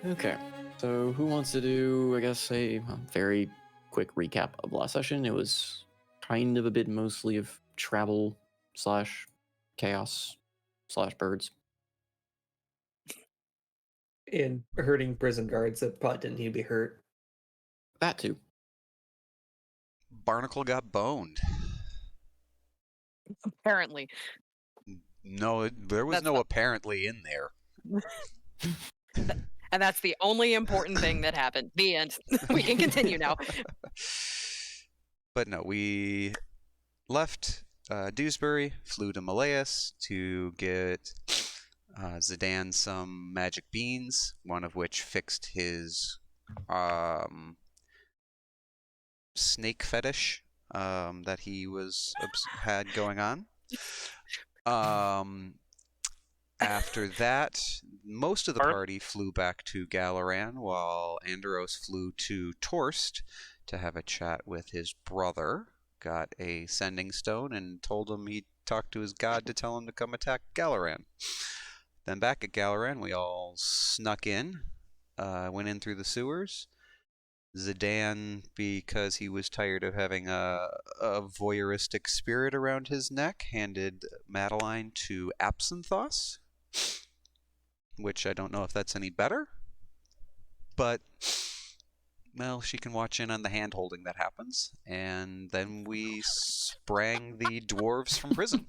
Okay, so who wants to do, I guess, a very quick recap of last session? It was kind of a bit mostly of travel slash chaos slash birds. And hurting prison guards that probably didn't need to be hurt. That too. Barnacle got boned. Apparently. No, there was That's no fine. apparently in there. And that's the only important thing that happened. The end. We can continue now. But no, we left Dewsbury, flew to Malayas to get Zidane some magic beans, one of which fixed his snake fetish that he had going on. After that, most of the party flew back to Galaran, while Andros flew to Torst to have a chat with his brother. Got a sending stone and told him he'd talk to his god to tell him to come attack Galaran. Then back at Galaran, we all snuck in, went in through the sewers. Zidane, because he was tired of having a voyeuristic spirit around his neck, handed Madeline to Absinthos, which I don't know if that's any better, but, well, she can watch in on the hand-holding that happens, and then we sprang the dwarves from prison.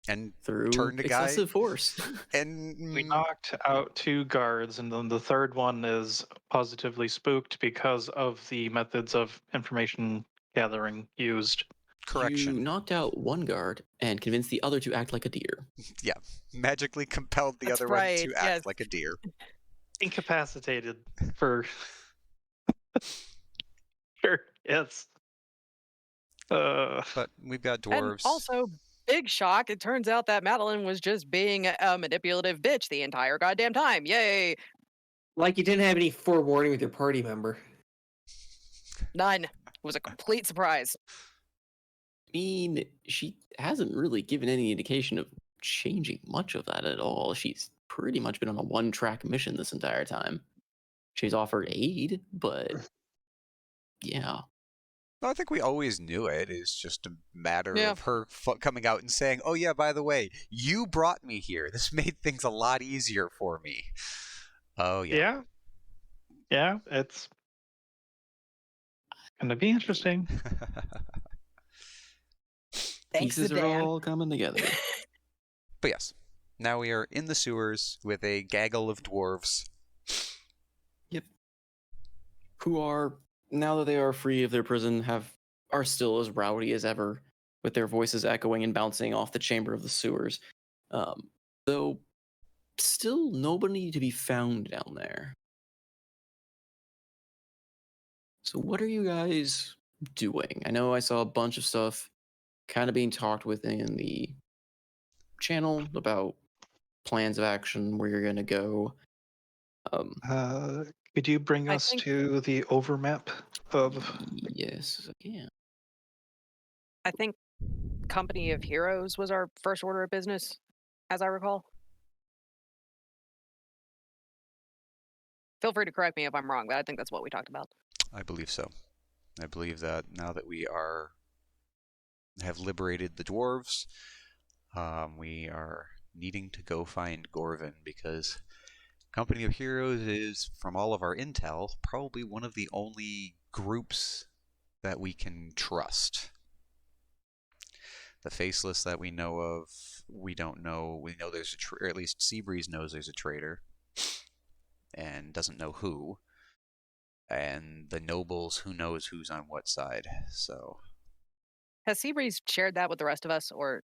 And Through turned a guy, excessive force. and We knocked out 2 guards, and then the third one is positively spooked because of the methods of information gathering used. correction. You knocked out one guard and convinced the other to act like a deer. Yeah, magically compelled the That's other right, one to act yes. like a deer. Incapacitated for sure, yes. But we've got dwarves. And also, big shock, it turns out that Madeline was just being a manipulative bitch the entire goddamn time. Yay! Like you didn't have any forewarning with your party member. None. It was a complete surprise. I mean, she hasn't really given any indication of changing much of that at all. She's pretty much been on a one-track mission this entire time. She's offered aid, but yeah. No, I think we always knew it. It's just a matter Yeah. of her coming out and saying, "Oh yeah, by the way, you brought me here. This made things a lot easier for me." Oh yeah. Yeah, it's gonna be interesting. Thanks, Pieces are Zidane. all coming together. But yes, now we are in the sewers with a gaggle of dwarves. Yep. Who are, now that they are free of their prison, are still as rowdy as ever, with their voices echoing and bouncing off the chamber of the sewers. Though still nobody to be found down there. So what are you guys doing? I know I saw a bunch of stuff kind of being talked within the channel about plans of action, where you're going to go. Could you bring I us think- to the overmap of... Yes, I can. I think Company of Heroes was our first order of business, as I recall. Feel free to correct me if I'm wrong, but I think that's what we talked about. I believe so. I believe that now that we have liberated the dwarves, we are needing to go find Gorvin, because Company of Heroes is, from all of our intel, probably one of the only groups that we can trust. The Faceless that we know of, we don't know. We know there's or at least Seabreeze knows there's a traitor, and doesn't know who. And the Nobles, who knows who's on what side. So Has Seabreeze shared that with the rest of us, or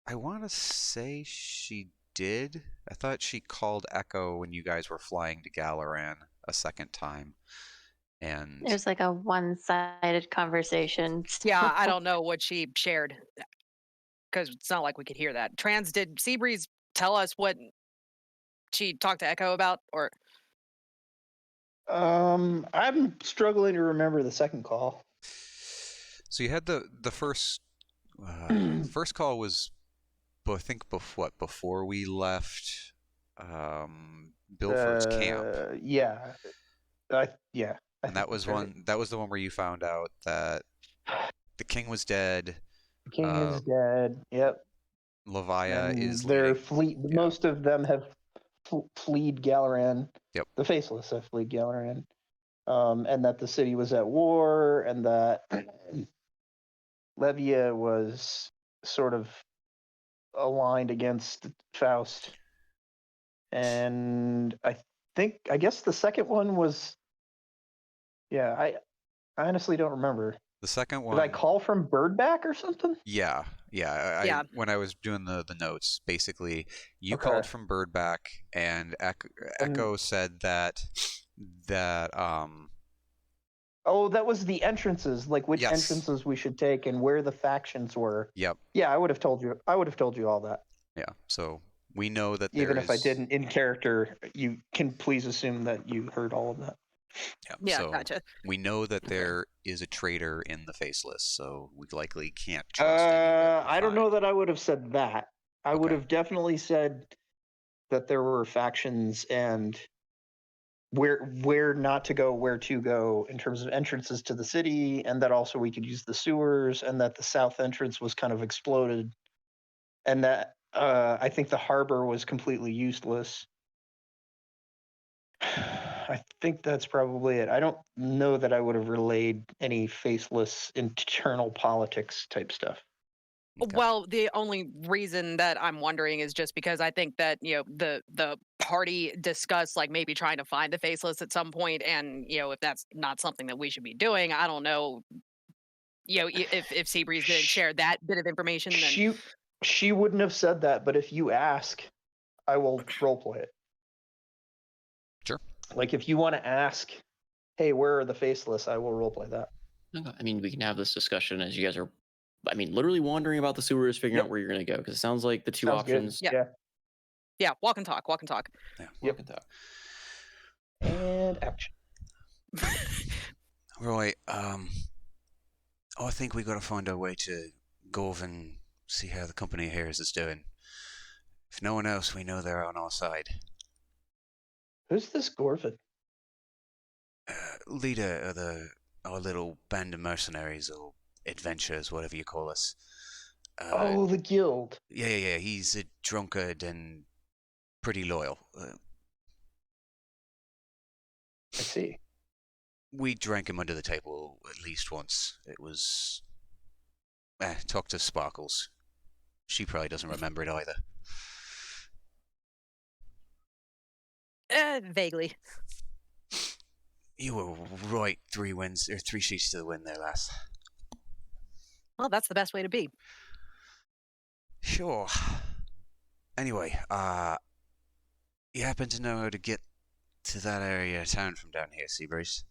I want to say she did. I thought she called Echo when you guys were flying to Galaran a second time. And It was like a one-sided conversation. yeah, I don't know what she shared, because it's not like we could hear that. Did Seabreeze tell us what she talked to Echo about, or I'm struggling to remember the second call. so you had the first first call was but I think before we left Bilford's camp, Yeah. Yeah. I and think that was that's right. that was the one where you found out that the king was dead. The king is dead. Yep. Levia And is their leading. fleet. Yeah. Most of them have fleed Galaran. Yep. The Faceless have fled Galaran. And that the city was at war, and that Levia was sort of aligned against Faust. And I guess the second one was, yeah, I honestly don't remember. The second Did I one, call from Birdback or something? yeah. Yeah. When I was doing the notes, basically, you Okay. called from Birdback, and Echo said that Oh, that was the entrances, like which Yes. entrances we should take and where the factions were. Yep. Yeah, I would have told you. I would have told you all that. Yeah. So we know that Even there if I is- didn't in character, you can please assume that you heard all of that. Yeah, so gotcha. we know that Okay. there is a traitor in the Faceless, so we likely can't trust any of it. I don't know that I would have said that. I would Okay. have definitely said that there were factions and where not to go, where to go in terms of entrances to the city, and that also we could use the sewers, and that the south entrance was kind of exploded, and that I think the harbor was completely useless. I think that's probably it. I don't know that I would have relayed any faceless internal politics type stuff. Okay. Well, the only reason that I'm wondering is just because I think that the party discussed like maybe trying to find the faceless at some point, and if that's not something that we should be doing, I don't know. If Seabreeze didn't share that bit of information, then She wouldn't have said that, but if you ask, I will roleplay it. Sure. Like if you want to ask, hey, where are the faceless? I will roleplay that. Okay. I mean, we can have this discussion as you guys are, literally wandering about the sewers, figuring out where you're going to go. Because it sounds like the two Sounds good. options. Yeah. Yeah, walk and talk. Yeah. Yep. And action. Right. I think we got to find a way to go over and see how the company here is doing. If no one else, we know they're on our side. Who's this Gorvin? Leader of our little band of mercenaries or adventurers, whatever you call us. Oh, the guild. Yeah. He's a drunkard and pretty loyal. I see. We drank him under the table at least once. It was... talk to Sparkles. She probably doesn't remember it either. vaguely. You were right, 3 sheets to the wind there, lass. Well, that's the best way to be. Sure. Anyway, you happen to know how to get to that area of town from down here, Seabreeze?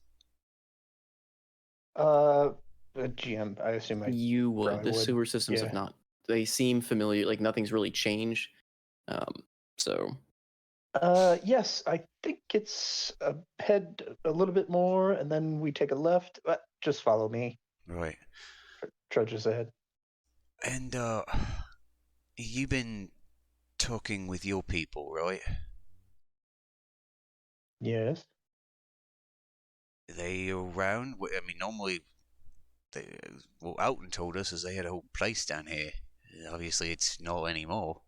GM, I assume You would. probably The would. sewer systems Yeah. have not. They seem familiar. Like nothing's really changed. So Yes, I think it's head a little bit more, and then we take a left. Just follow me. Right. Trudges ahead. And, you've been talking with your people, right? Yes. Are they around? Normally, they Alton told us as they had a whole place down here. Obviously, it's not anymore.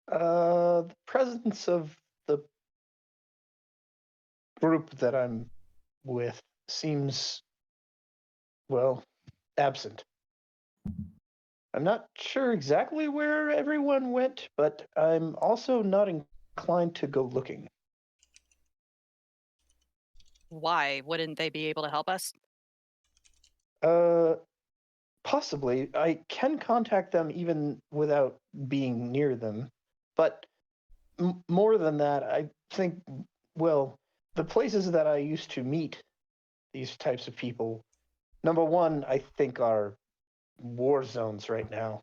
The presence of the group that I'm with seems, well, absent. I'm not sure exactly where everyone went, but I'm also not inclined to go looking. Why wouldn't they be able to help us? Possibly. I can contact them even without being near them. But more than that, I think, well, the places that I used to meet these types of people, number one, I think are war zones right now.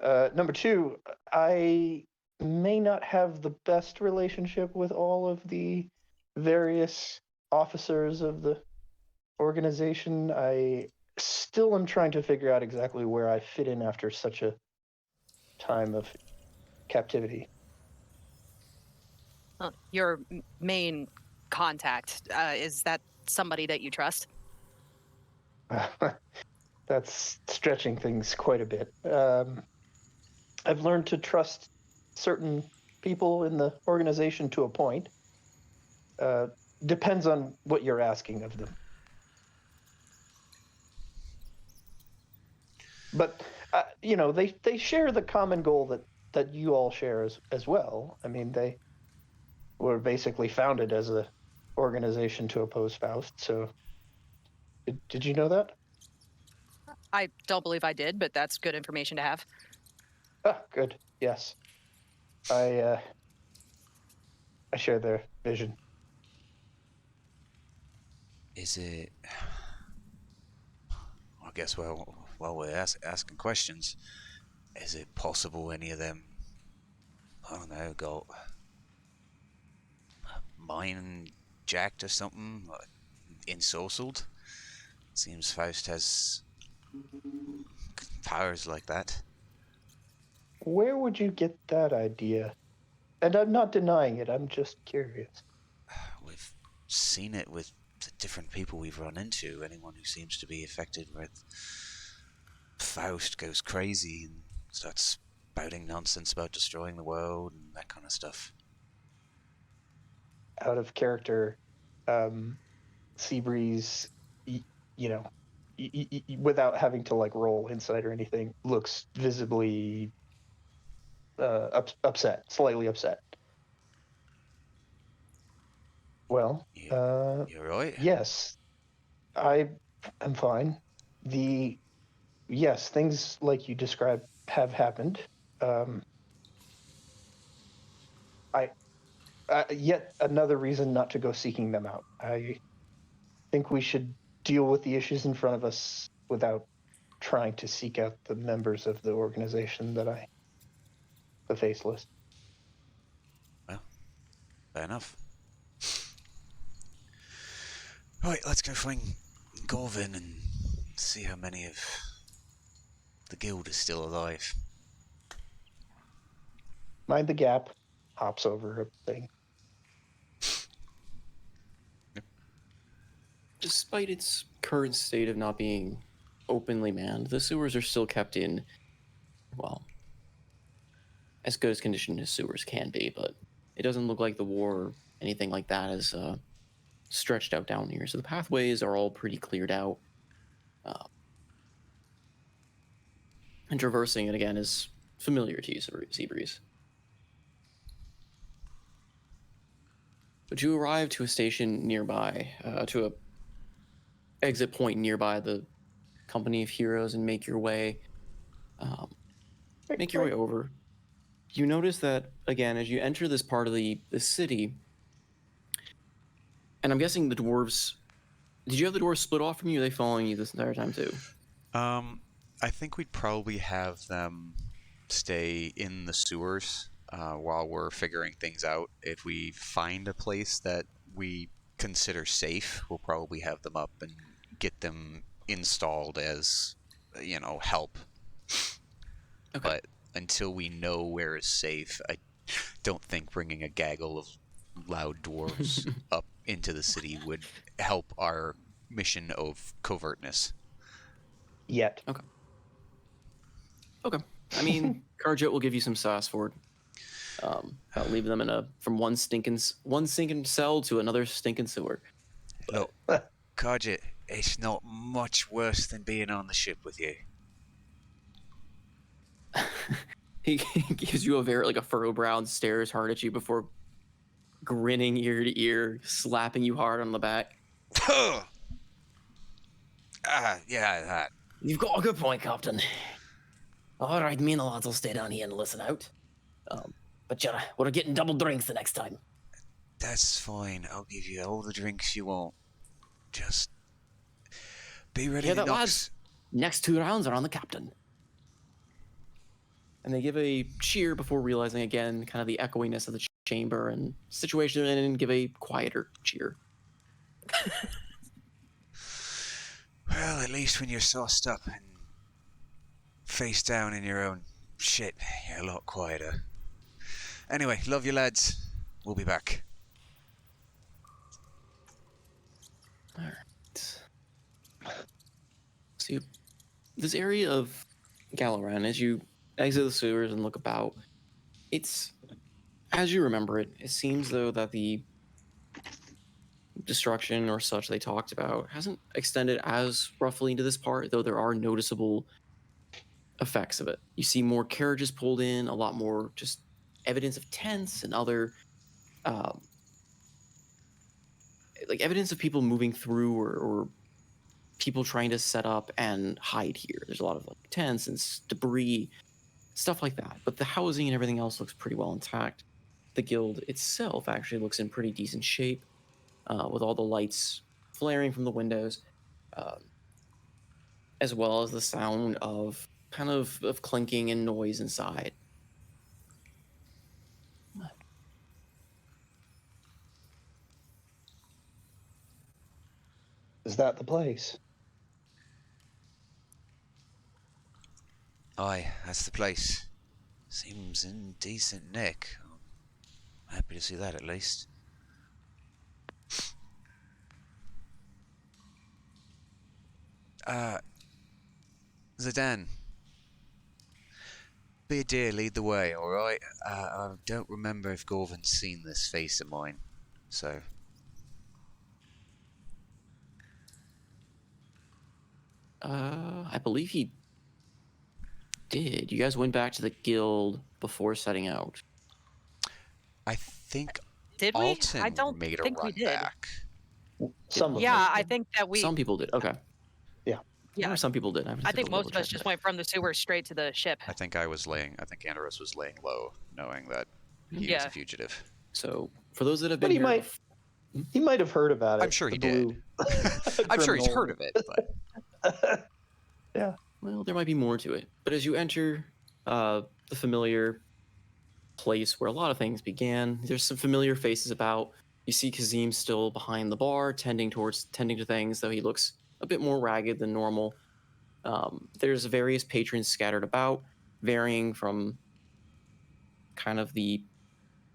Number two, I may not have the best relationship with all of the various officers of the organization. I still am trying to figure out exactly where I fit in after such a time of captivity. Your main contact, is that somebody that you trust? That's stretching things quite a bit. I've learned to trust certain people in the organization to a point. Depends on what you're asking of them. But they share the common goal that you all share as well. I mean, they were basically founded as a organization to oppose Faust. So, did you know that? I don't believe I did, but that's good information to have. Ah, good. Yes, I share their vision. Is it? I guess while we're asking questions, is it possible any of them, I don't know, got mine jacked or something, like, ensorcelled? Seems Faust has powers like that. Where would you get that idea? And I'm not denying it. I'm just curious. We've seen it with the different people we've run into. Anyone who seems to be affected with Faust goes crazy and starts spouting nonsense about destroying the world and that kind of stuff. Out of character, Seabreeze, without having to like roll insight or anything, looks visibly upset, slightly upset. Well, You're right. yes, I am fine. Yes, things like you described have happened. I Yet another reason not to go seeking them out. I think we should deal with the issues in front of us without trying to seek out the members of the organization the Faceless. Well, fair enough. Right, let's go find Gorvin and see how many of the guild is still alive. Mind the gap, hops over a thing. Despite its current state of not being openly manned, the sewers are still kept in, well, as good as condition as sewers can be, but it doesn't look like the war or anything like that is stretched out down here. So the pathways are all pretty cleared out. And traversing it again is familiar to you, Seabreeze. But you arrive to a station nearby, to a exit point nearby the company of heroes, and make your way over. You notice that again as you enter this part of the city, and I'm guessing the dwarves. Did you have the dwarves split off from you? Or are they following you this entire time too? I think we'd probably have them stay in the sewers while we're figuring things out. If we find a place that we consider safe, we'll probably have them up and get them installed as, help. Okay. But until we know where is safe, I don't think bringing a gaggle of loud dwarves up into the city would help our mission of covertness. Yet. Okay. I mean, Carjet will give you some sauce for it. I'll leave them in from one stinking cell to another stinking sewer. Look, Carjet, it's not much worse than being on the ship with you. He gives you a furrowed brow and stares hard at you before grinning ear to ear, slapping you hard on the back. Yeah, that. You've got a good point, Captain. All right, me and the lads will stay down here and listen out. But we're getting double drinks the next time. That's fine. I'll give you all the drinks you want. Just be ready to knock. Lads. Next 2 rounds are on the captain. And they give a cheer before realizing again kind of the echoiness of the chamber and situation, and give a quieter cheer. Well, at least when you're sauced up and face down in your own shit, you're a lot quieter. Anyway, love you lads. We'll be back. All right. So this area of Galaran, as you exit the sewers and look about, it's, as you remember it, it seems though that the destruction or such they talked about hasn't extended as roughly into this part, though there are noticeable effects of it. You see more carriages pulled in, a lot more just evidence of tents and other um, like evidence of people moving through or people trying to set up and hide here. There's a lot of like tents and debris, stuff like that. But the housing and everything else looks pretty well intact. The guild itself actually looks in pretty decent shape, with all the lights flaring from the windows, um, as well as the sound of kind of clinking and noise inside. Is that the place? Aye, that's the place. Seems in decent nick. I'm happy to see that at least. Zidane. Be a dear, lead the way, alright? I don't remember if Gorvin's seen this face of mine, so... I believe he did. You guys went back to the guild before setting out. I think Did we? Alton I don't made a think we run did. back. Some of Yeah, us I did. think that we. Some people did. Okay. Yeah. Yeah, Some people did. I think most of us just went from the sewer straight to the ship. I think Andros was laying low, knowing that he was Yeah. a fugitive. So for those that have But been he here, might he might have heard about it. I'm sure he the blue I'm sure he's criminal. heard of it, but... Yeah. well, there might be more to it. But as you enter the familiar place where a lot of things began, there's some familiar faces about. You see Kazim still behind the bar, tending to things, though he looks a bit more ragged than normal. There's various patrons scattered about, varying from kind of the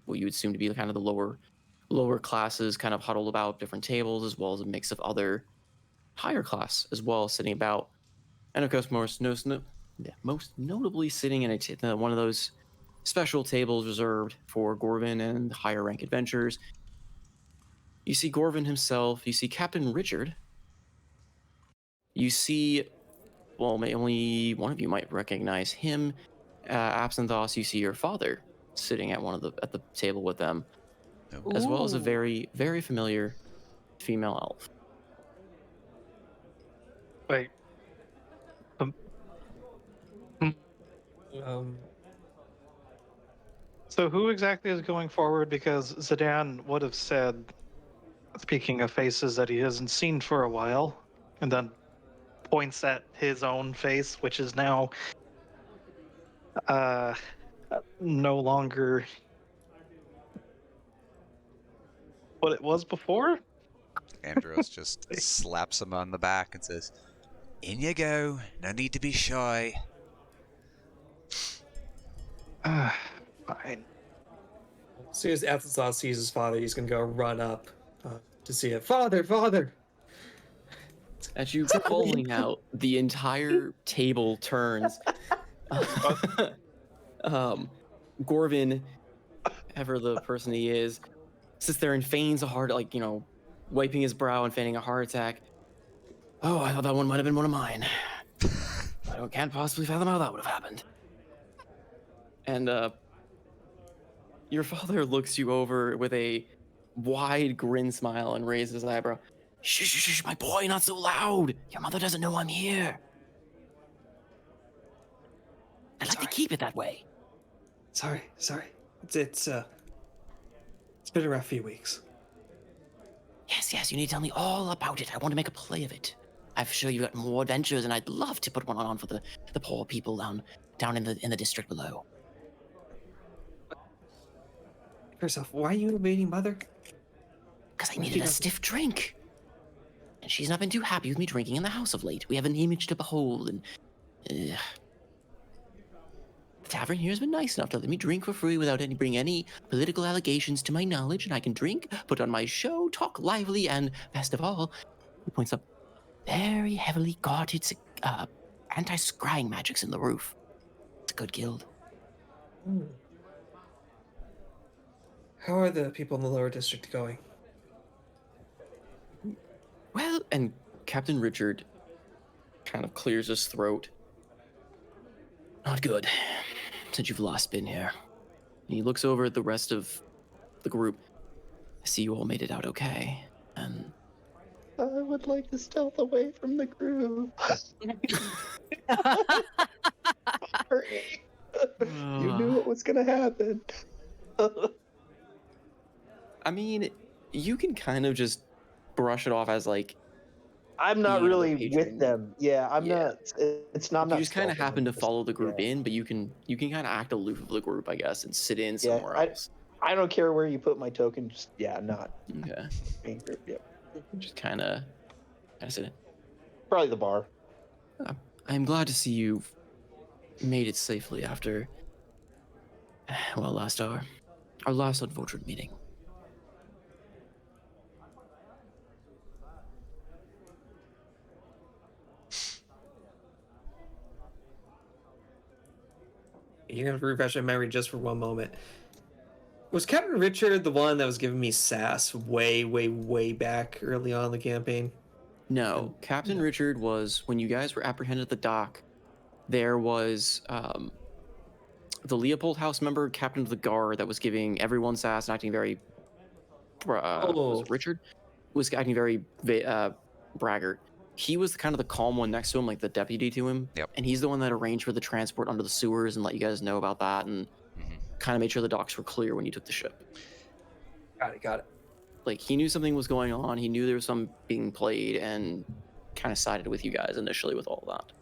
what you would assume to be kind of the lower classes, kind of huddled about different tables, as well as a mix of other higher class as well, sitting about. And of course, most notably sitting in one of those special tables reserved for Gorvin and higher rank adventurers. You see Gorvin himself. You see Captain Richard. You see, well, only one of you might recognize him. Absinthoss, you see your father sitting at at the table with them, as well as a very, very familiar female elf. Wait. Um, So who exactly is going forward? Because Zidane would have said, speaking of faces that he hasn't seen for a while, and then points at his own face, which is now no longer what it was before. Andros just slaps him on the back and says, "In you go. No need to be shy." Fine. as soon as Athassah sees his father, he's gonna go run up to see it. Father! As you calling out, the entire table turns. Gorvin, ever the person he is, sits there and feigns a heart, wiping his brow and feigning a heart attack. Oh, I thought that one might have been one of mine. I can't possibly fathom how that would have happened. And your father looks you over with a wide grin smile and raises his eyebrow. Shh, my boy, not so loud. Your mother doesn't know I'm here. I'd like to keep it that way. Sorry. It's been a rough few weeks. Yes, you need to tell me all about it. I want to make a play of it. I'm sure you've got more adventures, and I'd love to put one on for the poor people down in the district below. First off, why are you invading Mother? Because I needed a stiff drink. And she's not been too happy with me drinking in the house of late. We have an image to behold, and the tavern here has been nice enough to let me drink for free without bringing any political allegations to my knowledge, and I can drink, put on my show, talk lively, and best of all, he points up, very heavily guarded anti-scrying magics in the roof. It's a good guild. How are the people in the lower district going? Well, and Captain Richard kind of clears his throat. Not good, since you've last been here. And he looks over at the rest of the group. I see you all made it out okay, and I would like to stealth away from the group. Sorry. You knew what was gonna happen. I mean, you can kind of just brush it off as like I'm not being another really patron. with them. Yeah, I'm Yeah. not. It's not. I'm you not just kind of stealthing, happen I'm to just- follow the group yeah. in, but you can kind of act aloof of the group, I guess, and sit in Yeah, somewhere else. I don't care where you put my token. Just I'm not Okay, being group. Yeah, just kind of sit in. probably the bar. I'm glad to see you've made it safely after, well, our last unfortunate meeting. You're gonna refresh my memory just for one moment. Was Captain Richard the one that was giving me sass way, way, way back early on in the campaign? No, Captain Richard was when you guys were apprehended at the dock. There was the Leopold House member, captain of the guard, that was giving everyone sass and acting very. Was it Richard? Was acting very braggart. He was kind of the calm one next to him, like the deputy to him. Yep. And he's the one that arranged for the transport under the sewers and let you guys know about that, and kind of made sure the docks were clear when you took the ship. Got it. Like, he knew something was going on. He knew there was some being played, and kind of sided with you guys initially with all of that.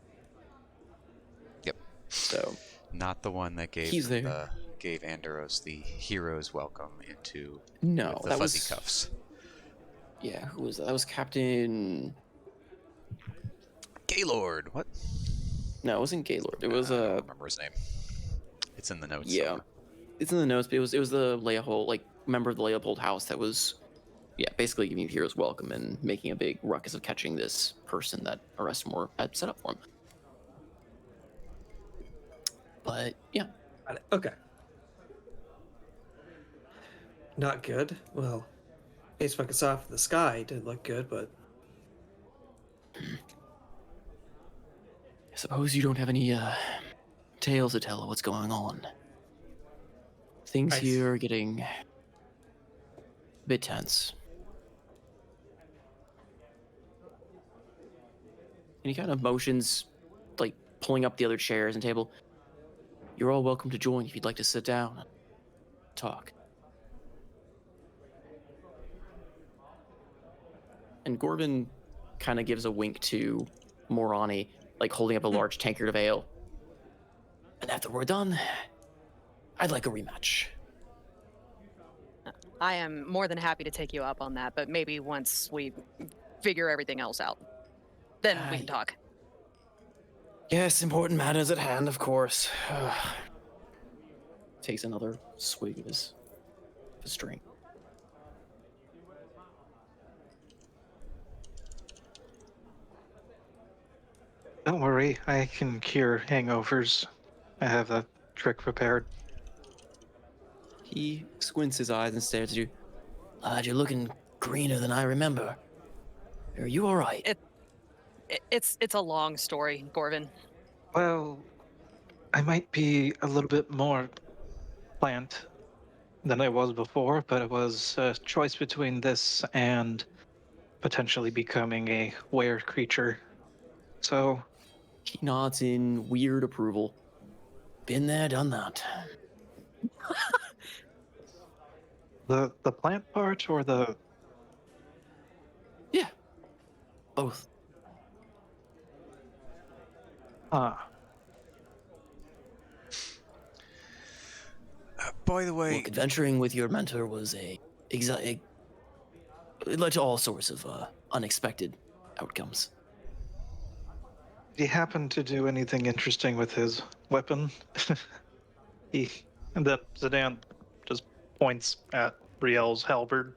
Yep. So Not the one that gave he's there. gave Andros the hero's welcome into No, with the that fuzzy was cuffs. Yeah, who was that? That was Captain. Gaylord. What? No, it wasn't Gaylord. It was I don't remember his name. It's in the notes. Yeah, somewhere. it's in the notes. But it was the Leopold, like, member of the Leopold House that was, basically giving you hero's welcome and making a big ruckus of catching this person that Arrestamore had set up for him. But yeah, Got it. Okay. Not good. Well, Ace fucking saw from the sky didn't look good, but I suppose you don't have any tales to tell of what's going on. Things Nice. here are getting a bit tense. And he kind of motions, like, pulling up the other chairs and table. You're all welcome to join if you'd like to sit down and talk. And Gorvin kind of gives a wink to Morani, like holding up a large tankard of ale. And after we're done, I'd like a rematch. I am more than happy to take you up on that, but maybe once we figure everything else out, then we can talk. Yes, important matters at hand, of course. Takes another swig of his drink. Don't worry, I can cure hangovers. I have that trick prepared. He squints his eyes and stares at you. Lad, you're looking greener than I remember. Are you all right? It's a long story, Gorvin. Well, I might be a little bit more plant than I was before, but it was a choice between this and potentially becoming a were creature. So, He nods in weird approval. Been there, done that. the plant part or the... Yeah. Both. Ah, By the way, Look, adventuring with your mentor was it led to all sorts of unexpected outcomes. Did he happen to do anything interesting with his weapon? he and then Zidane just points at Brielle's halberd.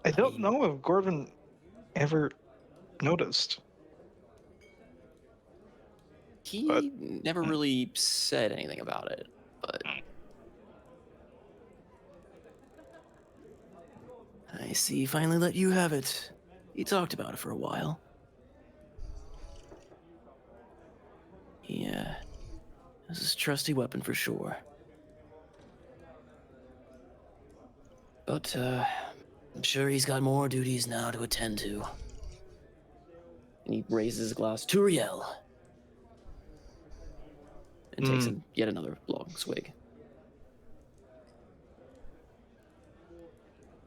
I don't mean- know if Gorvin ever noticed. He never really said anything about it, but I see he finally let you have it. He talked about it for a while. Yeah, this is a trusty weapon for sure. But, I'm sure he's got more duties now to attend to. and he raises his glass to Riel and takes him yet another long swig.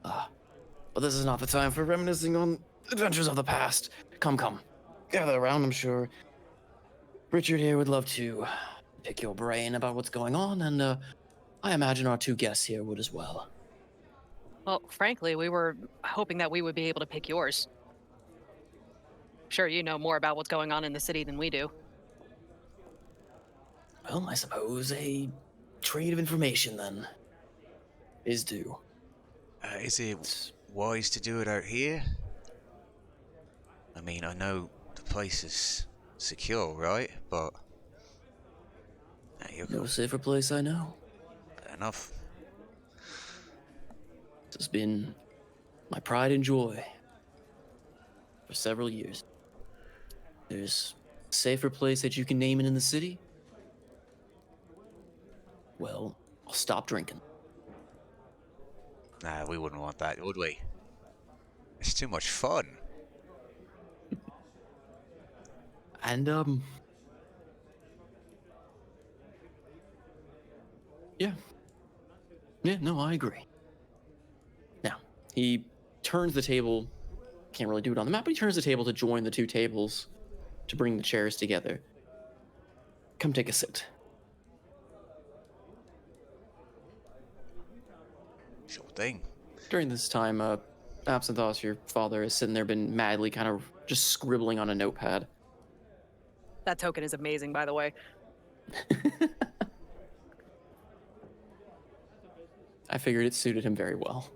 But this is not the time for reminiscing on adventures of the past. Come, come. Gather around, I'm sure. Richard here would love to pick your brain about what's going on, and I imagine our two guests here would as well. Well, frankly, we were hoping that we would be able to pick yours. Sure, you know more about what's going on in the city than we do. Well, I suppose a trade of information then is due. Is it wise to do it out here? I mean, I know the place is secure, right? But you're No safer place I know. enough. This has been my pride and joy for several years. There's a safer place that you can name it in the city? Well, I'll stop drinking. Nah, we wouldn't want that, would we? It's too much fun. And, yeah. Yeah, no, I agree. Now, he turns the table. Can't really do it on the map, but he turns the table to join the two tables to bring the chairs together. Come take a sit. Sure thing. During this time, Absinthoss, your father, is sitting there, been madly kind of just scribbling on a notepad. That token is amazing, by the way. I figured it suited him very well.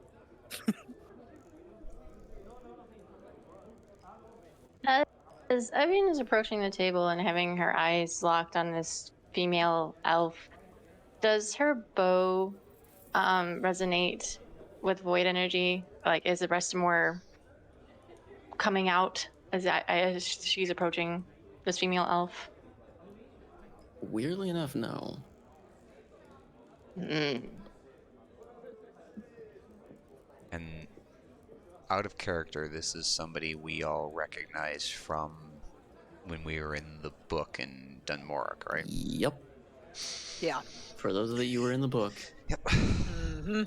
As Evian is approaching the table and having her eyes locked on this female elf, does her bow resonate with void energy? Like, is the rest more coming out as she's approaching this female elf? Weirdly enough, no. Mm. And out of character, this is somebody we all recognize from when we were in the book in Dunmoric, right? Yep. Yeah. For those of you who were in the book. Yep. Mm-hmm.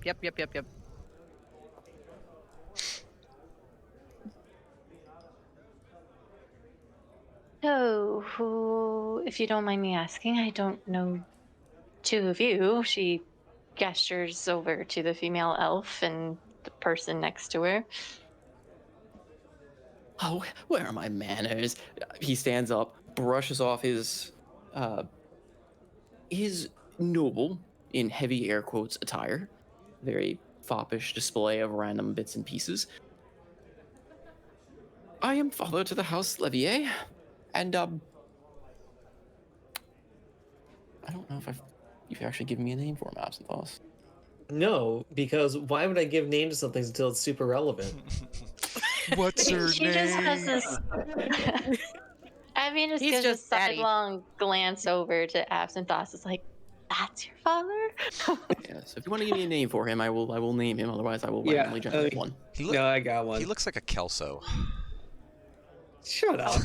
Yep. So, who, if you don't mind me asking, I don't know two of you. She gestures over to the female elf and the person next to her. Oh, where are my manners? He stands up, brushes off his noble, in heavy air quotes, attire. Very foppish display of random bits and pieces. I am father to the House Levier, and I don't know if you've actually given me a name for him, Absinthoss. No, because why would I give name to something until it's super relevant? What's her She name? just has this. I mean, just He's gives just a daddy. sidelong glance over to Absinthoss. It's like, that's your father? Yeah, so if you want to give me a name for him, I will name him. Otherwise, I will Yeah, randomly generate one. No, I got one. He looks like a Kelso. Shut up.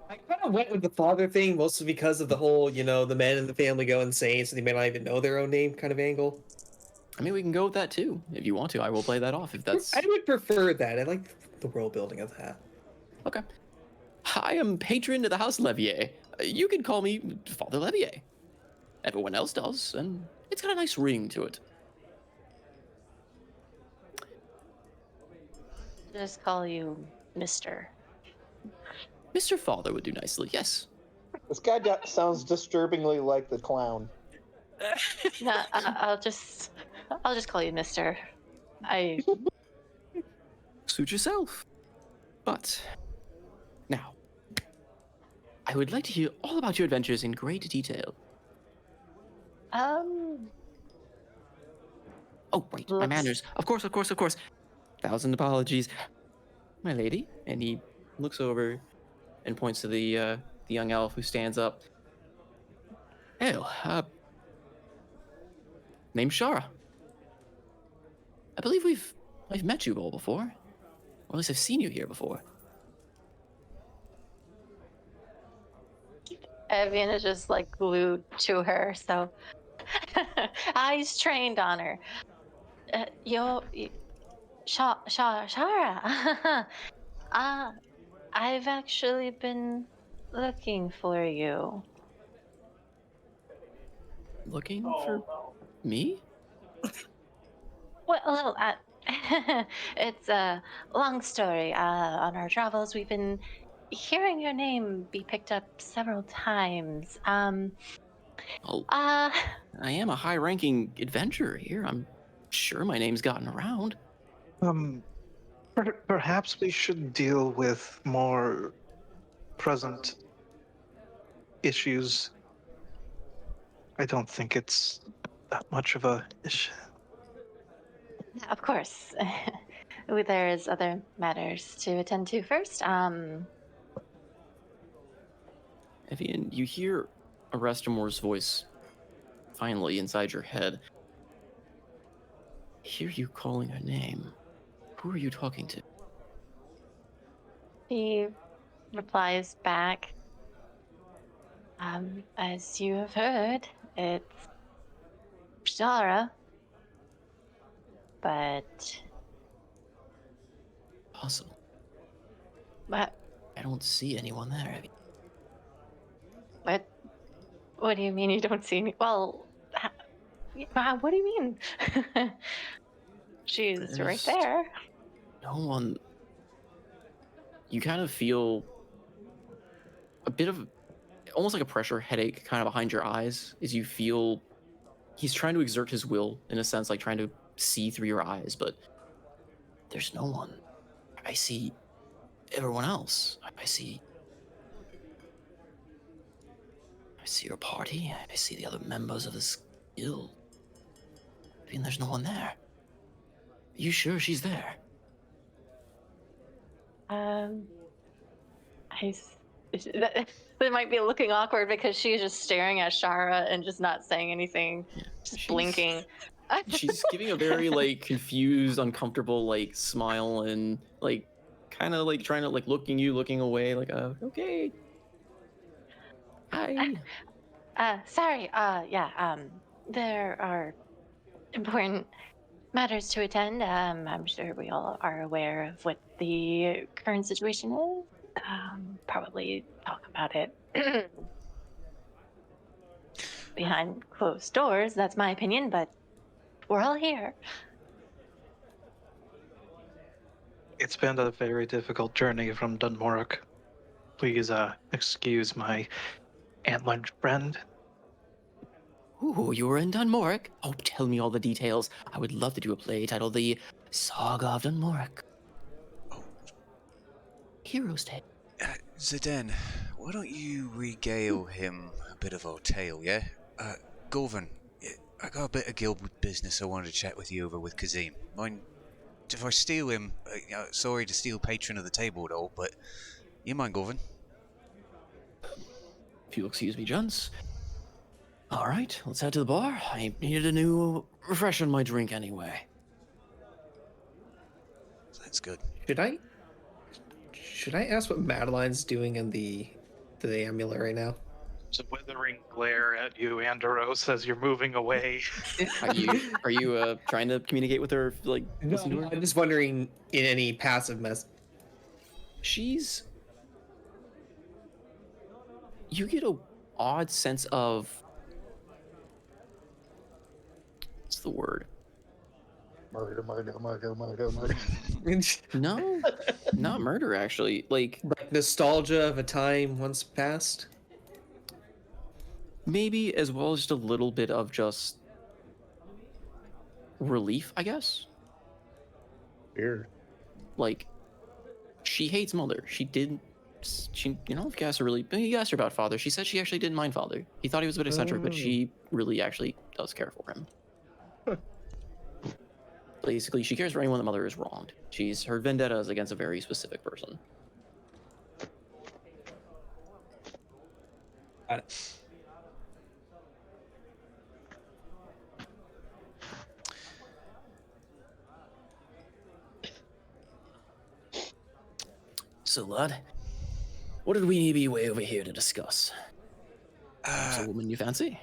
I kind of went with the father thing mostly because of the whole, the men in the family go insane, so they may not even know their own name kind of angle. I mean, we can go with that too. If you want to, I will play that off if that's... I would prefer that. I like the world building of that. Okay. I am patron to the House Levier. You can call me Father Levier. Everyone else does, and it's got a nice ring to it. just call you Mister. Mr. Father would do nicely, yes. This guy sounds disturbingly like the clown. No, I'll just call you Mister. I Suit yourself. But now, I would like to hear all about your adventures in great detail. Oh, wait, my looks manners. Of course. 1,000 apologies. My lady. And he looks over and points to the young elf who stands up. Hail, name's Shara. I believe I've met you all before. Or at least I've seen you here before. Evian is just like glued to her, so eyes trained on her. Shara. I've actually been looking for you. Looking for me? Well, it's a long story. On our travels, we've been hearing your name be picked up several times. Oh, Uh, I am a high-ranking adventurer here. I'm sure my name's gotten around. Um, perhaps we should deal with more present issues. I don't think it's that much of a issue. of course. There's other matters to attend to first. Evian, you hear Arestomore's voice finally inside your head. I hear you calling her name. Who are you talking to? He replies back. As you have heard, it's Shara. But Possible. what? I don't see anyone there, Evian. What? What do you mean you don't see me? Well, what do you mean? She's right There's there. no one. You kind of feel a bit of almost like a pressure headache kind of behind your eyes as you feel he's trying to exert his will in a sense, like trying to see through your eyes, but there's no one. I see everyone else. I see your party. I see the other members of this guild. I mean, there's no one there. Are you sure she's there? Um, I. They might be looking awkward because she's just staring at Shara and just not saying anything, Yeah. just blinking. She's giving a very like confused, uncomfortable like smile and like kind of like trying to like looking away like okay. Hi. Sorry. Yeah. There are important matters to attend. I'm sure we all are aware of what the current situation is. Probably talk about it behind closed doors. That's my opinion, but we're all here. It's been a very difficult journey from Dunmoric. Please, excuse my antlered friend. Ooh, you were in Dunmoric? Oh, tell me all the details. I would love to do a play titled The Saga of Dunmoric. Oh, Hero's Tale. Zidane, why don't you regale him a bit of our tale, yeah? Gorvin, I got a bit of guild business I wanted to chat with you over with Kazim. Mind if I steal him? Sorry to steal patron of the table at all, but you mind, Gorvin? If you'll excuse me, gents. All right, let's head to the bar. I needed a new refresh on my drink anyway. That's good. Should I ask what Madeline's doing in the amulet right now? There's a withering glare at you, Andoros, as you're moving away. Are you trying to communicate with her? Like, No, listen to her? I'm just wondering in any passive mess. You get a odd sense of, what's the word? Murder, murder, murder, murder, murder. No, not murder actually. Like Like nostalgia of a time once past. maybe as well as just a little bit of just relief, I guess. Weird. Like she hates mother. She, you know, if you asked her you asked her about father, she said she actually didn't mind father. He thought he was a bit eccentric, but she really actually does care for him. Basically, she cares for anyone that mother is wronged. Her vendetta is against a very specific person. Got it. So, lad, what did we be way over here to discuss? Is a Uh, woman you fancy?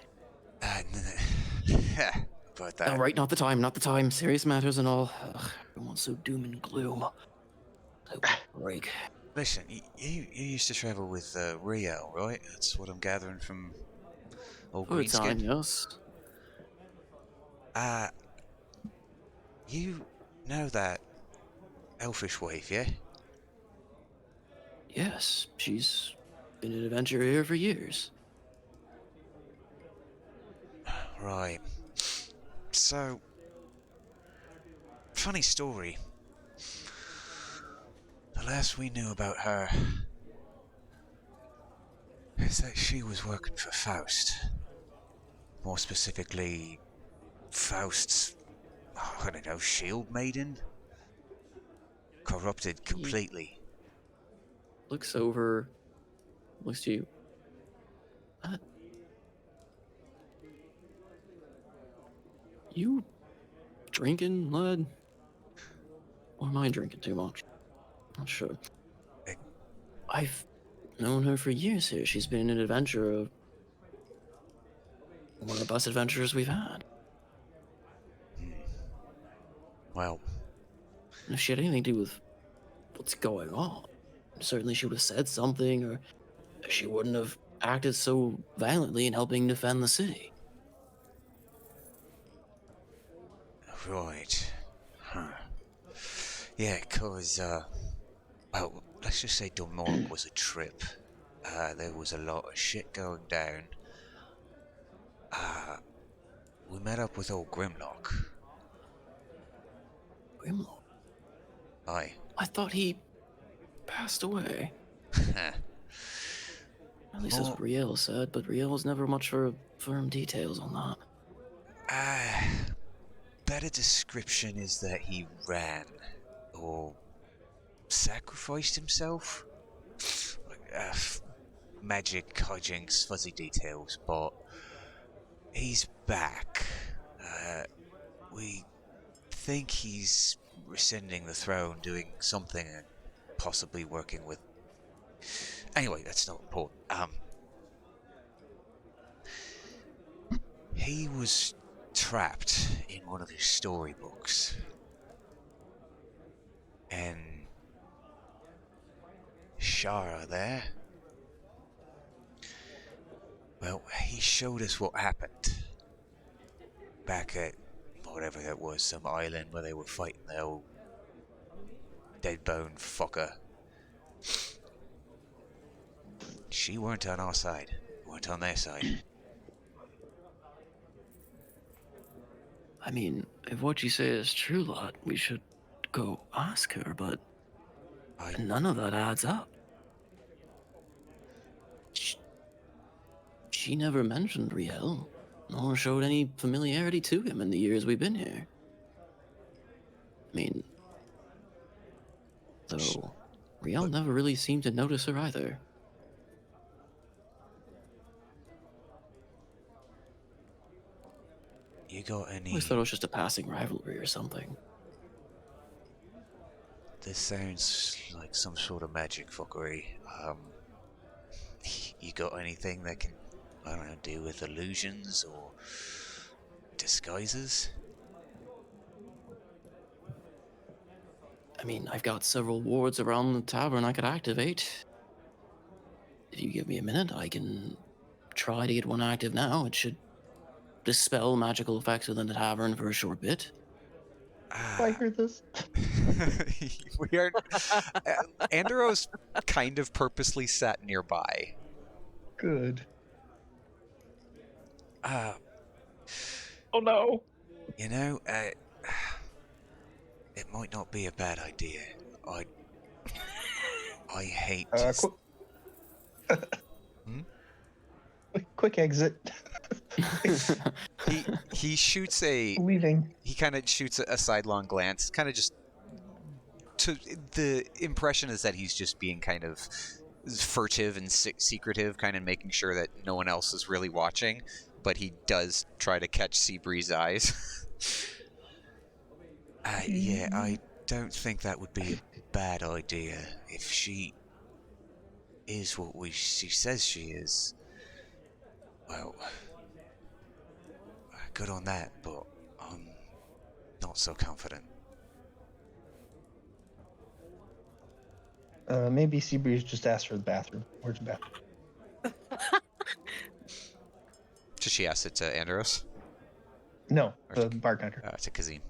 about that. All right, not the time. Serious matters and all. Ugh, everyone's so doom and gloom. I want a break. Listen, you used to travel with Rio, right? That's what I'm gathering from old For a time, Greenskin. yes. You know that elfish wife, yeah? Yes, she's been an adventurer here for years. Right. So, funny story. The last we knew about her is that she was working for Faust. More specifically, Faust's, I don't know, shield maiden? Corrupted completely. Looks over, looks to you. You drinking, lad? Or am I drinking too much? Not sure. Eh. I've known her for years here. She's been an adventurer. One of the best adventurers we've had. Well, And if she had anything to do with what's going on, certainly she would have said something, or she wouldn't have acted so violently in helping defend the city. right. Huh. Yeah, 'cause, well, let's just say Dunmork was a trip. There was a lot of shit going down. We met up with old Grimlock. Grimlock? Aye. I thought he passed away. At least that's what Riel said, but Riel was never much for firm details on that. Better description is that he ran, or sacrificed himself. Magic, hijinks, fuzzy details, but he's back. We think he's rescinding the throne, doing something, and possibly working with. Anyway, that's not important. He was trapped in one of his storybooks, and Shara there. Well, he showed us what happened back at whatever that was, some island where they were fighting the old dead bone fucker. She weren't on our side, weren't on their side. I mean, if what you say is true, lad, we should go ask her, but none of that adds up. She never mentioned Riel, nor showed any familiarity to him in the years we've been here. I mean, though, Riel never really seemed to notice her either. You got any? I always thought it was just a passing rivalry or something. This sounds like some sort of magic fuckery. You got anything that can, I don't know, deal with illusions or disguises? I mean, I've got several wards around the tavern I could activate. If you give me a minute, I can try to get one active now. It should dispel magical effects within the tavern for a short bit. Have I heard this? We are. Andros kind of purposely sat nearby. Good. Uh, Oh no. you know, it might not be a bad idea. I I hate to. Hmm? Quick exit. He shoots a. Leaving. He kind of shoots a sidelong glance, kind of just. The impression is that he's just being kind of furtive and secretive, kind of making sure that no one else is really watching. But he does try to catch Seabreeze's eyes. Yeah, I don't think that would be a bad idea if she is what she says she is. Well, good on that, but I'm not so confident. Maybe Seabreeze just asked for the bathroom. Where's the bathroom? So she asked it to Andros? No, Or the bartender. to Kazim.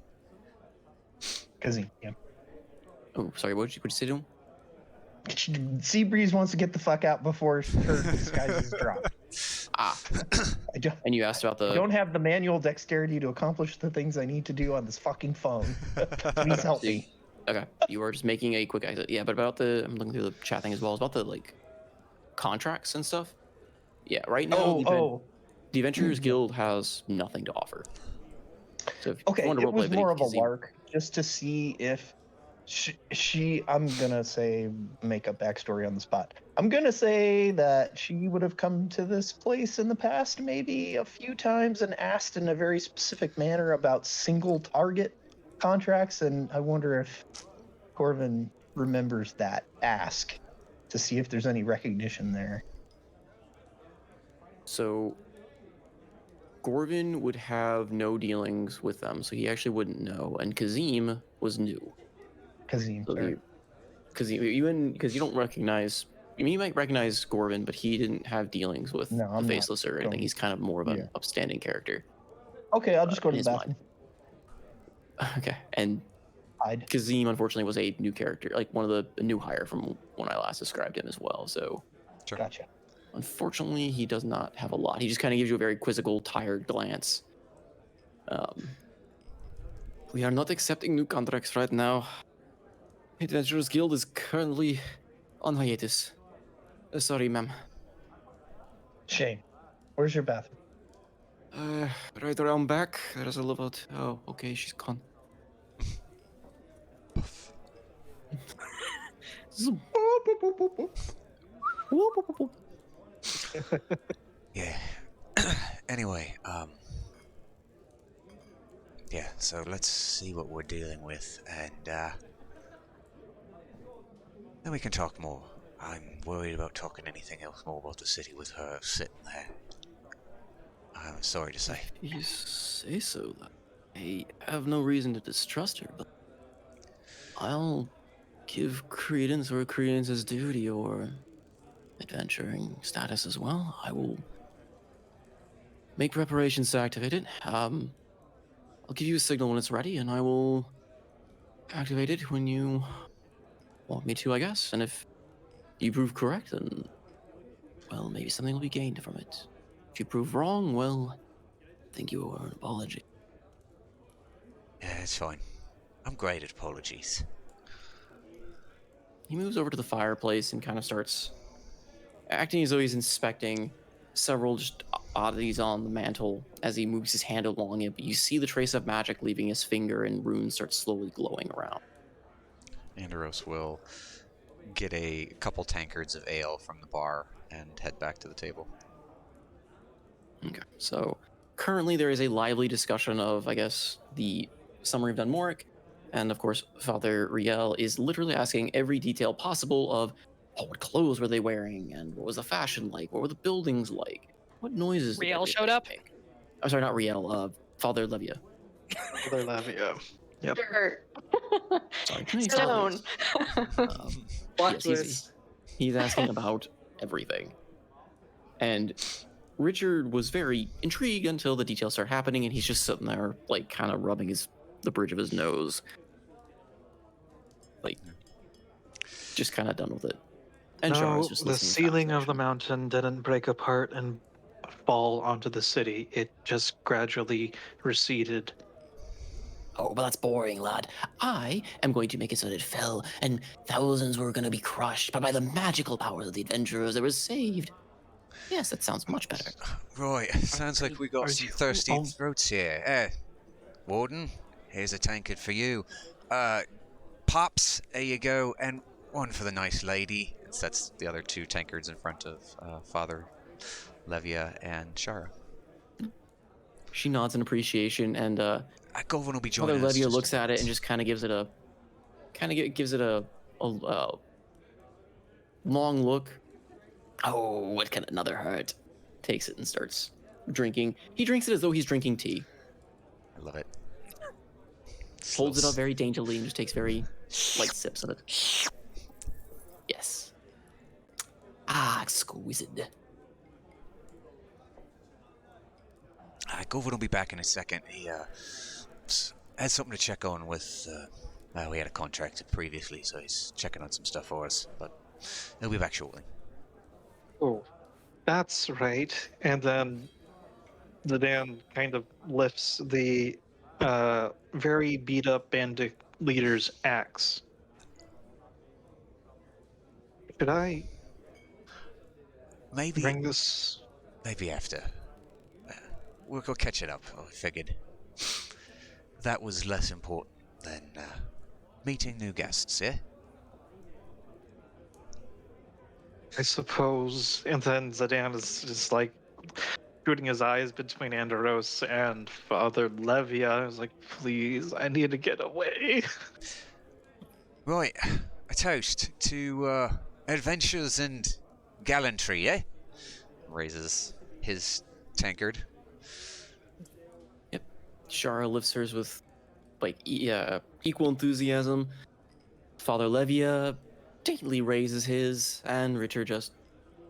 Kazim, yeah. Oh, sorry. What'd you say to him? Seabreeze wants to get the fuck out before her disguise is dropped. Ah. I And you asked about the. don't have the manual dexterity to accomplish the things I need to do on this fucking phone. Please help me. Okay, you were just making a quick exit. Yeah, but about the, I'm looking through the chat thing as well. It's about the like contracts and stuff. Yeah, right now the Adventurers Guild has nothing to offer. So if Okay, you want to it was roleplay, more of a Kazim- lark just to see if she I'm gonna say make a backstory on the spot. I'm gonna say that she would have come to this place in the past maybe a few times and asked in a very specific manner about single target contracts, and I wonder if Corvin remembers that ask to see if there's any recognition there. So Gorvin would have no dealings with them, so he actually wouldn't know. And Kazim was new. Kazim, So sorry. because you don't recognize. I mean, you might recognize Gorvin, but he didn't have dealings with No, I'm the not Faceless or anything. going- He's kind of more of an yeah. upstanding character. Okay, I'll just go to in the his bathroom. Okay, and Hide. Kazim unfortunately was a new character, like one of a new hire from when I last described him as well. So Sure. Gotcha. unfortunately, he does not have a lot. He just kind of gives you a very quizzical, tired glance. We are not accepting new contracts right now. Adventurers Guild is currently on hiatus. Sorry, ma'am. Shame. Where's your bathroom? Right around back. There's a little. Oh, okay, she's gone. Zoom. Yeah. Anyway, yeah, so let's see what we're dealing with, and then we can talk more. I'm worried about talking anything else more about the city with her sitting there. I'm sorry to say. If you say so, I have no reason to distrust her, but I'll give credence where credence is due to your adventuring status as well. I will make preparations to activate it. I'll give you a signal when it's ready, and I will activate it when you want me to, I guess. And if you prove correct, then, well, maybe something will be gained from it. If you prove wrong, well, I think you owe an apology. Yeah, it's fine. I'm great at apologies. He moves over to the fireplace and kind of starts acting as though he's inspecting several just oddities on the mantle as he moves his hand along it, but you see the trace of magic leaving his finger and runes start slowly glowing around. Andros will get a couple tankards of ale from the bar and head back to the table. Okay, so currently there is a lively discussion of, I guess, the summary of Dunmoric, and of course, Father Riel is literally asking every detail possible of what clothes were they wearing, and what was the fashion like, what were the buildings like, what noises did Riel everybody showed up? make? I'm sorry, not Riel, Father Levia. Father Levia. Yep. Sure. Sorry, too many Stone. fathers. Plot Yes, twist. he's asking about everything. And Richard was very intrigued until the details start happening, and he's just sitting there, like, kind of rubbing his the bridge of his nose. Like, just kind of done with it. And Shara's No, just the listening ceiling fast, of the actually. mountain didn't break apart and fall onto the city. It just gradually receded. Oh, but that's boring, lad. I am going to make it so that it fell, and thousands were going to be crushed, but by the magical power of the adventurers, they were saved. Yes, that sounds much better. Right, sounds like we got Are some you thirsty on- throats here. Warden, here's a tankard for you. Pops, there you go, and one for the nice lady. And sets the other 2 tankards in front of Father Levia and Shara. She nods in appreciation, and Govan will be Father joining us. Levia just looks a at it minute. and just kind of gives it a long look. Oh, what can another hurt? Takes it and starts drinking. He drinks it as though he's drinking tea. I love it. Holds it up very daintily and just takes very light sips of it. Yes. Ah, exquisite. Govan will be back in a second. He has something to check on with. We had a contract previously, so he's checking on some stuff for us. But he'll be back shortly. Oh, that's right. And then the Dan kind of lifts the very beat up bandit leader's axe. Should I Maybe bring this? after. We'll go catch it up. I figured that was less important than meeting new guests. Yeah. I suppose. And then Zidane is just like shooting his eyes between Anderos and Father Levia. I was like, please, I need to get away. Right, a toast to adventures and gallantry, eh? Raises his tankard. Yep. Shara lifts hers with equal enthusiasm. Father Levia daintily raises his, and Richard just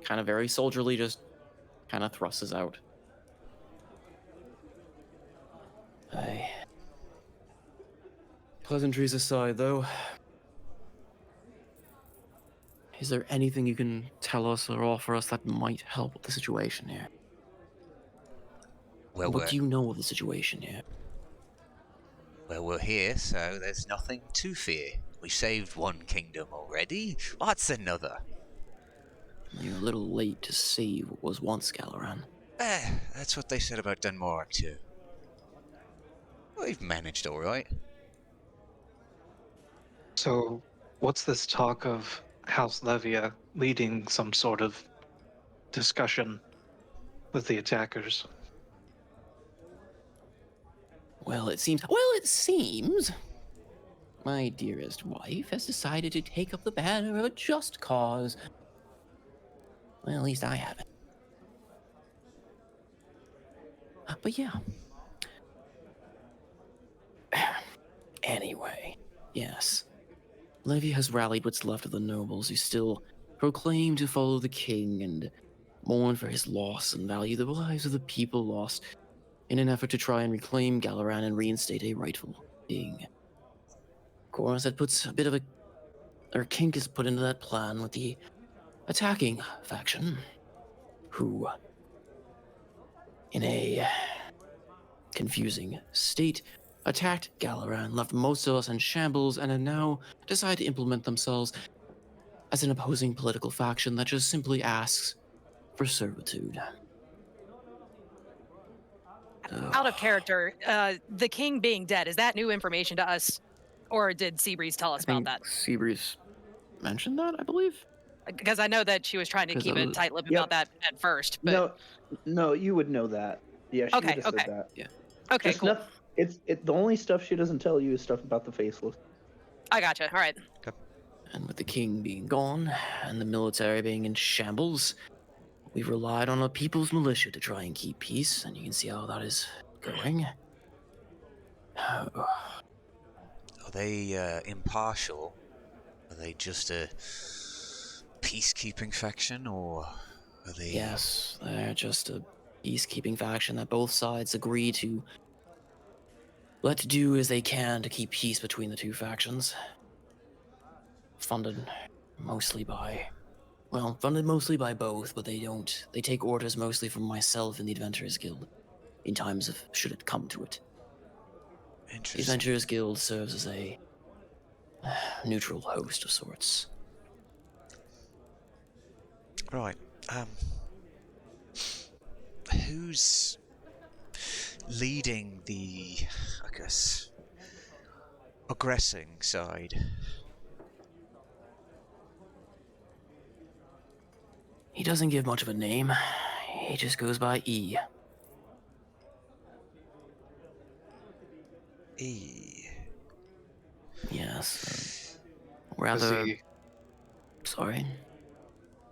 kind of very soldierly just kind of thrusts out. Pleasantries aside, though, is there anything you can tell us or offer us that might help with the situation here? Well, What do you know of the situation here? we're here, so there's nothing to fear. We saved one kingdom already. What's another? You're a little late to save what was once Galaran. That's what they said about Denmark too. We've managed all right. So, what's this talk of House Levia leading some sort of discussion with the attackers? Well, it seems my dearest wife has decided to take up the banner of a just cause. Well, at least I haven't. But yeah. Anyway, yes. Levy has rallied what's left of the nobles who still proclaim to follow the king and mourn for his loss and value the lives of the people lost in an effort to try and reclaim Galaran and reinstate a rightful king. Of course, that puts a bit of kink is put into that plan with the attacking faction, who, in a confusing state, attacked Galaran, left most of us in shambles, and have now decided to implement themselves as an opposing political faction that just simply asks for servitude. Out of character, the king being dead, is that new information to us? Or did Seabreeze tell us I about think that? Seabreeze mentioned that, I believe. Because I know that she was trying to 'Cause keep that a was- tight lip Yep. about that at first. But No, you would know that. Yeah, she Okay, would have okay. said that. okay, Just cool. the only stuff she doesn't tell you is stuff about the faceless. I gotcha. All right. And with the king being gone, and the military being in shambles, we've relied on a people's militia to try and keep peace, and you can see how that is going. Are they impartial? Are they just a peacekeeping faction, or are they? Yes, they're just a peacekeeping faction that both sides agree to let do as they can to keep peace between the two factions. Funded mostly by both, but they take orders mostly from myself and the Adventurers Guild, in times of should it come to it. The Interesting. Adventurers Guild serves as a neutral host of sorts. Right. Who's leading the, I guess, aggressing side? He doesn't give much of a name. He just goes by E. E. Yes. Has Rather. he, Sorry.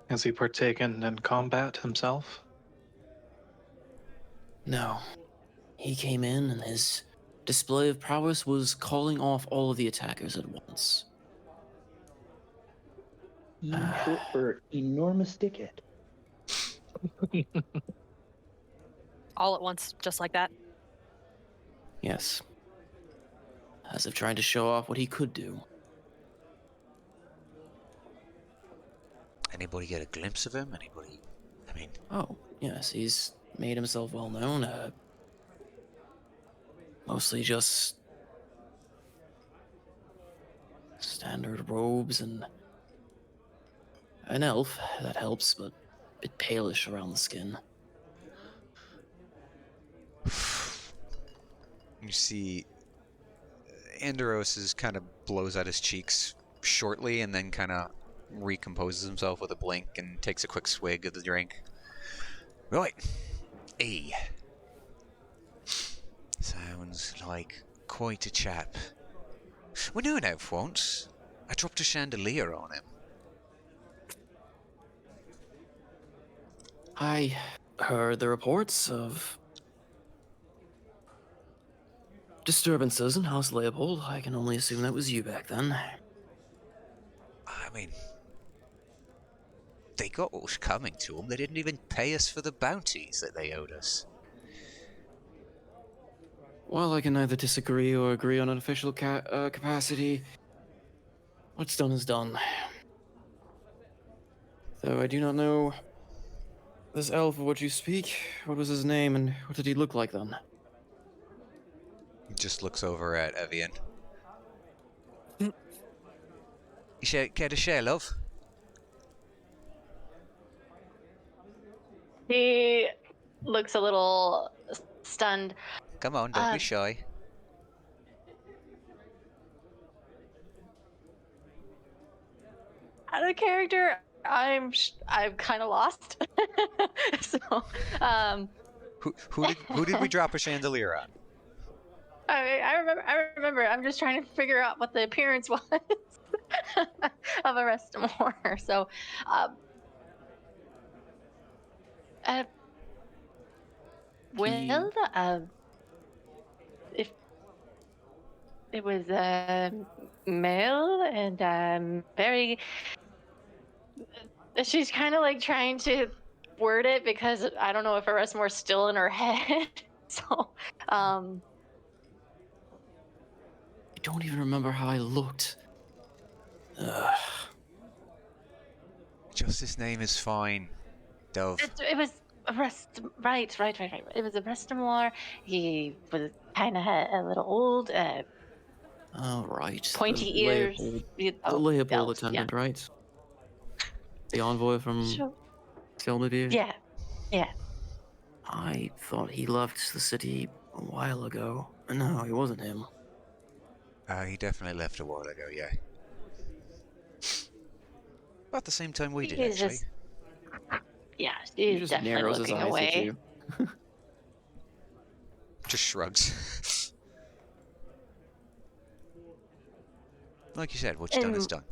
has he partaken in combat himself? No. He came in and his display of prowess was calling off all of the attackers at once. Short for enormous dickhead. All at once, just like that. Yes. As if trying to show off what he could do. Anybody get a glimpse of him? Anybody? I mean, Oh, yes, he's made himself well known. Mostly just standard robes and an elf. That helps, but a bit palish around the skin. you see, Andros kind of blows out his cheeks shortly, and then kind of recomposes himself with a blink and takes a quick swig of the drink. Right. E. Sounds like quite a chap. We knew an elf once. I dropped a chandelier on him. I heard the reports of disturbances in House Leopold. I can only assume that was you back then. I mean, they got what was coming to them. They didn't even pay us for the bounties that they owed us. Well, I can neither disagree or agree on an official capacity. What's done is done. Though I do not know this elf of what you speak. What was his name, and what did he look like then? He just looks over at Evian. You care to share, love? He looks a little stunned. Come on, don't be shy. Out of character, I'm kind of lost. So, Who did we drop a chandelier on? I remember. I'm just trying to figure out what the appearance was of Arestamore. So, well, if it was male and very, she's kind of like trying to word it because I don't know if Arestamore's still in her head. So, I don't even remember how I looked. Just his name is fine, Dove. it was right. It was Arestamore. He was kind of a little old, Oh, right. pointy ears. The Leopold elf, attendant, right? The envoy from Selmavir? Yeah. I thought he left the city a while ago. No, it wasn't him. He definitely left a while ago, yeah. About the same time we did, He's actually. He he's just definitely narrows his looking eyes away. at you. Just shrugs. Like you said, what's done is done.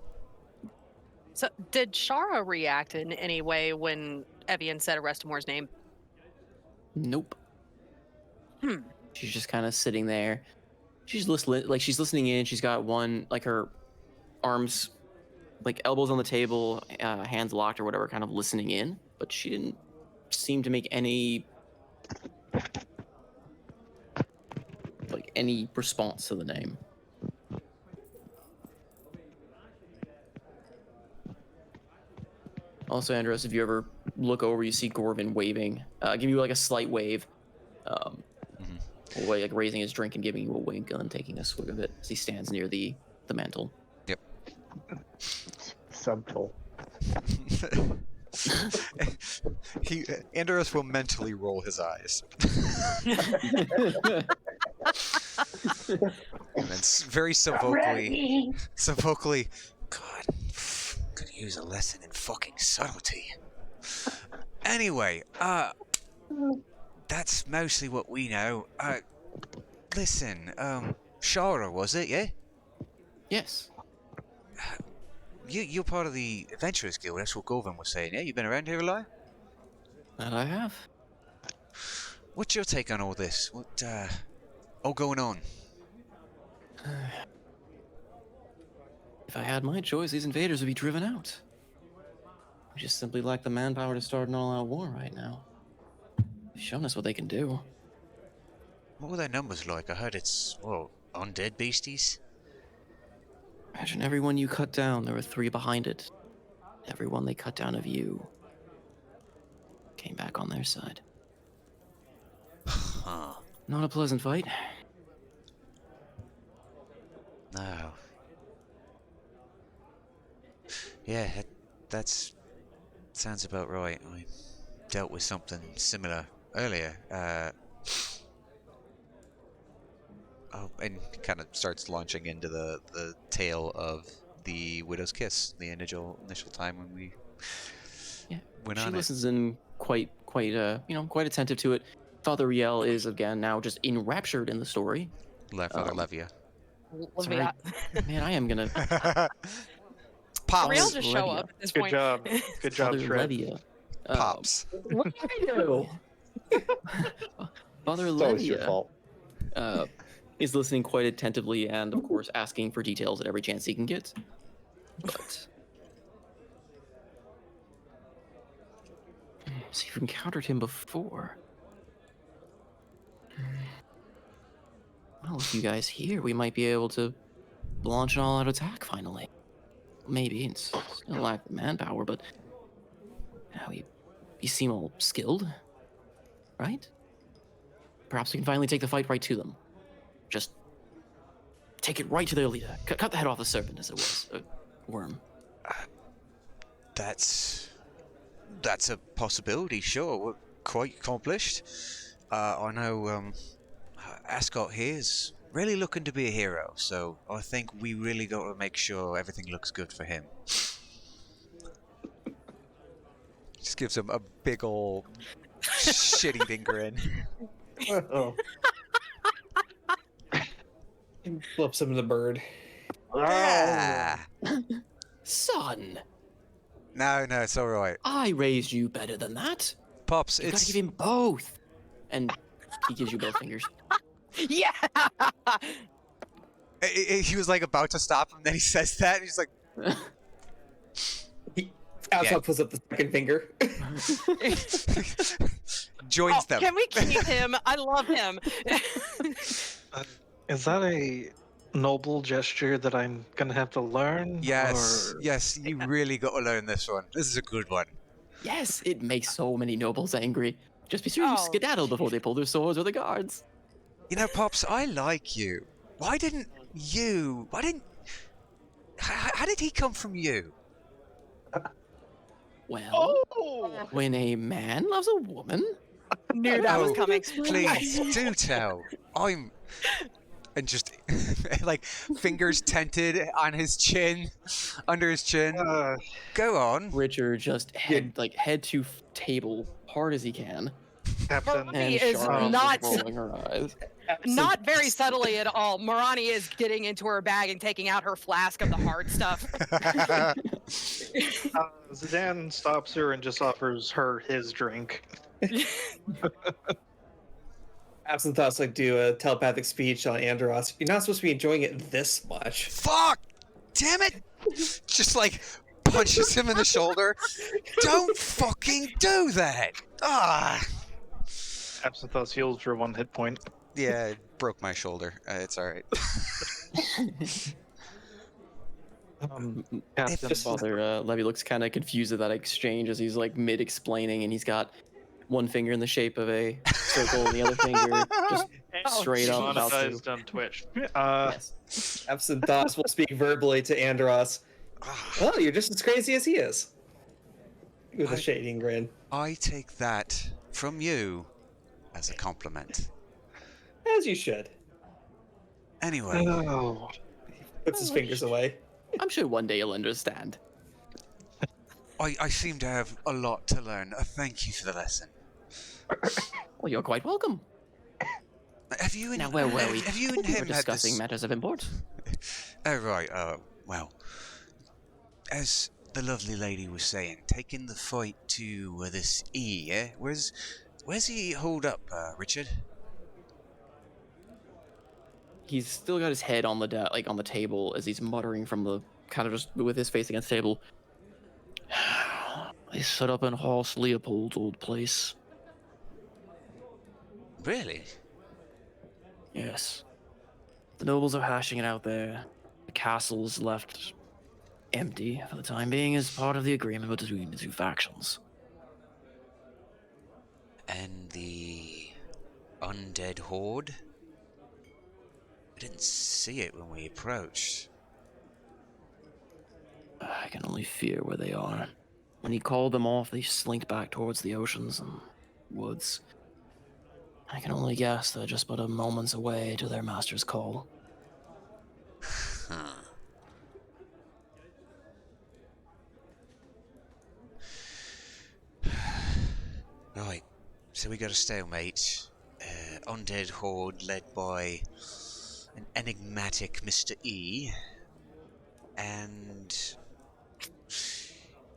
So, did Shara react in any way when Evian said Arestamore's name? Nope. She's just kind of sitting there. She's listening in. She's got one, like her arms, like elbows on the table, hands locked or whatever, kind of listening in. But she didn't seem to make any any response to the name. Also, Andros, if you ever look over, you see Gorvin waving. Give you like a slight wave. Like raising his drink and giving you a wink and then taking a swig of it as he stands near the mantle. Yep. Subtle. Andros will mentally roll his eyes. And then very subvocally, God, could use a lesson in fucking subtlety. Anyway, that's mostly what we know. Listen, Shara, was it, yeah? Yes. You're part of the Adventurers Guild, that's what Gorvin was saying, yeah? You been around here a lot? That I have. What's your take on all this? What, all going on? If I had my choice, these invaders would be driven out. We just simply lack the manpower to start an all-out war right now. They've shown us what they can do. What were their numbers like? I heard it's, well, undead beasties? Imagine everyone you cut down, there were 3 behind it. Everyone they cut down of you came back on their side. Huh. Not a pleasant fight. No. Yeah, that's sounds about right. I dealt with something similar earlier. And kind of starts launching into the tale of the Widow's Kiss, the initial time when we went on. She listens in quite attentive to it. Father Riel is again now just enraptured in the story. Father Levia. Sorry. Man, I am gonna. Pops. Riel just show up at this Good point. job. Good job, Father Shred. Levia. Pops. What did I do? Father It's always your Levia fault. is listening quite attentively and, of course, asking for details at every chance he can get. But see, you've encountered him before. Well, with you guys here, we might be able to launch an all-out attack finally. Maybe it's still lack of manpower, but you seem all skilled, right? Perhaps we can finally take the fight right to them. Just take it right to their leader. Cut the head off the serpent, as it was a worm. That's a possibility, sure. We're quite accomplished. I know Ascot here is really looking to be a hero, so I think we really got to make sure everything looks good for him. Just gives him a big ol' shit-eating grin. Oh. Flips him the bird. Yeah. Son, No, it's all right. I raised you better than that. Pops, You gotta it's give him both. And he gives you both fingers. Yeah. he was like about to stop him, then he says that, and he's like, Ascot puts up the second finger. joins them. Can we keep him? I love him. Is that a noble gesture that I'm gonna have to learn? Yes, or- yes, you really got to learn this one. This is a good one. Yes, it makes so many nobles angry. Just be sure you Oh. skedaddle before they pull their swords or the guards. You know, Pops, I like you. Why didn't... How did he come from you? Well, when a man loves a woman, Knew that was Oh, coming. Please, do tell. And just, like, fingers tented on his chin, under his chin. Go on. Richard just head to table hard as he can. Captain. And He is Shara not is rolling her eyes. Not very subtly at all. Marani is getting into her bag and taking out her flask of the hard stuff. Zidane stops her and just offers her his drink. Absent thoughts like do a telepathic speech on Andros. You're not supposed to be enjoying it this much. Fuck! Damn it! Just like punches him in the shoulder. Don't fucking do that! Ah! Absinthe heals for 1 hit point. Yeah, it broke my shoulder. It's all right. Captain, Just- Father Levy looks kind of confused at that exchange as he's like mid-explaining, and he's got one finger in the shape of a circle and the other finger just straight up about to. monetized on Twitch. Yes. Absent thoughts will speak verbally to Andros. Oh, you're just as crazy as he is. With a shading grin. I take that from you as a compliment. As you should. Anyway, Oh, Puts his fingers away. I'm sure one day you'll understand. I seem to have a lot to learn. Thank you for the lesson. Well, you're quite welcome. Have you and Now, where were we? Have you I and think we were him had discussing this? matters of import. Oh right. Well, as the lovely lady was saying, taking the fight to this E. Yeah? Where's he holed up, Richard? He's still got his head on the on the table as he's muttering from the kind of just with his face against the table. They set up in Horst Leopold's old place. Really? Yes. The nobles are hashing it out there. The castle is left empty for the time being as part of the agreement between the two factions. And the undead horde? I didn't see it when we approached. I can only fear where they are. When he called them off, they slinked back towards the oceans and woods. I can only guess they're just but a moment's away to their master's call. Huh. Right, so we got a stalemate. Undead horde led by an enigmatic Mr. E. And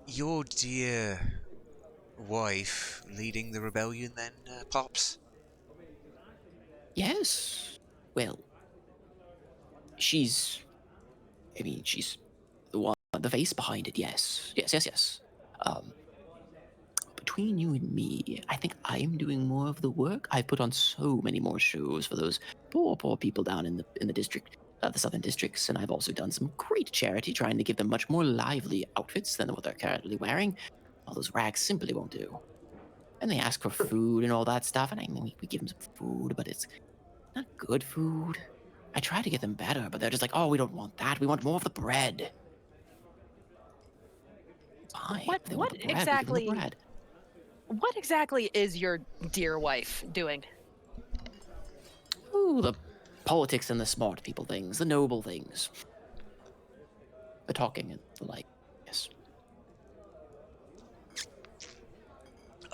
your dear wife leading the rebellion then, Pops? Yes. Well, she's the one, the face behind it. Yes. Between you and me, I think I'm doing more of the work. I've put on so many more shows for those poor people down in the district, the southern districts, and I've also done some great charity, trying to give them much more lively outfits than what they're currently wearing. All those rags simply won't do. And they ask for food and all that stuff, and I mean, we give them some food, but it's not good food. I try to get them better, but they're just like, oh, we don't want that. We want more of the bread. Fine. What- If they what want the bread, we give them the exactly- bread. What exactly is your dear wife doing? Ooh, the politics and the smart people things, the noble things. The talking and the like, yes.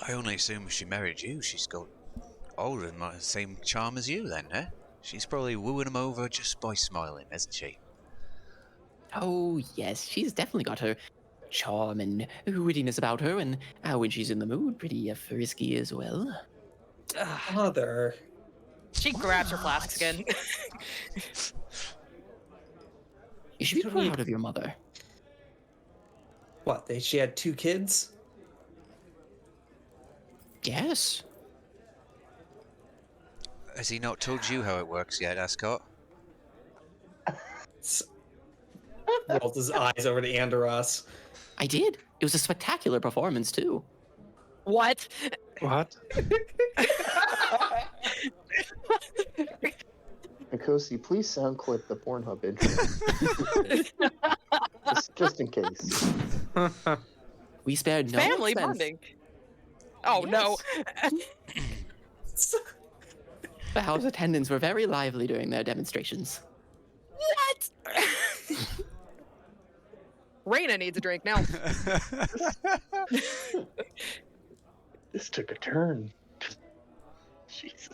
I only assume if she married you, she's got all of the same charm as you then, eh? She's probably wooing him over just by smiling, isn't she? Oh, yes, she's definitely got her charm and wittiness about her, and when she's in the mood, pretty frisky as well. Mother. She grabs her flask What? again. You should be proud of your mother. What, she had 2 kids? Yes. Has he not told you how it works yet, Ascot? Rolls his eyes over to Andros. I did. It was a spectacular performance, too. What? what? Nkosi, please sound clip the Pornhub intro. just in case. We spared no Family expense. bonding. Oh no. The house attendants were very lively during their demonstrations. What? Raina needs a drink now. This took a turn. Jesus.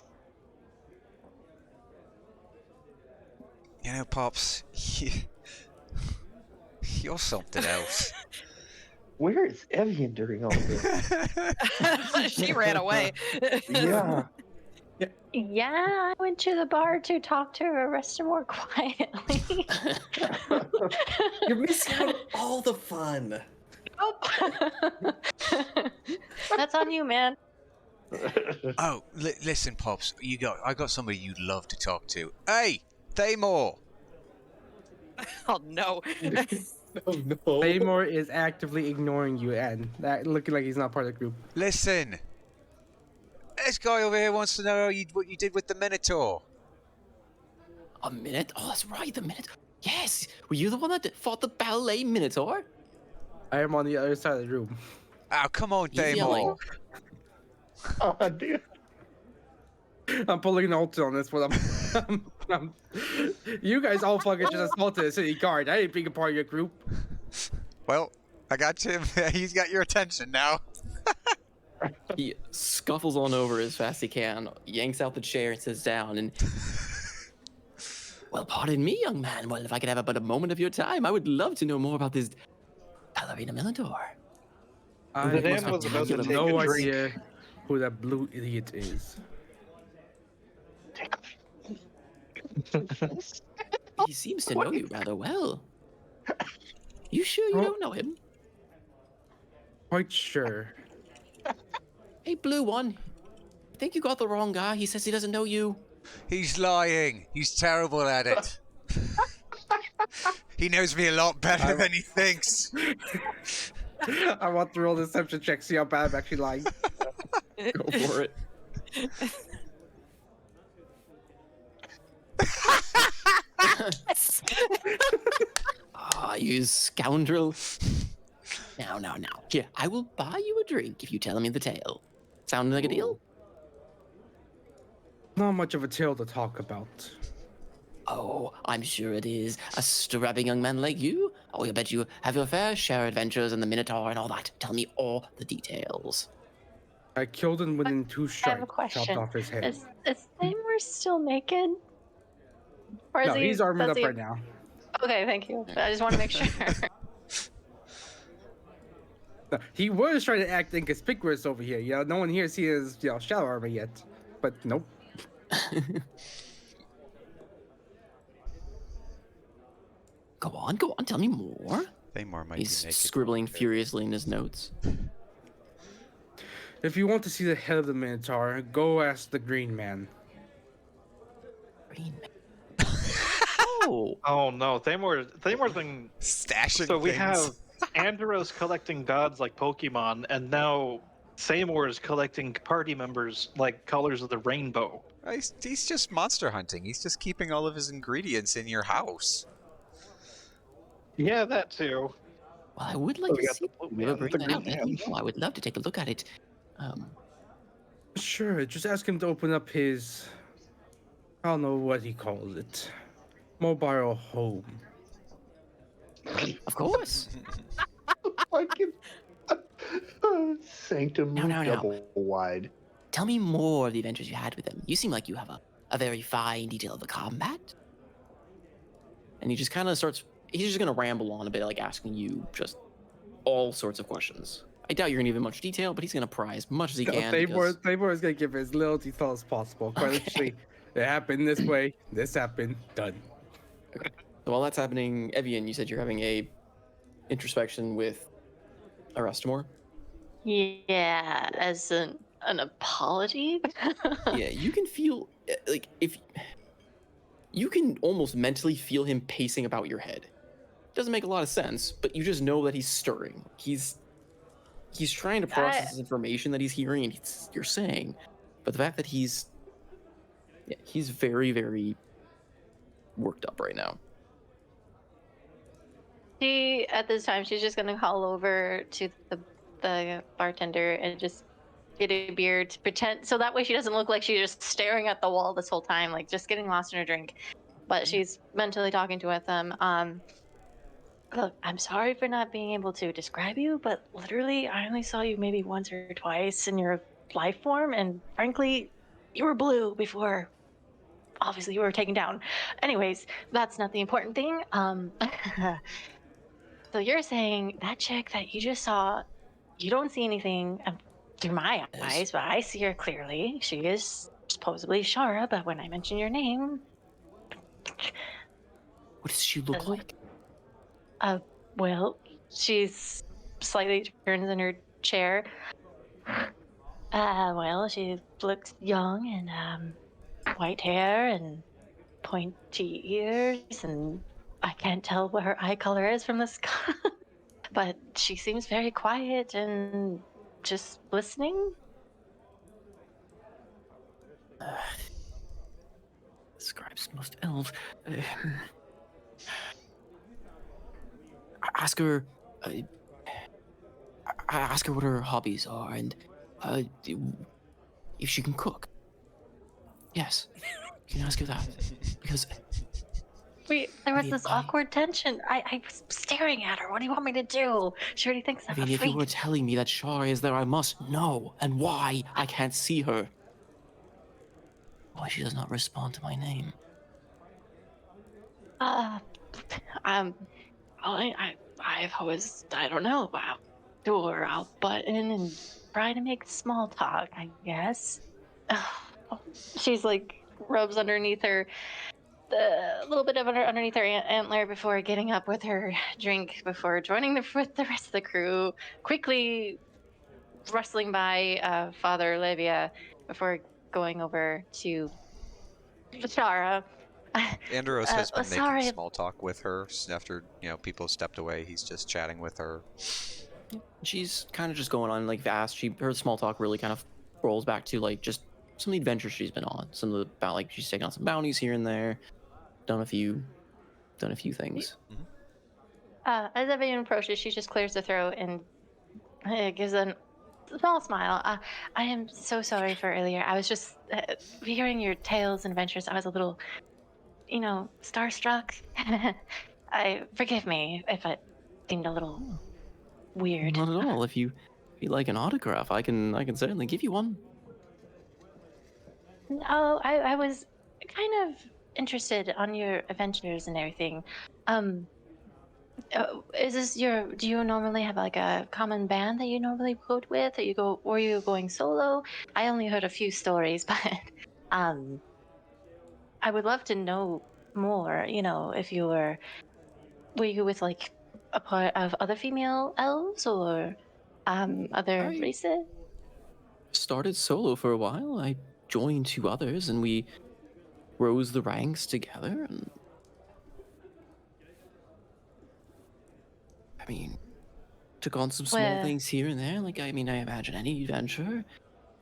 You know, Pops, you're something else. Where is Evian during all this? She ran away. Yeah. Yeah, I went to the bar to talk to her rest more quietly. You're missing out on all the fun. Nope. That's on you, man. Oh, listen, Pops. I got somebody you'd love to talk to. Hey, Thamor. Oh no. Oh no. Claymore is actively ignoring you and that looking like he's not part of the group. Listen. This guy over here wants to know what you did with the Minotaur. A minute? Oh, that's right, the Minotaur. Yes! Were you the one that fought the ballet Minotaur? I am on the other side of the room. Oh, come on, He's yelling. Thamor. Oh, dude. I'm pulling an ult on this one. You guys all fucking just assaulted a city guard. I ain't being a part of your group. Well, I got him. He's got your attention now. He scuffles on over as fast as he can, yanks out the chair and sits down, and Well, pardon me, young man. Well, if I could have but a moment of your time, I would love to know more about this ballerina Minotaur. I Dan have was about to take no a drink. idea who that blue idiot is. He seems to know you rather well. You sure you Oh. don't know him? Quite sure. Hey, blue one. I think you got the wrong guy. He says he doesn't know you. He's lying. He's terrible at it. He knows me a lot better than he thinks. I want to roll the deception check, see how bad I'm actually lying. go for it. Ah, you scoundrel. Now. Here, I will buy you a drink if you tell me the tale. Sound like a deal? Not much of a tale to talk about. Oh, I'm sure it is. A strapping young man like you? Oh, I bet you have your fair share of adventures in the Minotaur and all that. Tell me all the details. I killed him within 2 I have a strikes, chopped question. off his head. Is Thamor still naked? Or is No, he's armored does up he- right now. Okay, thank you. I just want to make sure. No, he was trying to act inconspicuous over here. You know, no one here sees his, shadow armor yet. But nope. Go on, tell me more. Thamor might He's be naked. scribbling furiously in his notes. If you want to see the head of the Minotaur, go ask the Green Man. Green man. Oh, Oh no, Thamor's been. Stashing So we things. have Andros collecting gods like Pokemon, and now Thamor is collecting party members like colors of the rainbow. He's just monster hunting. He's just keeping all of his ingredients in your house. Yeah, that too. well, I would like we to got see the blue you ever man, bring the that out. green Let me man. know. I would love to take a look at it. Sure, just ask him to open up his... I don't know what he calls it. Mobile home. Of course. Fucking Sanctum No. double wide. Tell me more of the adventures you had with him. You seem like you have a very fine detail of the combat. And he just kind of starts. He's just gonna ramble on a bit, like asking you just all sorts of questions. I doubt you're gonna give him much detail, but he's gonna pry as much as he can. because- Thamor is going to give as little detail as possible. Quite literally, it happened this way, this happened, done. So while that's happening, Evian, you said you're having a introspection with Arestamore. Yeah, as an apology. Yeah, you can feel like if you can almost mentally feel him pacing about your head. Doesn't make a lot of sense, but you just know that he's stirring. He's trying to process this information that he's hearing and you're saying, but the fact that he's very, very worked up right now. She at this time she's just gonna call over to the bartender and just get a beer to pretend so that way she doesn't look like she's just staring at the wall this whole time, like just getting lost in her drink. But she's mentally talking to with them. Look, I'm sorry for not being able to describe you, but literally I only saw you maybe once or twice in your life form, and frankly, you were blue before obviously you were taken down. Anyways, that's not the important thing. So you're saying that chick that you just saw, you don't see anything through my Yes. eyes, but I see her clearly. She is supposedly Shara, but when I mention your name, What does she look like? well, she's slightly turns in her chair. Well, she looks young and white hair and pointy ears, and I can't tell what her eye color is from the sky. But she seems very quiet and just listening. Describes most elves. Ask her. Ask her what her hobbies are and if she can cook. Yes, you can ask her that because There was mean, this awkward tension. I was staring at her. What do you want me to do? She already thinks I'm a if you were freak. telling me that Shar is there, I must know and why I can't see her. Why she does not respond to my name. Uh, um, I've always, I don't know, sure, I'll butt in and try to make small talk, I guess. She's like, rubs underneath her, a little bit of underneath her antler before getting up with her drink, before joining with the rest of the crew, quickly rustling by Father Olivia before going over to Shara. Andros has been making Sorry. small talk with her after people stepped away. He's just chatting with her. She's kind of just going on like fast. Her small talk really kind of rolls back to like just some of the adventures she's been on. Some of the about like she's taken on some bounties here and there, done a few things. Mm-hmm. As everyone approaches, she just clears the throat and gives a small smile. I am so sorry for earlier. I was just hearing your tales and adventures. I was a little, starstruck. I forgive me if it seemed a little weird. Not at all. If you like an autograph, I can certainly give you one. Oh, I was kind of interested on your adventures and everything. Um, is this your? Do you normally have like a common band that you normally go with? That you go, or you going solo? I only heard a few stories, but um, I would love to know more. If were you with like a part of other female elves or other I races? started solo for a while. I joined two others, and we rose the ranks together. And I mean, took on some small Where things here and there. Like I imagine any adventure.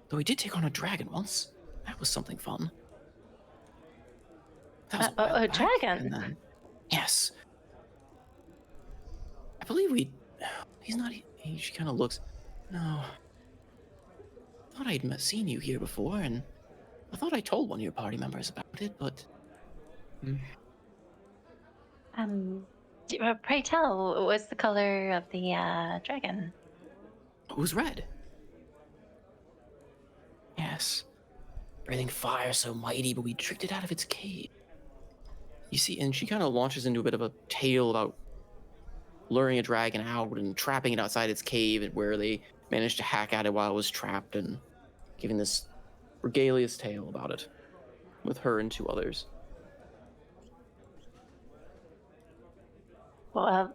Though we did take on a dragon once. That was something fun. That was a while a back. And dragon? then, yes, I believe he's not. She kind of looks. No, I thought I'd seen you here before, and I thought I told one of your party members about it, but Pray tell, what's the color of the dragon? it was red. Yes, breathing fire so mighty, but we tricked it out of its cave. You see, and she kind of launches into a bit of a tale about luring a dragon out and trapping it outside its cave, and where they managed to hack at it while it was trapped, and giving this regalious tale about it with her and two others. Well,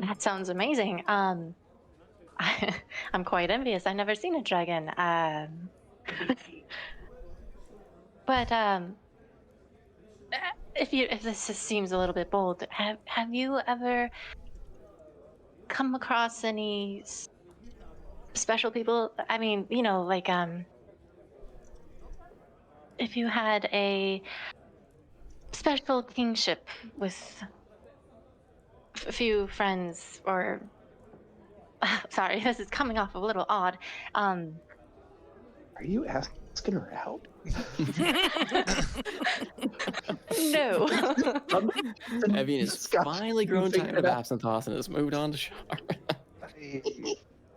that sounds amazing. I'm quite envious. I've never seen a dragon. But if this seems a little bit bold, have you ever come across any special people? I mean, like if you had a special kingship with a few friends, or sorry, this is coming off a little odd. Are you asking her out? No. Evian has finally grown tired of Absinthe and has moved on to Shar. I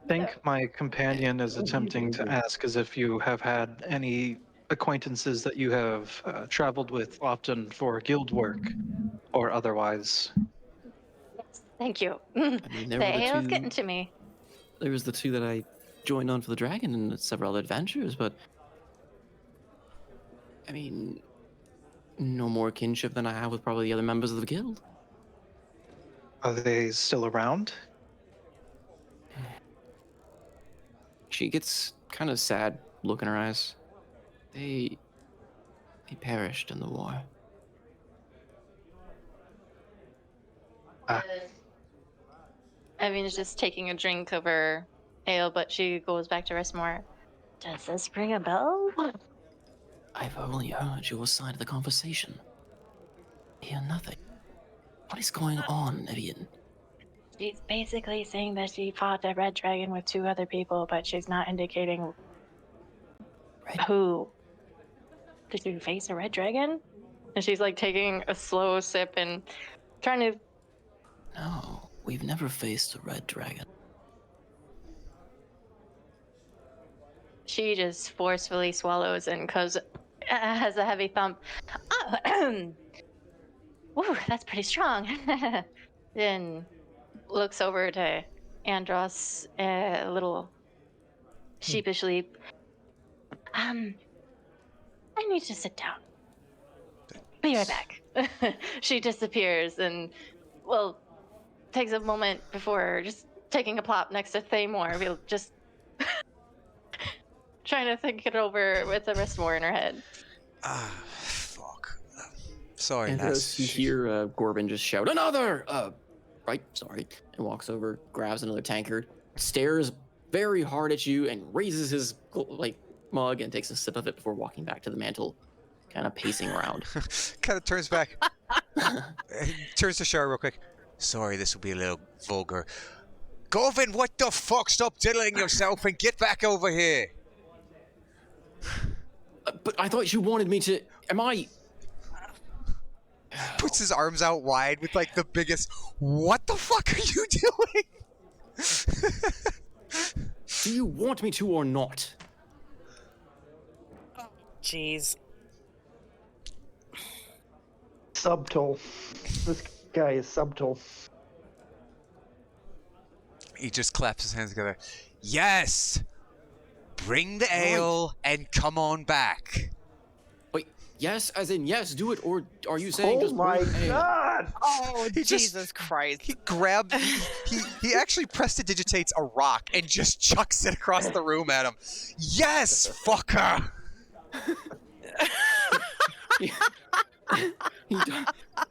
think my companion is attempting to ask as if you have had any acquaintances that you have traveled with often for guild work or otherwise. Yes, thank you. I mean, there The were the ale's getting two. to me. There was the two that I joined on for the dragon and several other adventures, but I mean, no more kinship than I have with probably the other members of the guild. Are they still around? She gets kind of sad look in her eyes. They perished in the war. Evian's just taking a drink of her ale, but she goes back to rest more. Does this ring a bell? I've only heard your side of the conversation. I hear nothing. What is going on, Evian? She's basically saying that she fought a red dragon with 2 other people, but she's not indicating who. Did you face a red dragon? And she's like taking a slow sip and trying to. No, we've never faced a red dragon. She just forcefully swallows and has a heavy thump. Oh, woo, that's pretty strong. Then looks over to Andros a little sheepishly. I need to sit down. Be right back. She disappears and, well, takes a moment before just taking a plop next to Thamor. We'll just trying to think it over with the rest more in her head. Fuck. Sorry, And lass. you hear Corbin just shout, "Another!" Right, sorry. And walks over, grabs another tankard, stares very hard at you, and raises his mug and takes a sip of it before walking back to the mantle, kind of pacing around. Kind of turns back. Turns to Shar real quick. Sorry, this will be a little vulgar. Gorvin, what the fuck? Stop diddling yourself and get back over here. But I thought you wanted me to. Am I? Puts his arms out wide with like the biggest. What the fuck are you doing? Do you want me to or not? Jeez. Subtle. This guy is subtle. He just claps his hands together. Yes! Bring the ale and come on back. Wait, yes, as in yes, do it, or are you saying Oh just my bring the ale? god! Oh, He just- Jesus Christ. He grabbed. He actually prestidigitates a rock and just chucks it across the room at him. Yes, fucker!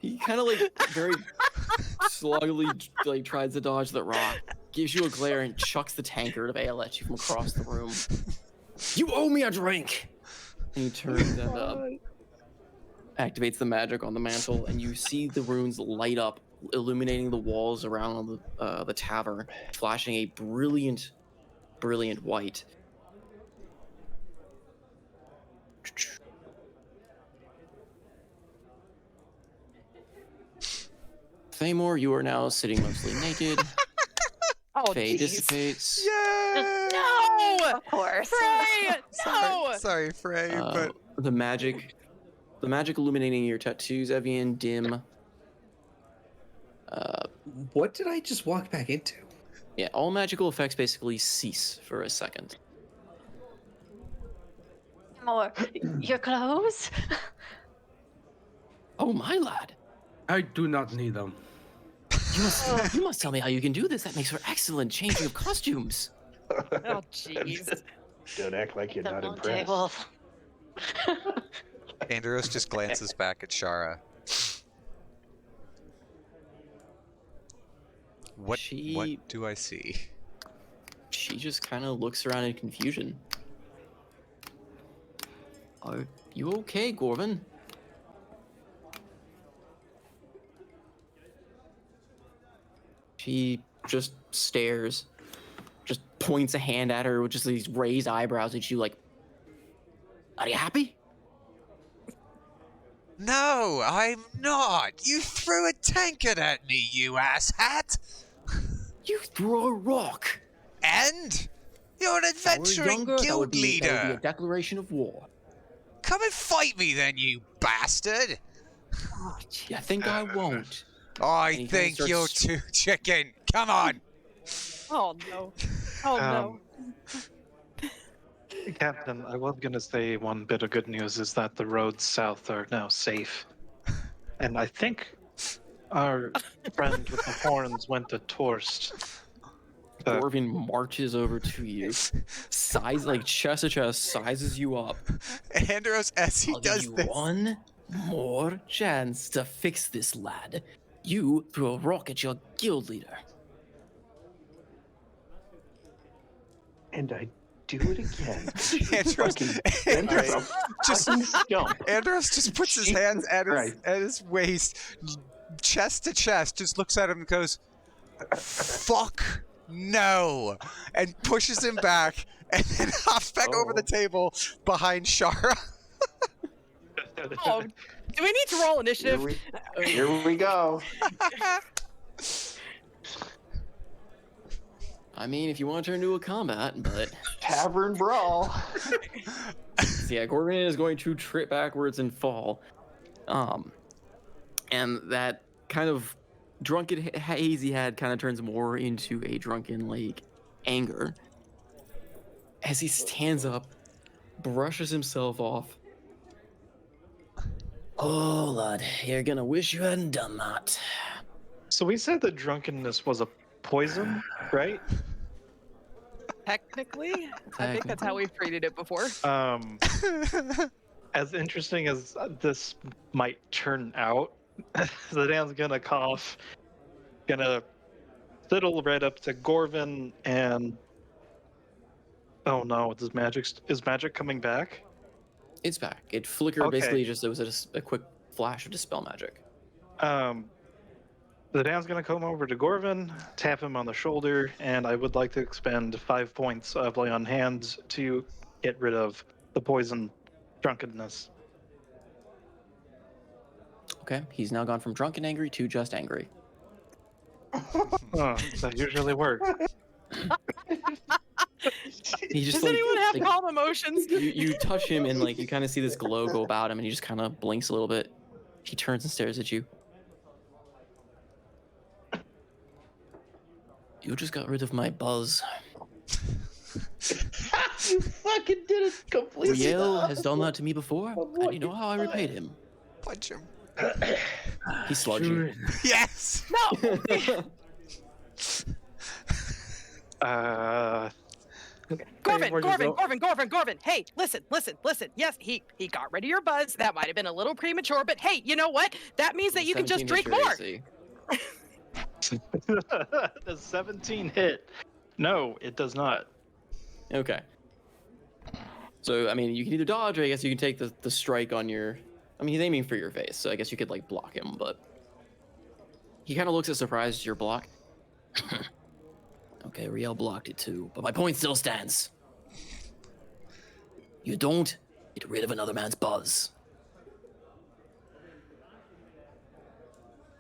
He kind of very sloggily tries to dodge the rock, gives you a glare, and chucks the tankard of ale at you from across the room. You owe me a drink! And he turns and activates the magic on the mantle, and you see the runes light up, illuminating the walls around the tavern, flashing a brilliant white. Thamor, you are now sitting mostly naked. Oh, Faye jeez. dissipates. Yeah. No! Of course. Frey! No! Sorry, Frey, but The magic illuminating your tattoos, Evian, dim. What did I just walk back into? Yeah, all magical effects basically cease for a second. More. Your clothes? Oh, my lad. I do not need them. You must tell me how you can do this. That makes for excellent changing of costumes. Oh, jeez. Don't act like you're The not whole impressed. table. Andros just glances back at Shara. What do I see? She just kind of looks around in confusion. Are you okay, Gorvin? She just stares, just points a hand at her with just these raised eyebrows at you like, are you happy? No, I'm not. You threw a tankard at me, you asshat. You threw a rock. And you're an If I were adventuring younger, that would guild be a leader. declaration of war. Come and fight me then, you bastard. I think I won't. I And he kinda think starts you're too chicken. Come on. Oh, no. Oh, no. Captain, I was gonna say one bit of good news is that the roads south are now safe. And I think our friend with the horns went to Torst. Gorvin marches over to you, chest to chest, sizes you up. Andros, as he I'll give does you this, one more chance to fix this, lad. You threw a rock at your guild leader. And I do it again. Andros, just Scum. Andros just puts his Jesus hands at Christ. his waist, chest to chest, just looks at him and goes, "Fuck no," and pushes him back, and then hops back over the table behind Shara. Oh, do we need to roll initiative? Here we go. I mean, if you want to turn to a combat, but Tavern brawl. yeah, Gorvin is going to trip backwards and fall. And that kind of drunken haze he had kind of turns more into a drunken anger as he stands up, brushes himself off. Oh, lad, you're gonna wish you hadn't done that. So we said that drunkenness was a poison, right? Technically, I think that's how we've treated it before. As interesting as this might turn out, Zidane's gonna cough, gonna sidle right up to Gorvin, and oh no, is magic coming back? It's back. It flickered. Okay. Basically, it was a quick flash of dispel magic. Zidane's gonna come over to Gorvin, tap him on the shoulder, and I would like to expend 5 points of lay on hands to get rid of the poison drunkenness. Okay, he's now gone from drunk and angry to just angry. Oh, that usually works. He just Does anyone have calm emotions? you touch him and you kind of see this glow go about him, and he just kind of blinks a little bit. He turns and stares at you. You just got rid of my buzz. You fucking did it completely. Riel has done that to me before, and you know how I repaid him. Punch him. He slugged you. Yes. No. Gorvin. Hey, listen. Yes, he got rid of your buzz. That might have been a little premature, but hey, you know what? That means that you can just drink more. The 17 hit. No, it does not. Okay. So, I mean, you can either dodge, or I guess you can take the strike on your... I mean, he's aiming for your face, so I guess you could, block him, but... He kind of looks as surprised as your block. Okay, Riel blocked it too, but my point still stands. You don't get rid of another man's buzz.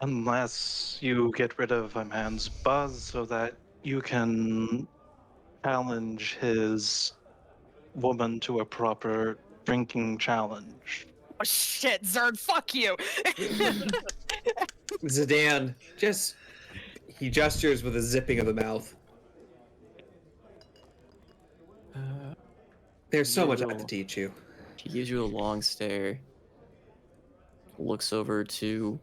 Unless you get rid of a man's buzz so that you can challenge his woman to a proper drinking challenge. Oh shit, Zerd, fuck you. Zidane he gestures with a zipping of the mouth. There's so much I have to teach you. He gives you a long stare. Looks over to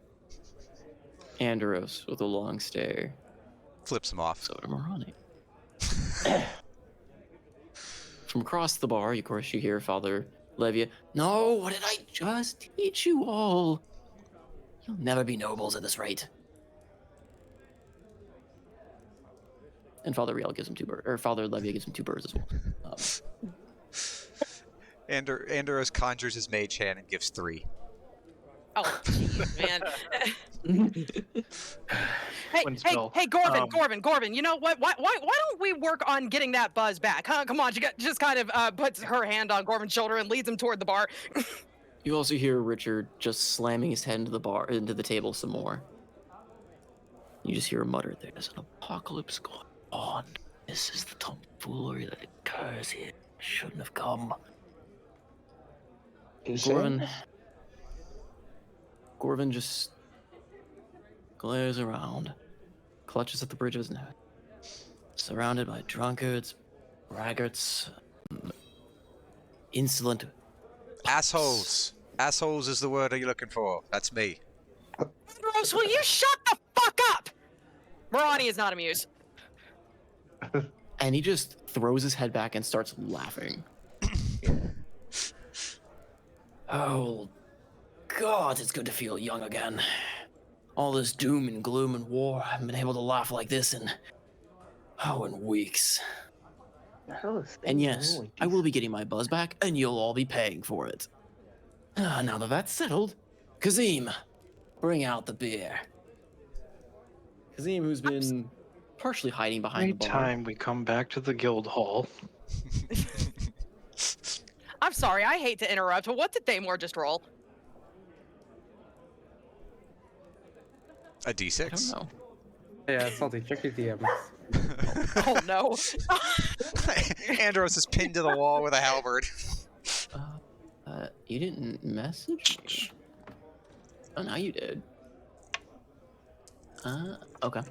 Andros with a long stare. Flips him off. So to Moroni. From across the bar, of course, you hear Father Levia. No, what did I just teach you all? You'll never be nobles at this rate. And Father Riel gives him 2 birds, or Father Levia gives him 2 birds as well. Andros conjures his mage hand and gives 3. Oh, jeez, man. Hey, Gorvin. You know what? Why don't we work on getting that buzz back? Huh? Come on, just kind of puts her hand on Gorvin's shoulder and leads him toward the bar. You also hear Richard just slamming his head into the table some more. You just hear a mutter. There's an apocalypse going on. This is the tomfoolery that occurs here. Shouldn't have come. Gorvin just glares around, clutches at the bridge of his neck. Surrounded by drunkards, braggarts, insolent Assholes. Assholes is the word you're looking for. That's me. Rose, will you shut the fuck up? Moroni is not amused. And he just throws his head back and starts laughing. Oh, God, it's good to feel young again. All this doom and gloom and war, I haven't been able to laugh like this in weeks. And yes, I will be getting my buzz back, and you'll all be paying for it. Now that that's settled, Kazim, bring out the beer. Kazim, who's been partially hiding behind the bar. Anytime we come back to the guild hall. I'm sorry, I hate to interrupt, but what did Thamor just roll? A D6. I don't know. Yeah, salty. Check your DMs. Oh no. Andros is pinned to the wall with a halberd. You didn't message me? Oh, now you did. Okay.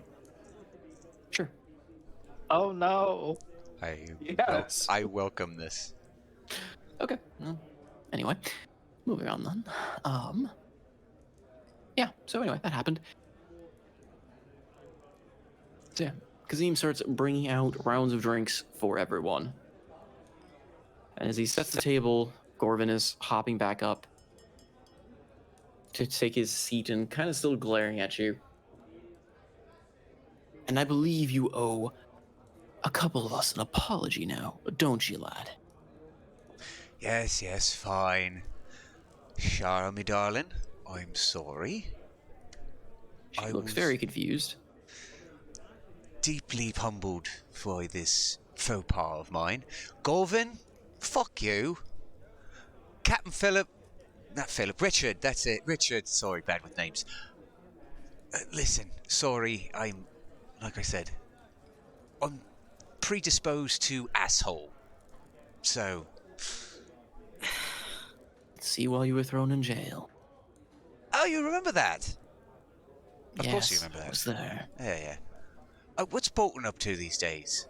Sure. Oh no. I welcome this. Okay. Well, anyway, moving on then. Yeah, so anyway, that happened. So yeah, Kazim starts bringing out rounds of drinks for everyone. And as he sets the table, Gorvin is hopping back up to take his seat and kind of still glaring at you. And I believe you owe a couple of us an apology now, don't you, lad? Yes, fine. Shara, me darling, I'm sorry. She looks very confused. Deeply humbled by this faux pas of mine. Gorvin, fuck you. Captain Philip, not Philip, Richard, that's it. Richard, sorry, bad with names. Listen, sorry, like I said, I'm predisposed to asshole. So... See while you were thrown in jail. Oh, you remember that? Of yes, course you remember that. I was there. Yeah. What's Bolton up to these days?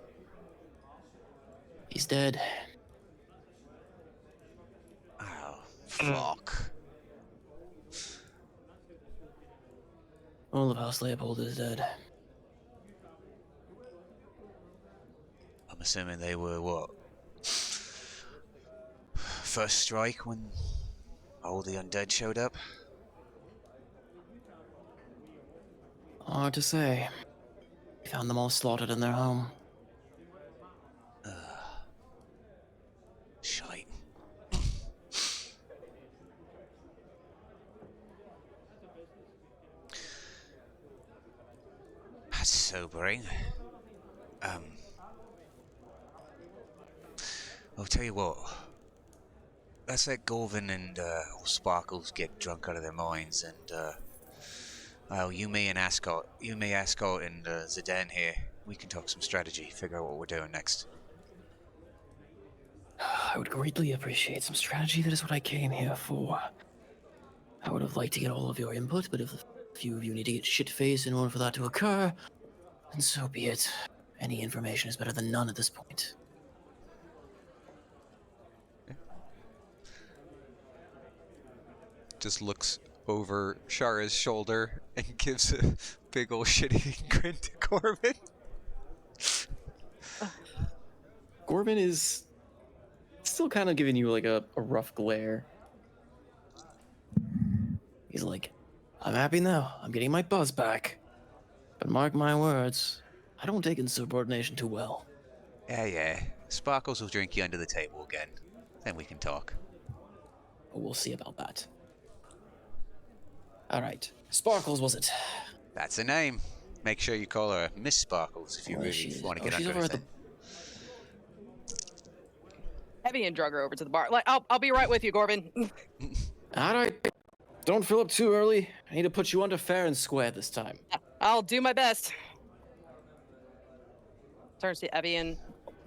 He's dead. Oh, fuck. All of House Leopold is dead. I'm assuming they were, what? First strike when all the undead showed up? Hard to say. We found them all slaughtered in their home. Shite. That's sobering. I'll tell you what. Let's let Gorvin and Sparkles get drunk out of their minds, and well, you, me, Ascot and Zidane here. We can talk some strategy, figure out what we're doing next. I would greatly appreciate some strategy. That is what I came here for. I would have liked to get all of your input, but if a few of you need to get shit-faced in order for that to occur, then so be it. Any information is better than none at this point. Just looks over Shara's shoulder and gives a big ol' shitty grin to Gorvin. Gorvin is still kind of giving you like a rough glare. He's like, I'm happy now. I'm getting my buzz back. But mark my words, I don't take insubordination too well. Yeah. Sparkles will drink you under the table again. Then we can talk. We'll see about that. All right. Sparkles, was it? That's her name. Make sure you call her Miss Sparkles if you really want to get under her thing. Evian drug her over to the bar. Like, I'll be right with you, Gorvin. All right. Don't fill up too early. I need to put you under fair and square this time. I'll do my best. Turns to Evian.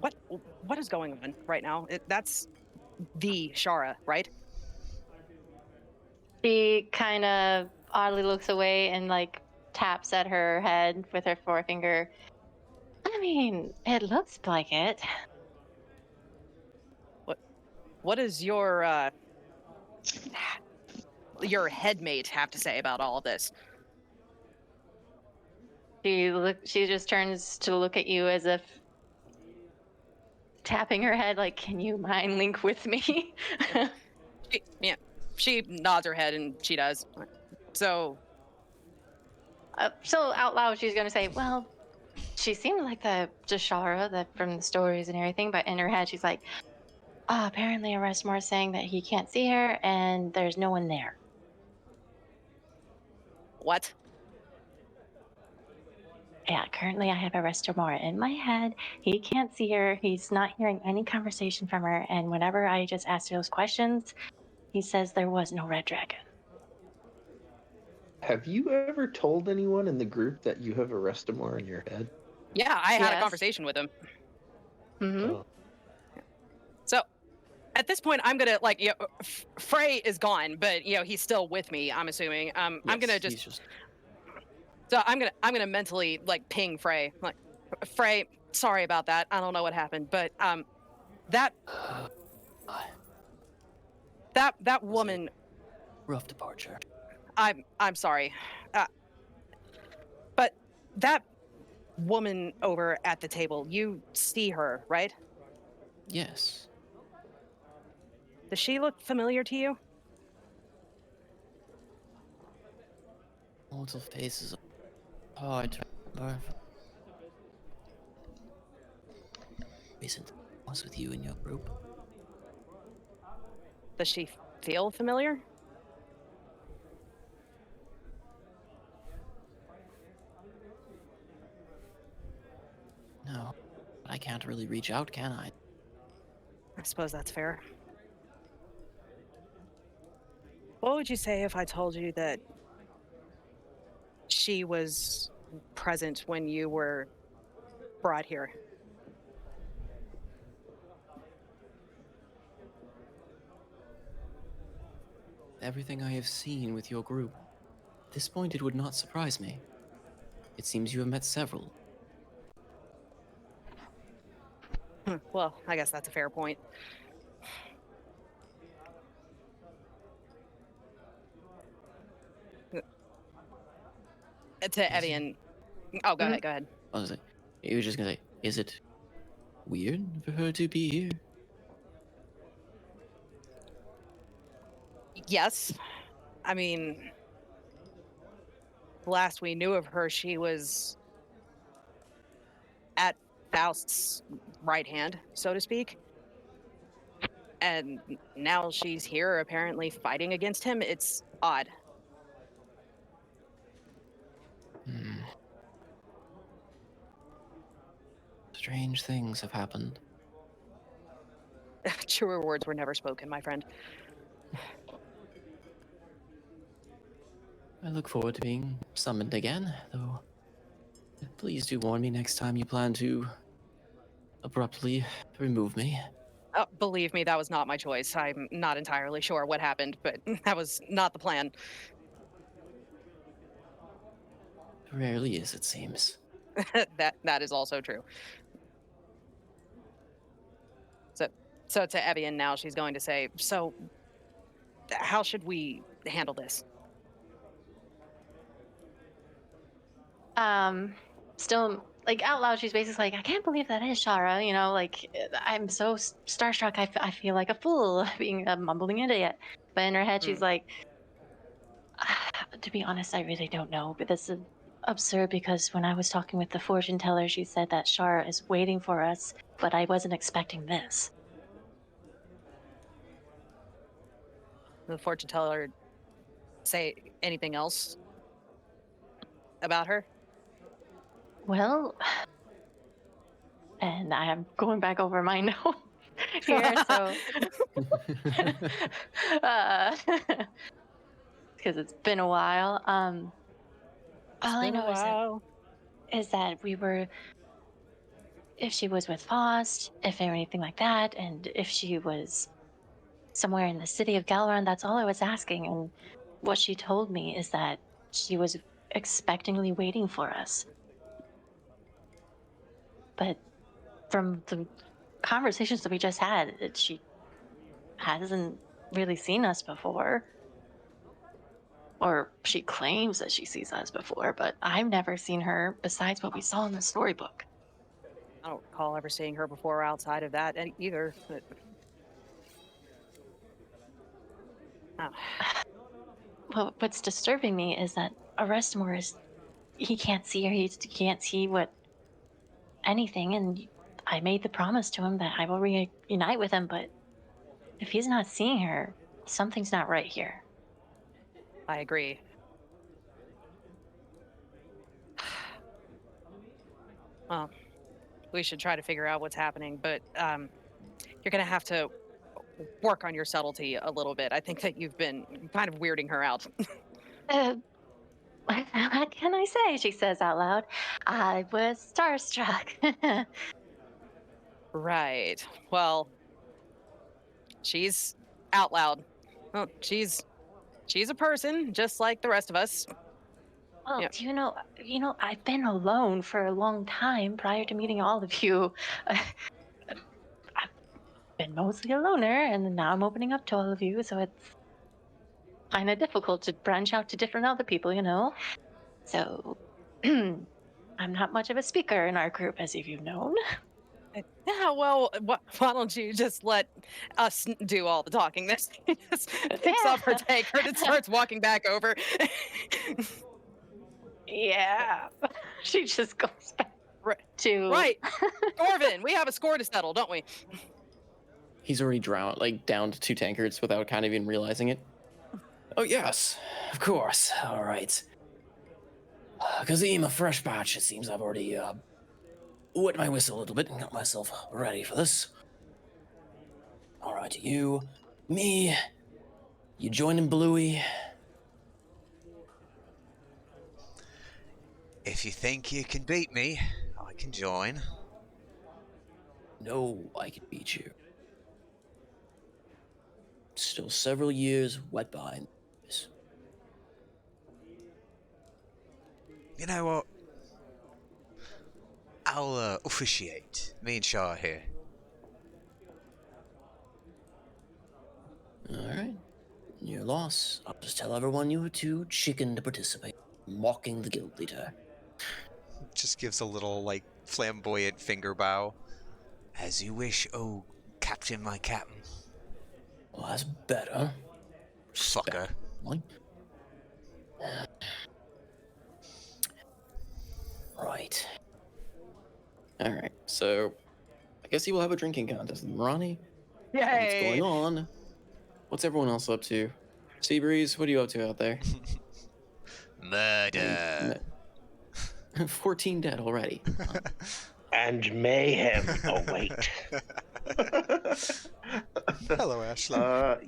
What is going on right now? That's the Shara, right? She kind of oddly looks away and like taps at her head with her forefinger. I mean, it looks like it. What does your headmate have to say about all of this? She just turns to look at you as if tapping her head like, "Can you mind link with me?" She nods her head and she does. So So out loud, she's gonna say, "Well, she seemed like the Jashara that from the stories and everything," but in her head, she's like, apparently Arrestmore is saying that he can't see her and there's no one there." what? Yeah, currently I have Arrestmore in my head. He can't see her. He's not hearing any conversation from her. And whenever I just ask those questions, he says there was no red dragon. Have you ever told anyone in the group that you have Arrestamore in your head? Yeah, I had a Yes. conversation with him. Mm-hmm. Oh. So at this point, I'm gonna like, Frey is gone, but he's still with me. I'm assuming. I'm gonna Yes, just. So I'm gonna mentally like ping Frey. Like, Frey, sorry about that. I don't know what happened, but that woman. Rough departure. I'm sorry, but that woman over at the table, you see her, right? Yes. Does she look familiar to you? Mortal faces are hard to remember. Recent was with you and your group. Does she feel familiar? No, but I can't really reach out, can I? I suppose that's fair. What would you say if I told you that she was present when you were brought here? Everything I have seen with your group, at this point it would not surprise me. It seems you have met several. Well, I guess that's a fair point. To Evian. Oh, go ahead, go ahead. I was like, you were just gonna say, is it weird for her to be here? Yes. I mean, last we knew of her, she was at Faust's right hand, so to speak. And now she's here, apparently fighting against him. It's odd. Strange things have happened. Truer words were never spoken, my friend. I look forward to being summoned again, though. Please do warn me next time you plan to abruptly remove me. Believe me, that was not my choice. I'm not entirely sure what happened, but that was not the plan. Rarely is, it seems. that is also true. So to Evian now, she's going to say, so how should we handle this? Still, like, out loud, she's basically like, "I can't believe that is Shara." Like, I'm so starstruck. I feel like a fool being a mumbling idiot. But in her head, she's like, to be honest, I really don't know. But this is absurd because when I was talking with the fortune teller, she said that Shara is waiting for us, but I wasn't expecting this. The fortune teller say anything else about her? Well, and I am going back over my note here, so because it's been a while. All I know is that we were, if she was with Faust, if anything like that, and if she was somewhere in the city of Galran, that's all I was asking. And what she told me is that she was expectantly waiting for us. But from the conversations that we just had, she hasn't really seen us before. Or she claims that she sees us before, but I've never seen her besides what we saw in the storybook. I don't recall ever seeing her before outside of that either. But... Oh. Well, what's disturbing me is that Arestamore he can't see her. He can't see anything. And I made the promise to him that I will reunite with him. But if he's not seeing her, something's not right here. I agree. Well, we should try to figure out what's happening, but you're going to have to work on your subtlety a little bit. I think that you've been kind of weirding her out. What can I say? She says out loud. I was starstruck. Right. Well, she's out loud. Well, she's a person just like the rest of us. Well, Yep. do you know, I've been alone for a long time prior to meeting all of you. I've been mostly a loner, and now I'm opening up to all of you, so it's kind of difficult to branch out to different other people, So, I'm not much of a speaker in our group, as if you've known. Yeah, well, why don't you just let us do all the talking? This just picks up her tankard and starts walking back over. Yeah. She just goes back to... Right. Gorvin, we have a score to settle, don't we? He's already down to 2 tankards without kind of even realizing it. Oh, yes, of course. All right. Kazim, a fresh batch. It seems I've already wet my whistle a little bit and got myself ready for this. All right, you, me, you joining Bluey? If you think you can beat me, I can join. No, I can beat you. Still several years wet behind this. You know what? I'll officiate. Me and Shah here. Alright. Your loss. I'll just tell everyone you were too chicken to participate. Mocking the guild leader. Just gives a little, like, flamboyant finger bow. As you wish, oh, Captain, my captain. Well, that's better. Fucker. Right. Alright, so I guess you will have a drinking contest. Ronnie? Yay! What's going on? What's everyone else up to? Seabreeze, what are you up to out there? Murder. 14 dead already. And mayhem await. Hello, Ashley.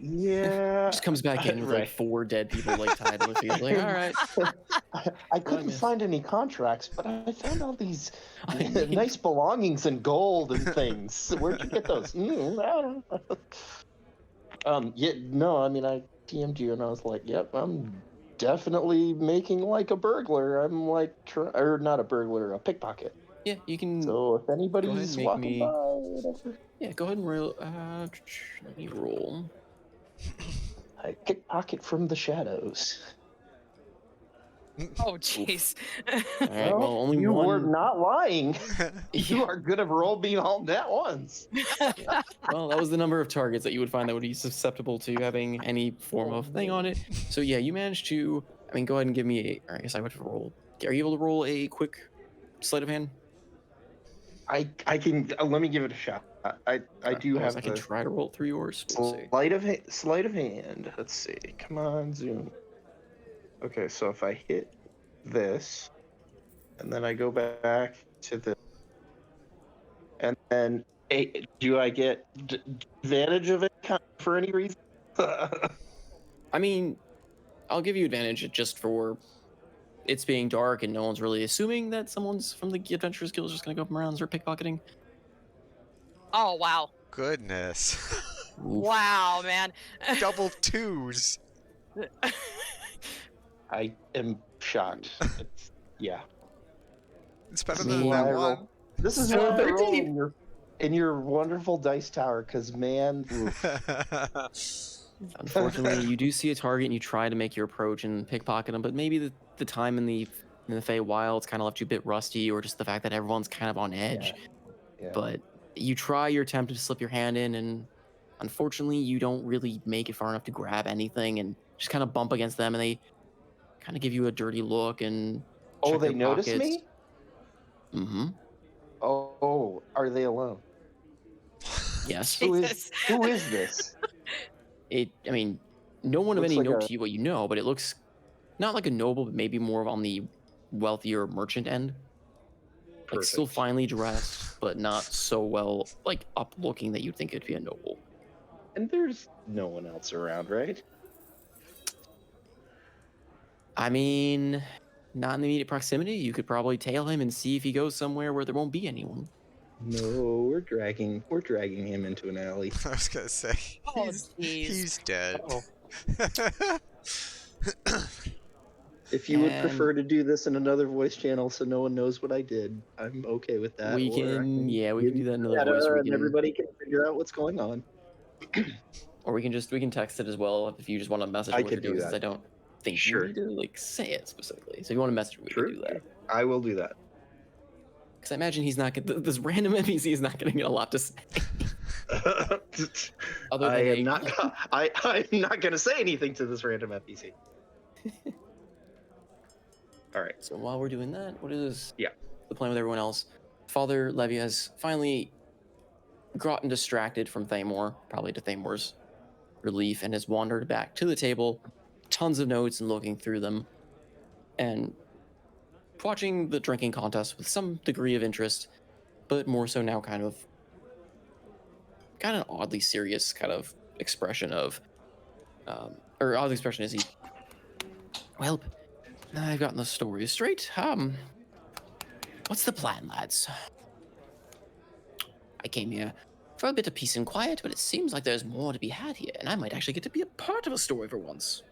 Yeah. Just comes back in with like 4 dead people like tied to the field. Like, all right. I couldn't find any contracts, but I found all these nice belongings and gold and things. Where'd you get those? I don't know. Yeah, no, I mean, I TM'd you and I was like, yep, I'm definitely making like a burglar. I'm like, or not a burglar, a pickpocket. Yeah, you can. So if anybody's walking by, whatever. Yeah, go ahead and roll. Let me roll. I pickpocket from the shadows. Oh, jeez. All right, well, only you one. were not lying. You are good at roll being all net ones. Well, that was the number of targets that you would find that would be susceptible to having any form of thing on it. So yeah, you managed to. I mean, go ahead and give me a. Or I guess I would roll. Are you able to roll a quick sleight of hand? I can. Let me give it a shot. I do have. I can try to roll through yours. We'll Sleight of hand. Let's see. Come on, zoom. Okay, so if I hit this, and then I go back to the, and then do I get advantage of it for any reason? I mean, I'll give you advantage just for it's being dark and no one's really assuming that someone's from the Adventurers Guild is just gonna go up around and start pickpocketing. Oh, wow. Goodness. Wow, man. Double 2s. I am shocked. Yeah. It's better than that one. This is So why I roll 13. in your wonderful dice tower, because man, Unfortunately, you do see a target and you try to make your approach and pickpocket them, but maybe the time in the Fey Wild's kind of left you a bit rusty, or just the fact that everyone's kind of on edge. Yeah. But you try your attempt to slip your hand in, and unfortunately, you don't really make it far enough to grab anything, and just kind of bump against them, and they kind of give you a dirty look and Oh, check they their notice pockets. me? Mm-hmm. Oh, are they alone? Yes. Who Jesus. is this? I mean, no one of Looks any like note a to you what you know, but it looks not like a noble, but maybe more on the wealthier merchant end. Like still perfect. finely dressed, but not so well like up looking that you'd think it'd be a noble. And there's no one else around, right? I mean, not in the immediate proximity. You could probably tail him and see if he goes somewhere where there won't be anyone. No, we're dragging him into an alley. I was gonna say Oh, jeez. he's dead. Oh, If you would And prefer to do this in another voice channel so no one knows what I did, I'm okay with that. we Or I can, can we give can do you that in another data voice. and everybody can figure out what's going on. Or we can text it as well if you just want to message I what could you're doing. do Since that. I don't think Sure. you need to like say it specifically. So if you want to message me, we True. can do that. I will do that. Because I imagine he's not gonna, this random NPC is not going to get a lot to say. Other I than am not. I'm not going to say anything to this random NPC. All right. So while we're doing that, what is Yeah. the plan with everyone else? Father Levy has finally gotten distracted from Thamor, probably to Thamor's relief, and has wandered back to the table, tons of notes and looking through them, and watching the drinking contest with some degree of interest, but more so now kind of an oddly serious kind of expression of, or odd expression is he, well, I've gotten the story straight. What's the plan, lads? I came here for a bit of peace and quiet, but it seems like there's more to be had here, and I might actually get to be a part of a story for once.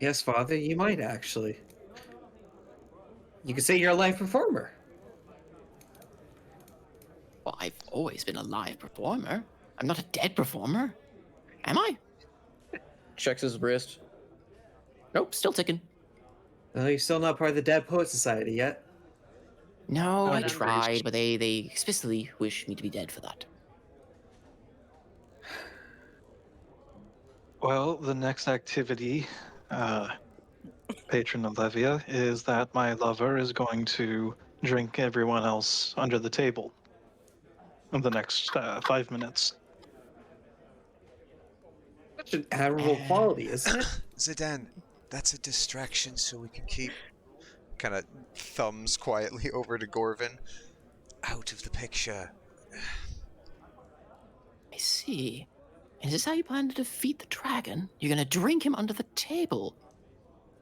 Yes, Father, you might actually. You could say you're a live performer. Well, I've always been a live performer. I'm not a dead performer. Am I? Checks his wrist. Nope, still ticking. No, you're still not part of the Dead Poet Society yet. No, I I'm tried, but they explicitly wish me to be dead for that. well, the next activity, patron Olivia, is that my lover is going to drink everyone else under the table in the next 5 minutes. Such an admirable quality, isn't it? Zidane, that's a distraction so we can keep kind of thumbs quietly over to Gorvin. Out of the picture. I see. Is this how you plan to defeat the dragon? You're gonna drink him under the table?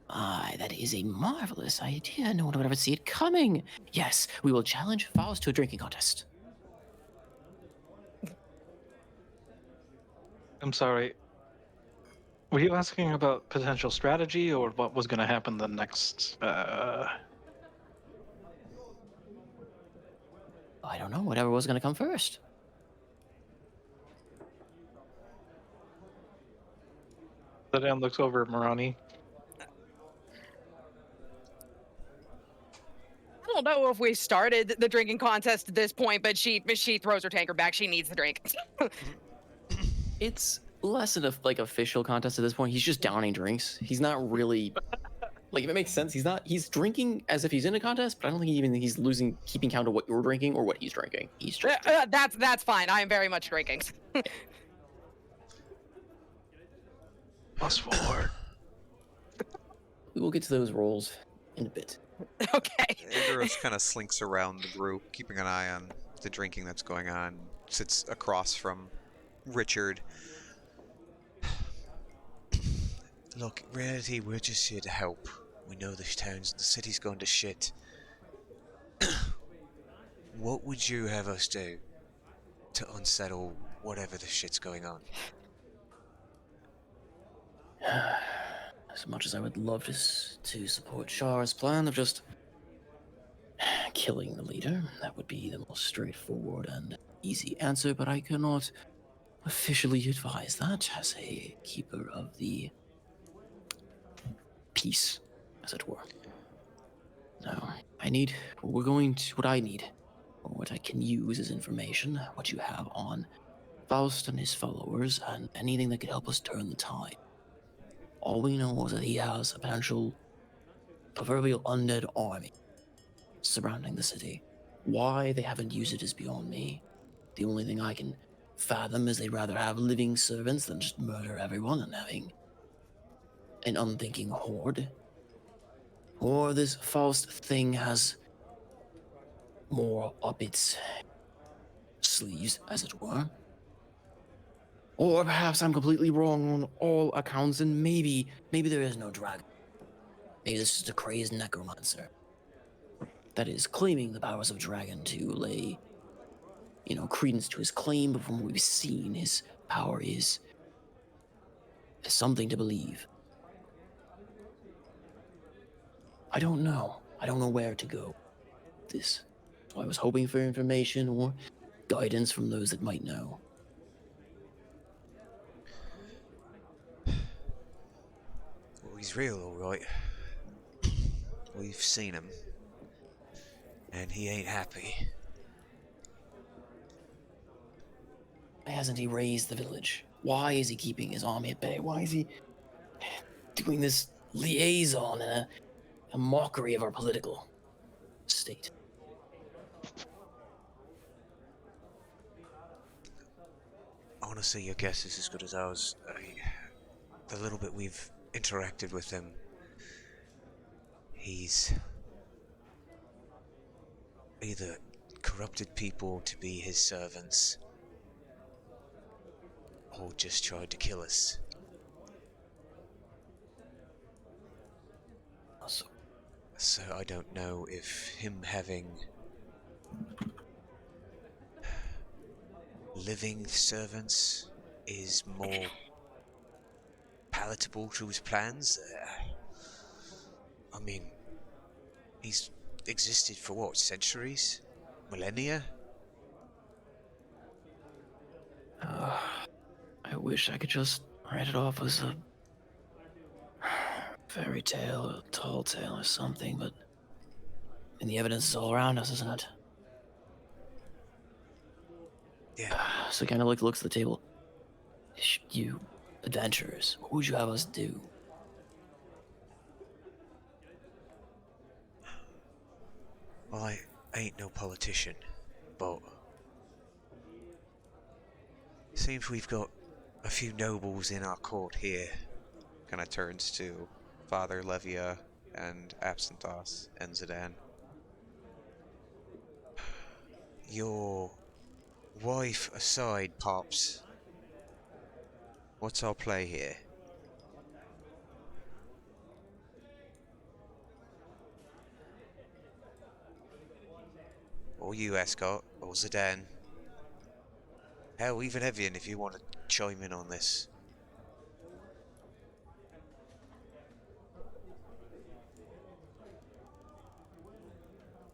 My, that is a marvelous idea. No one would ever see it coming. Yes, we will challenge Faust to a drinking contest. I'm sorry. Were you asking about potential strategy or what was going to happen the next? I don't know. Whatever was gonna come first. Sedan looks over at Marani. I don't know if we started the drinking contest at this point, but she throws her tankard back. She needs the drink. It's less of like official contest at this point. He's just downing drinks. He's not really like, if it makes sense. He's drinking as if he's in a contest, but I don't think even he's keeping count of what you're drinking or what he's drinking. He's just That's fine. I am very much drinking. +4. we will get to those rolls in a bit. Okay. Andros kind of slinks around the group, keeping an eye on the drinking that's going on. Sits across from Richard. Look, in reality, we're just here to help. We know the city's going to shit. What would you have us do to unsettle whatever the shit's going on? As much as I would love to support Char's plan of just killing the leader, that would be the most straightforward and easy answer, but I cannot officially advise that as a keeper of the peace, as it were. Now, what I need, or what I can use as information, what you have on Faust and his followers, and anything that could help us turn the tide. All we know is that he has a potential proverbial undead army surrounding the city. Why they haven't used it is beyond me. The only thing I can fathom is they'd rather have living servants than just murder everyone and having an unthinking horde. Or this Faust thing has more up its sleeves, as it were. Or perhaps I'm completely wrong on all accounts, and maybe there is no dragon. Maybe this is just a crazed necromancer that is claiming the powers of dragon to lay, credence to his claim, but from what we've seen, his power is something to believe. I don't know. I don't know where to go with this. So I was hoping for information or guidance from those that might know. Well, he's real, all right. We've seen him. And he ain't happy. Why hasn't he raised the village? Why is he keeping his army at bay? Why is he doing this liaison and a mockery of our political state? Honestly, your guess is as good as ours. The little bit we've interacted with him, he's either corrupted people to be his servants, or just tried to kill us. So I don't know if him having living servants is more palatable to his plans. I mean, he's existed for what, centuries? Millennia? I wish I could just write it off as a fairy tale, a tall tale or something, but the evidence is all around us, isn't it? Yeah. So kind of looks at the table. You adventurers, what would you have us do? Well, I ain't no politician, but seems we've got a few nobles in our court here. Kind of turns to Father Levia and Absenthos and Zidane. Your wife aside, Pops. What's our play here? Or you, Escort, or Zidane. Hell, even Evian, if you want to chime in on this.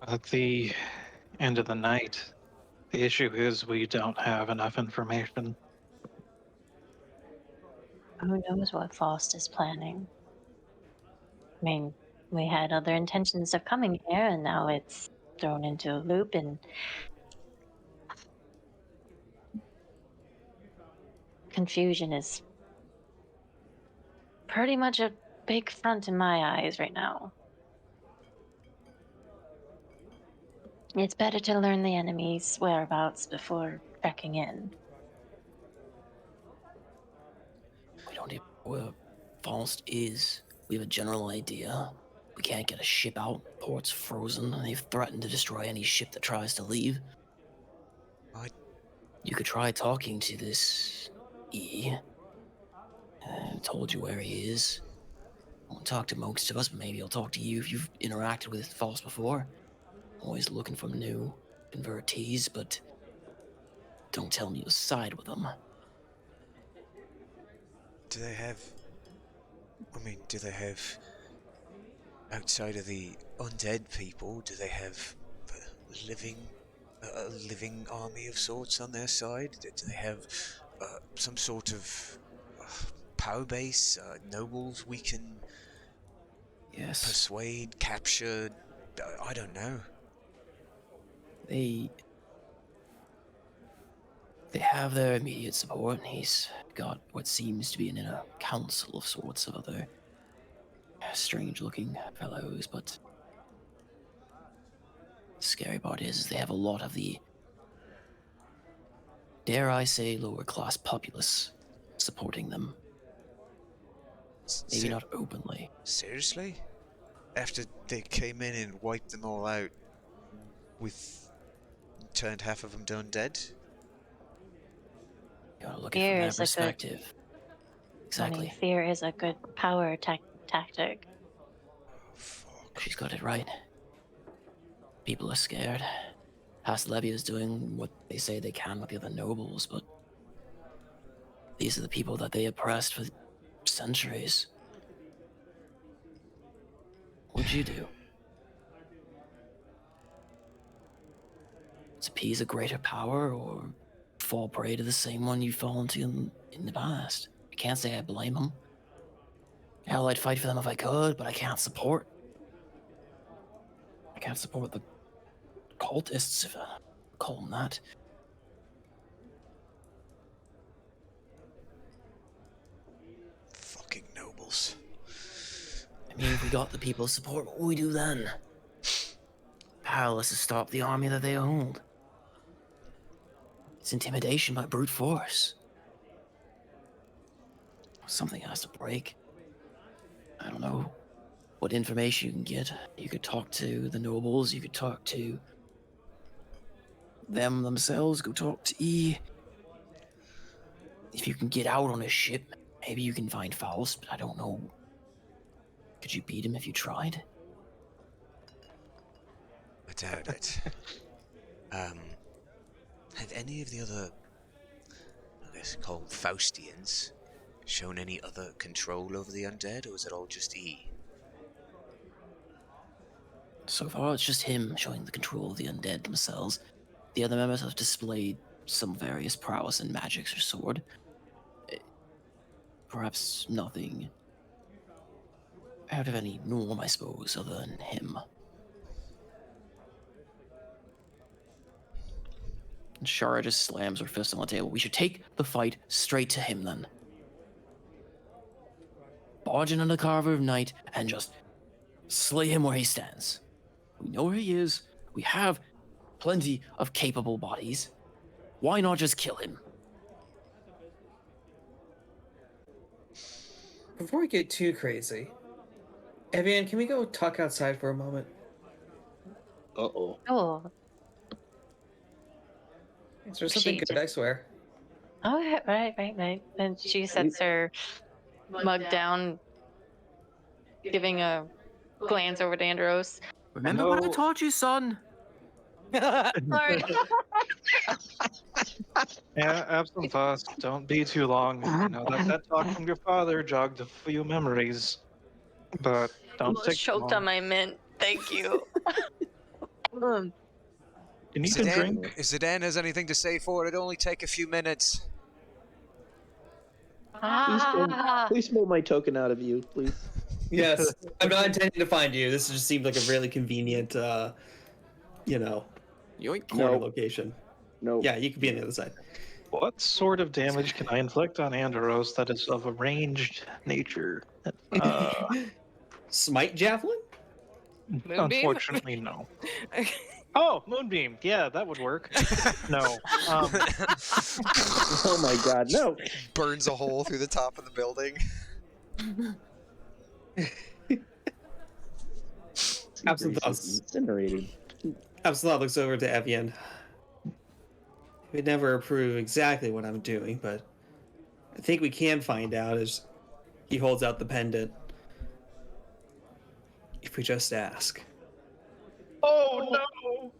At the end of the night, the issue is we don't have enough information. Who knows what Faust is planning? I mean, we had other intentions of coming here, and now it's thrown into a loop, and confusion is pretty much a big front in my eyes right now. It's better to learn the enemy's whereabouts before trekking in. We don't even know where Faust is. We have a general idea. We can't get a ship out. Port's frozen, and they've threatened to destroy any ship that tries to leave. You could try talking to this E. Told you where he is. Won't talk to most of us, but maybe he'll talk to you if you've interacted with Faust before. Always looking for new convertees, but don't tell me you side with them. Do they have... do they have... outside of the undead people, do they have a living army of sorts on their side? Do they have some sort of power base, nobles we can Yes. Persuade, capture, I don't know. They have their immediate support, and he's got what seems to be an inner council of sorts of other strange-looking fellows, but the scary part is they have a lot of the, dare I say, lower-class populace supporting them. Maybe not openly. Seriously? After they came in and wiped them all out, with turned half of them undead? You gotta look at it from Fear that is a good. perspective. I Exactly. mean, fear is a good power tactic. Fuck. She's got it right. People are scared. Levy is doing what they say they can with the other nobles, but these are the people that they oppressed for centuries. What'd you do? To appease a greater power or fall prey to the same one you've fallen to in the past? I can't say I blame them. Hell, I'd fight for them if I could, but I can't support the cultists, if I call them that. Fucking nobles. I mean, if we got the people's support, what would we do then? Powerless to stop the army that they hold. It's intimidation by brute force. Something has to break. I don't know what information you can get. You could talk to the nobles, you could talk to them themselves, go talk to E. If you can get out on a ship, maybe you can find Faust, but I don't know. Could you beat him if you tried? I doubt it. Have any of the other, I guess call them Faustians, shown any other control over the undead, or is it all just E? So far, it's just him showing the control of the undead themselves. The other members have displayed some various prowess in magics or sword. Perhaps nothing out of any norm, I suppose, other than him. And Shara just slams her fist on the table. We should take the fight straight to him, then. Barge in under cover of night and just slay him where he stands. We know where he is. We have plenty of capable bodies. Why not just kill him? Before we get too crazy, Evian, can we go talk outside for a moment? Uh-oh. Oh. Is there something good, I swear? Oh, yeah, right. And she sets her mug down, giving a glance over to Andros. Remember what I taught you, son? Sorry. Yeah, absent thoughts. Don't be too long. You know that talk from your father jogged a few memories, but don't Almost take too choked long. on my mint. Thank you. You need to drink. If Zidane has anything to say for it, it'd only take a few minutes. Please pull my token out of you, please. Yes, I'm not intending to find you. This just seemed like a really convenient, corner location. No. Yeah, you could be on the other side. What sort of damage can I inflict on Andros that is of a ranged nature? Smite javelin? Moonbeam? Unfortunately, no. Oh, Moonbeam. Yeah, that would work. No. Oh my god, no. Burns a hole through the top of the building. Absinthe incinerated. Absinthe looks over to Evian. He would never approve exactly what I'm doing, but I think we can find out as he holds out the pendant. If we just ask. Oh no!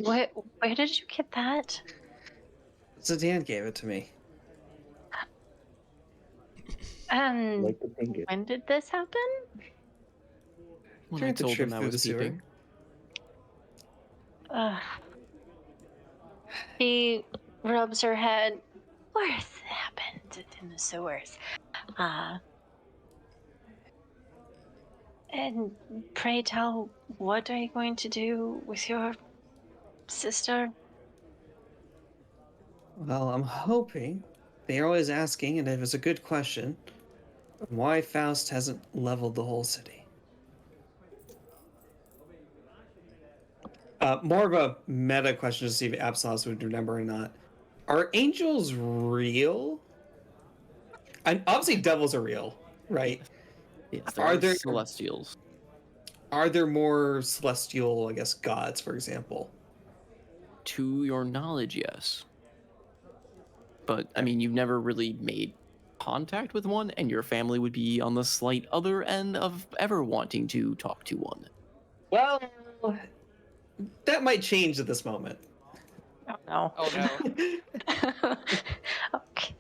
Where did you get that? Zidane gave it to me. When did this happen? When I told him I was peeping. He rubs her head. Where has it happened? In the sewers. And pray tell, what are you going to do with your sister? Well, I'm hoping. They're always asking, and it was a good question, why Faust hasn't leveled the whole city. More of a meta question to see if Absalos would remember or not. Are angels real? And obviously, devils are real, right? Yes, there Are are there celestials. are there more celestial, I guess, gods, for example? To your knowledge, yes. But I mean, you've never really made contact with one, and your family would be on the slight other end of ever wanting to talk to one. Well, that might change at this moment. Oh no. Oh no. Okay.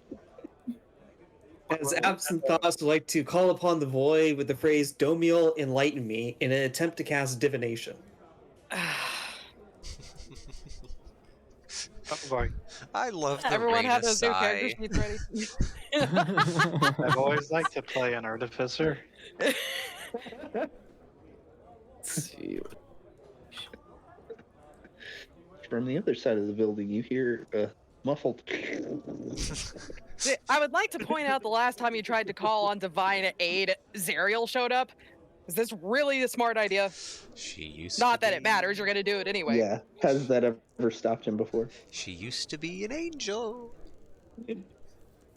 As absent thoughts would like to call upon the void with the phrase Domiel enlighten me in an attempt to cast divination. Oh boy. I love the Everyone have Reyna those new character sigh. sheets ready. I've always liked to play an artificer. Let's see. From the other side of the building, you hear a muffled. See, I would like to point out the last time you tried to call on divine aid, Zariel showed up. Is this really a smart idea? She used Not to that be... it matters, you're gonna do it anyway. Yeah, has that ever stopped him before? She used to be an angel.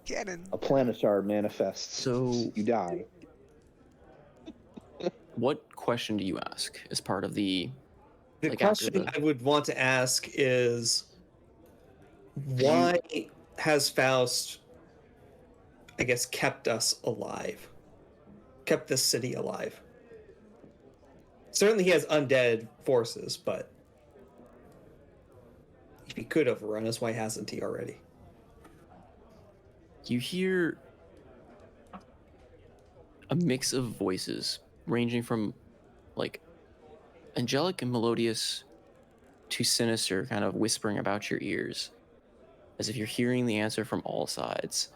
Cannon. A planetar manifests. So, You die. what question do you ask as part of the? The Like, after question the- I would want to ask is why has Faust, I guess, kept us alive? Kept this city alive? Certainly he has undead forces, but if he could overrun us, why hasn't he already? You hear a mix of voices ranging from like angelic and melodious to sinister, kind of whispering about your ears, as if you're hearing the answer from all sides.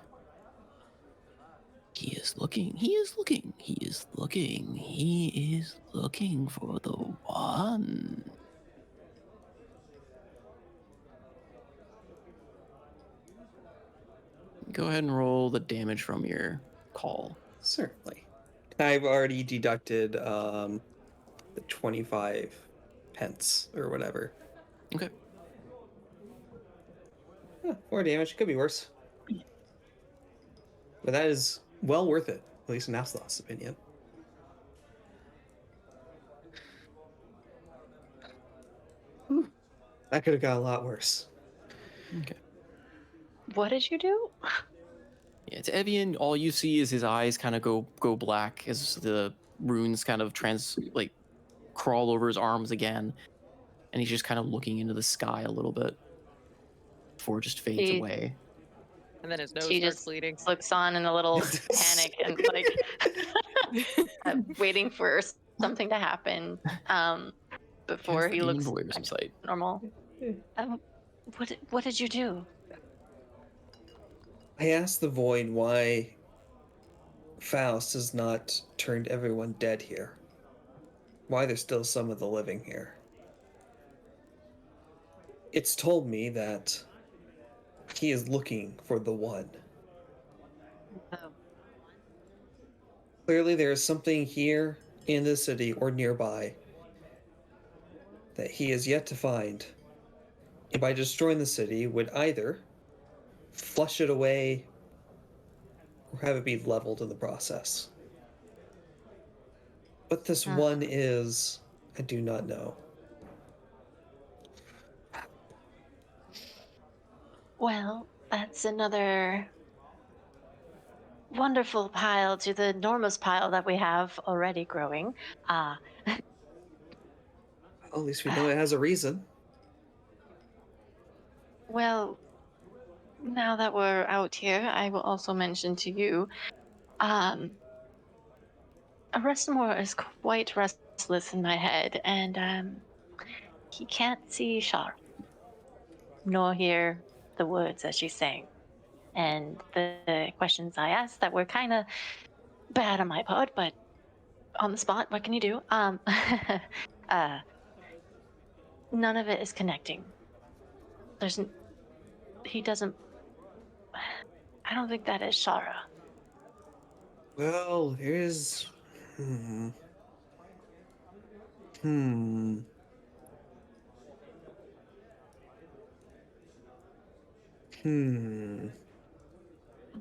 He is looking, he is looking, he is looking, he is looking for the one. Go ahead and roll the damage from your call. Certainly. I've already deducted the 25 pence or whatever. Okay. 4 damage. Could be worse. But that is well worth it, at least in Absalom's opinion. Whew. That could have got a lot worse. Okay. What did you do? Yeah, to Evian, all you see is his eyes kind of go black as the runes kind of crawl over his arms again, and he's just kind of looking into the sky a little bit before it just fades away. And then his nose She starts just bleeding. looks on in a little panic and waiting for something to happen before Cast the he demon looks voyeurism back sight. normal. What did you do? I asked the void why Faust has not turned everyone dead here. Why there's still some of the living here. It's told me that he is looking for the one. Oh. Clearly there is something here in the city or nearby that he is yet to find. And by destroying the city would either flush it away or have it be leveled in the process. What this one is, I do not know. Well, that's another wonderful pile to the enormous pile that we have already growing. Well, at least we know it has a reason. Well, now that we're out here, I will also mention to you, Arestamore is quite restless in my head, and he can't see sharp, nor hear the words that she's saying. And the questions I asked that were kind of bad on my part, but on the spot. What can you do? Uh, none of it is connecting. He doesn't. I don't think that is Shara. Well, here's. Hmm.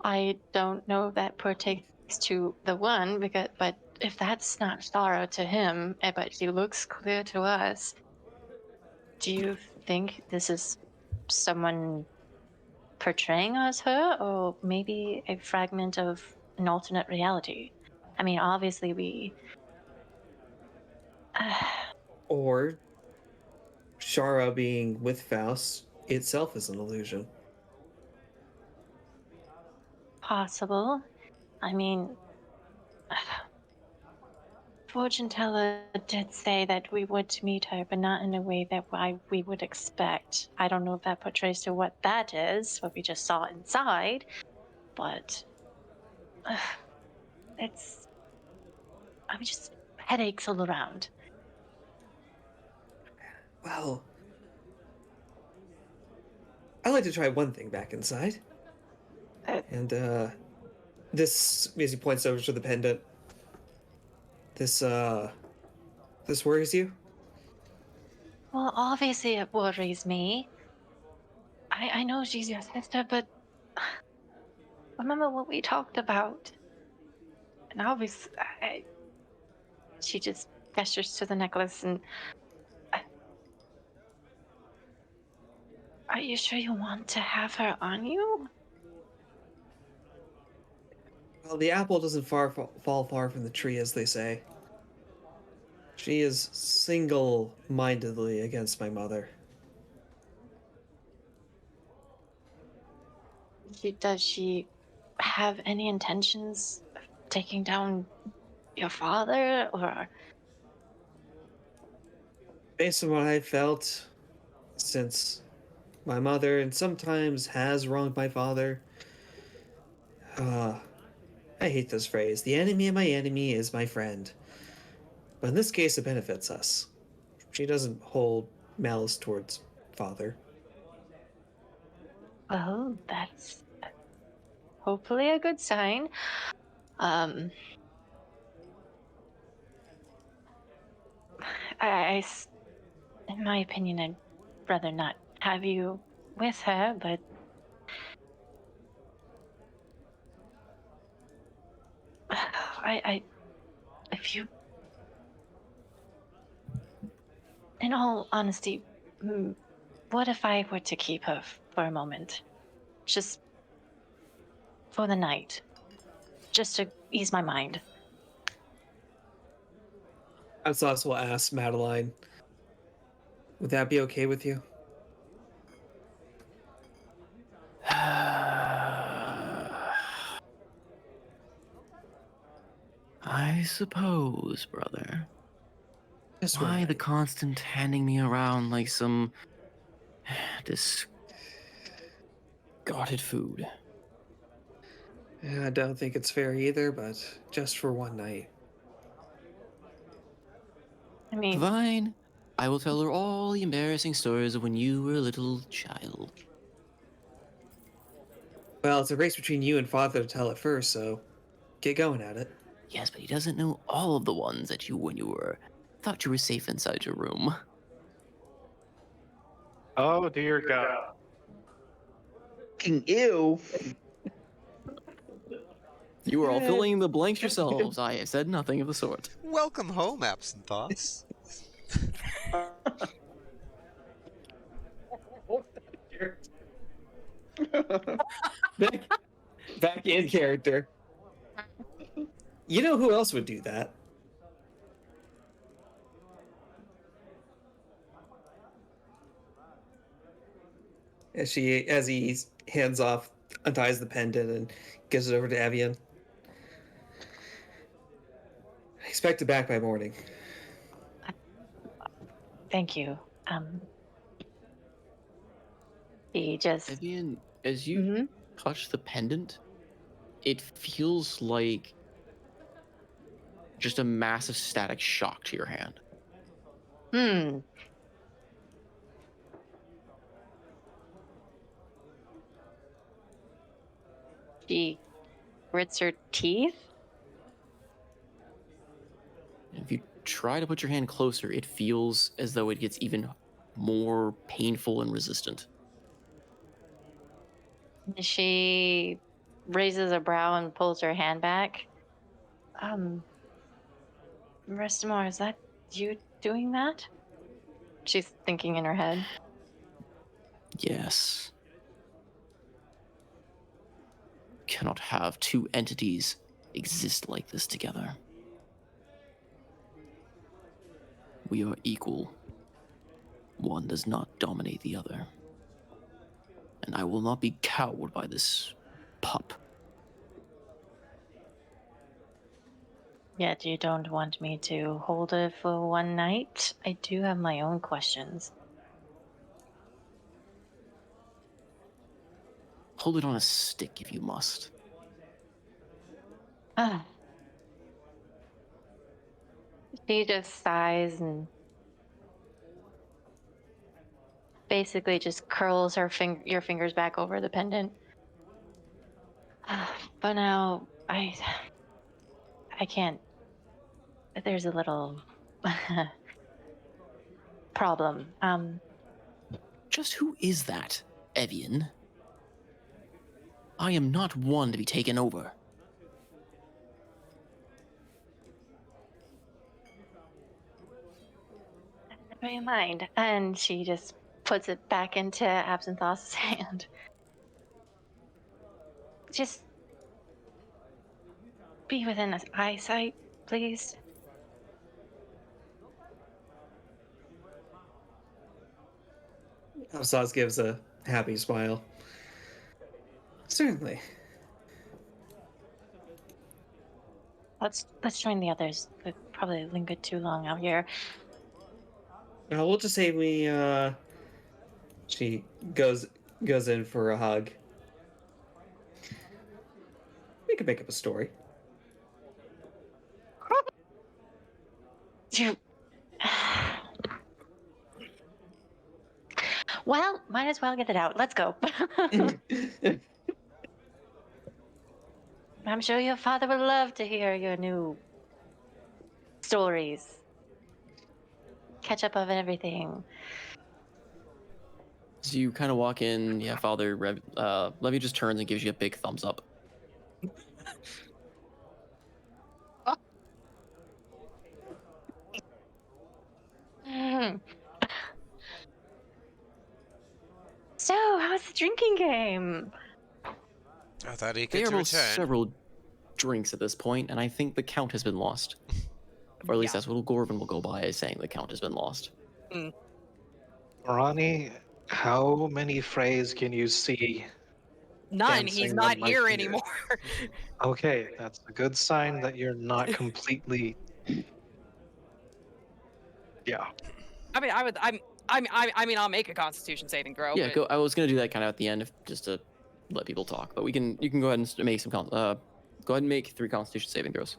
I don't know if that pertains to the one, but if that's not Shara to him, but she looks clear to us, do you think this is someone portraying as her, or maybe a fragment of an alternate reality? I mean, obviously we. Or Shara being with Faust itself is an illusion. Possible. I mean, fortune teller did say that we would meet her, but not in a way that we would expect. I don't know if that portrays to what that is, what we just saw inside, but it's. I'm just headaches all around. Well, I'd like to try one thing back inside. And, this, as he points over to the pendant, this worries you? Well, obviously it worries me. I know she's your sister, but remember what we talked about? And obviously, she just gestures to the necklace and. Are you sure you want to have her on you? Well, the apple doesn't fall far from the tree, as they say. She is single-mindedly against my mother. Does she have any intentions of taking down your father, or? Based on what I felt, since my mother and sometimes has wronged my father, I hate this phrase. The enemy of my enemy is my friend. But in this case, it benefits us. She doesn't hold malice towards father. Well, that's hopefully a good sign. Um, in my opinion, I'd rather not have you with her, but if you, in all honesty, what if I were to keep her for a moment? Just for the night. Just to ease my mind. Alsace will ask Madeline, would that be okay with you? I suppose, brother. Just Why the constant handing me around like some discarded food? Yeah, I don't think it's fair either, but just for one night. I mean, fine. I will tell her all the embarrassing stories of when you were a little child. Well, it's a race between you and father to tell it first, so get going at it. Yes, but he doesn't know all of the ones that you when you were thought you were safe inside your room. Oh dear God. Ew. You are all filling the blanks yourselves. I have said nothing of the sort. Welcome home, Absinthoths. back in character. You know who else would do that? As he hands off, unties the pendant, and gives it over to Evian. I expect it back by morning. thank you. He just. Evian, as you touch the pendant, it feels like just a massive static shock to your hand. She grits her teeth. If you try to put your hand closer, it feels as though it gets even more painful and resistant. She raises a brow and pulls her hand back. Restamar, is that you doing that? She's thinking in her head. Yes. Cannot have two entities exist like this together. We are equal. One does not dominate the other. And I will not be cowed by this pup. Yet you don't want me to hold it for one night? I do have my own questions. Hold it on a stick if you must. She just sighs and basically just curls her your fingers back over the pendant. But now I can't. There's a little problem. Just who is that, Evian? I am not one to be taken over. Never you mind. And she just puts it back into Absinthos' hand. Just be within eyesight, please. Absinthos gives a happy smile. Certainly. Let's join the others. We've probably lingered too long out here. We'll just say we. She goes in for a hug. We could make up a story. Well, might as well get it out. Let's go. I'm sure your father would love to hear your new stories. Catch up of everything. So you kind of walk in, yeah, Father Levy just turns and gives you a big thumbs up. So, how's the drinking game? I thought he They could are both return. several drinks at this point, and I think the count has been lost. Or at least that's what Gorvin will go by, as saying the count has been lost. Ronnie, how many Freys can you see? None. He's not here anymore. Okay, that's a good sign that you're not completely. Yeah. I mean, I'll make a Constitution saving throw. Yeah, but... go. I was gonna do that kind of at the end, just to let people talk. But you can go ahead and make some. Go ahead and make 3 Constitution saving throws.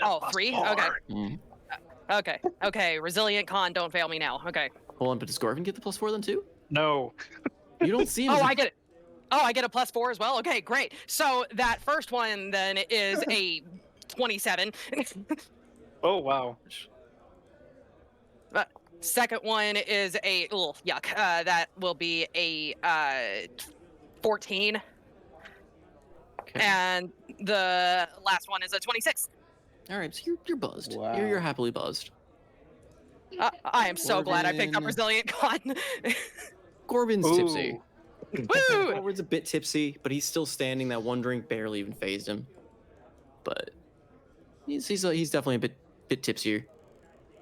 Oh, 3? Okay. Mm-hmm. Okay. Resilient con, don't fail me now. Okay. Hold on, but does Gorvin get the +4 then too? No. You don't see him. Oh, I get it. Oh, I get a +4 as well. Okay, great. So that first one then is a 27. Oh wow. Second one is a yuck. That will be a 14. Okay. And the last one is a 26. All right, so you're buzzed. Wow. You're happily buzzed. I am so glad I picked up Gorvin. Resilient Con. Gorvin's tipsy. Woo! Gorvin's a bit tipsy, but he's still standing. That one drink barely even phased him. But he's definitely a bit tipsier.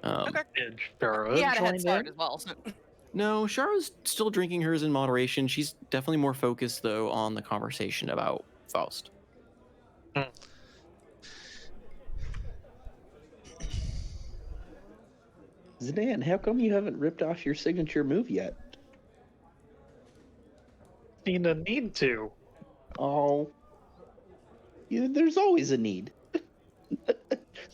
Okay. Did Shara He had a head join start in? as well. So. No, Shara's still drinking hers in moderation. She's definitely more focused, though, on the conversation about Faust. Zidane, how come you haven't ripped off your signature move yet? Seen a need to. Oh. Yeah, there's always a need.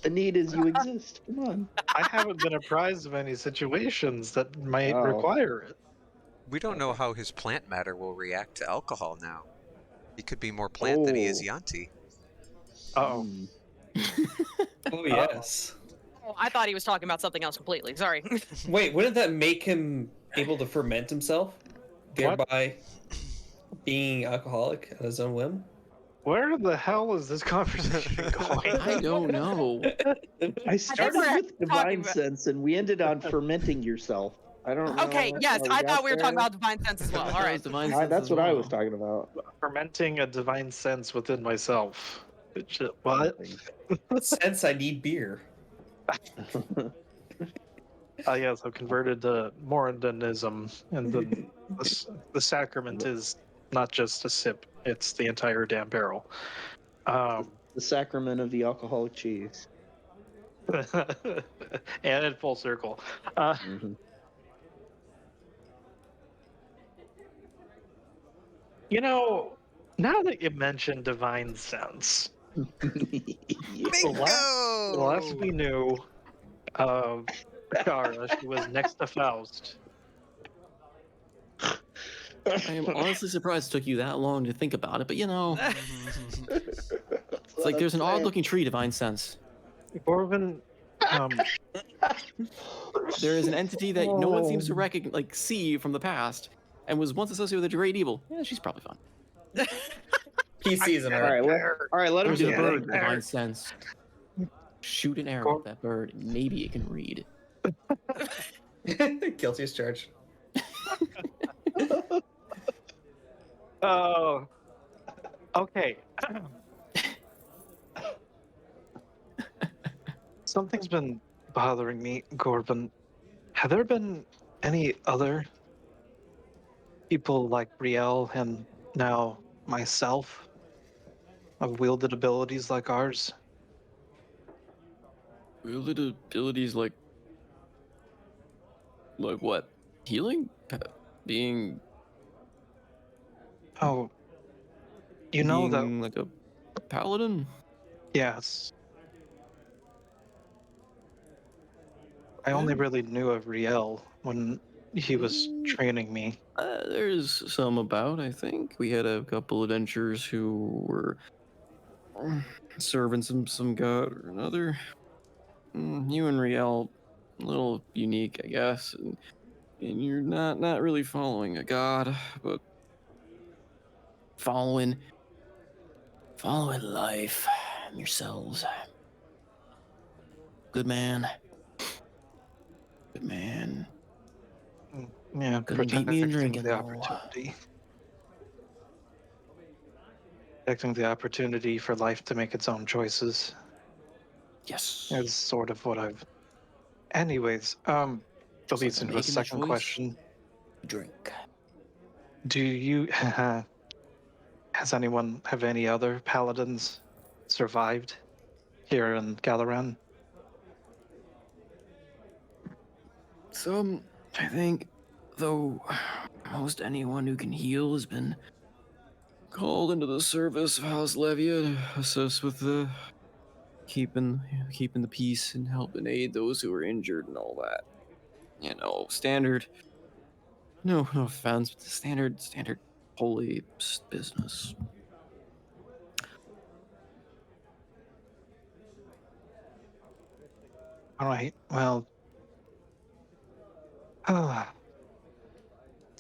The need is you exist. Come on. I haven't been apprised of any situations that might Oh. require it. We don't know how his plant matter will react to alcohol now. He could be more plant than he is Yanti. Uh-oh. Oh, yes. Oh, I thought he was talking about something else completely. Sorry. Wait, wouldn't that make him able to ferment himself, thereby being alcoholic at his own whim? Where the hell is this conversation going? I don't know. I started we're with divine sense, and we ended on fermenting yourself. I don't know. Okay, yes, I thought we were talking about divine sense as well. All right. That's what I was talking about. Fermenting a divine sense within myself. What? Since I need beer. Yes, I've converted to Morandanism, and the sacrament is not just a sip; it's the entire damn barrel. The sacrament of the alcoholic cheese. And in full circle. You know, now that you mentioned divine sense, the last we knew of Kara, she was next to Faust. I am honestly surprised it took you that long to think about it, but you know, it's like there's an odd-looking tree, divine sense. Gorvin, there is an entity that no one seems to see from the past, and was once associated with a great evil. Yeah, she's probably fine. He sees an All right, let him There's do a it. bird, divine sense. Shoot an arrow at that bird. Maybe it can read. Guilty as charged. Oh, okay. Something's been bothering me, Gorvin. Have there been any other people like Riel and now myself have wielded abilities like ours? Wielded abilities like what? Healing? Being... Oh, you know that... like a paladin? Yes. I only really knew of Riel when he was training me. There's some about, I think. We had a couple adventurers who were serving some god or another. You and Riel, a little unique, I guess. And you're not really following a god, but following life yourselves. Good man. Good man. Yeah, Couldn't beat me in drinking, the though. opportunity. Protecting the opportunity for life to make its own choices. Yes. Is sort of what I've... Anyways, that leads into a second question. Drink. Do you... have any other paladins survived here in Galaran? Some, I think, though most anyone who can heal has been called into the service of House Levia to assist with the keeping the peace and help and aid those who are injured and all that. You know, standard. No offense, but the standard holy business. All right. Well,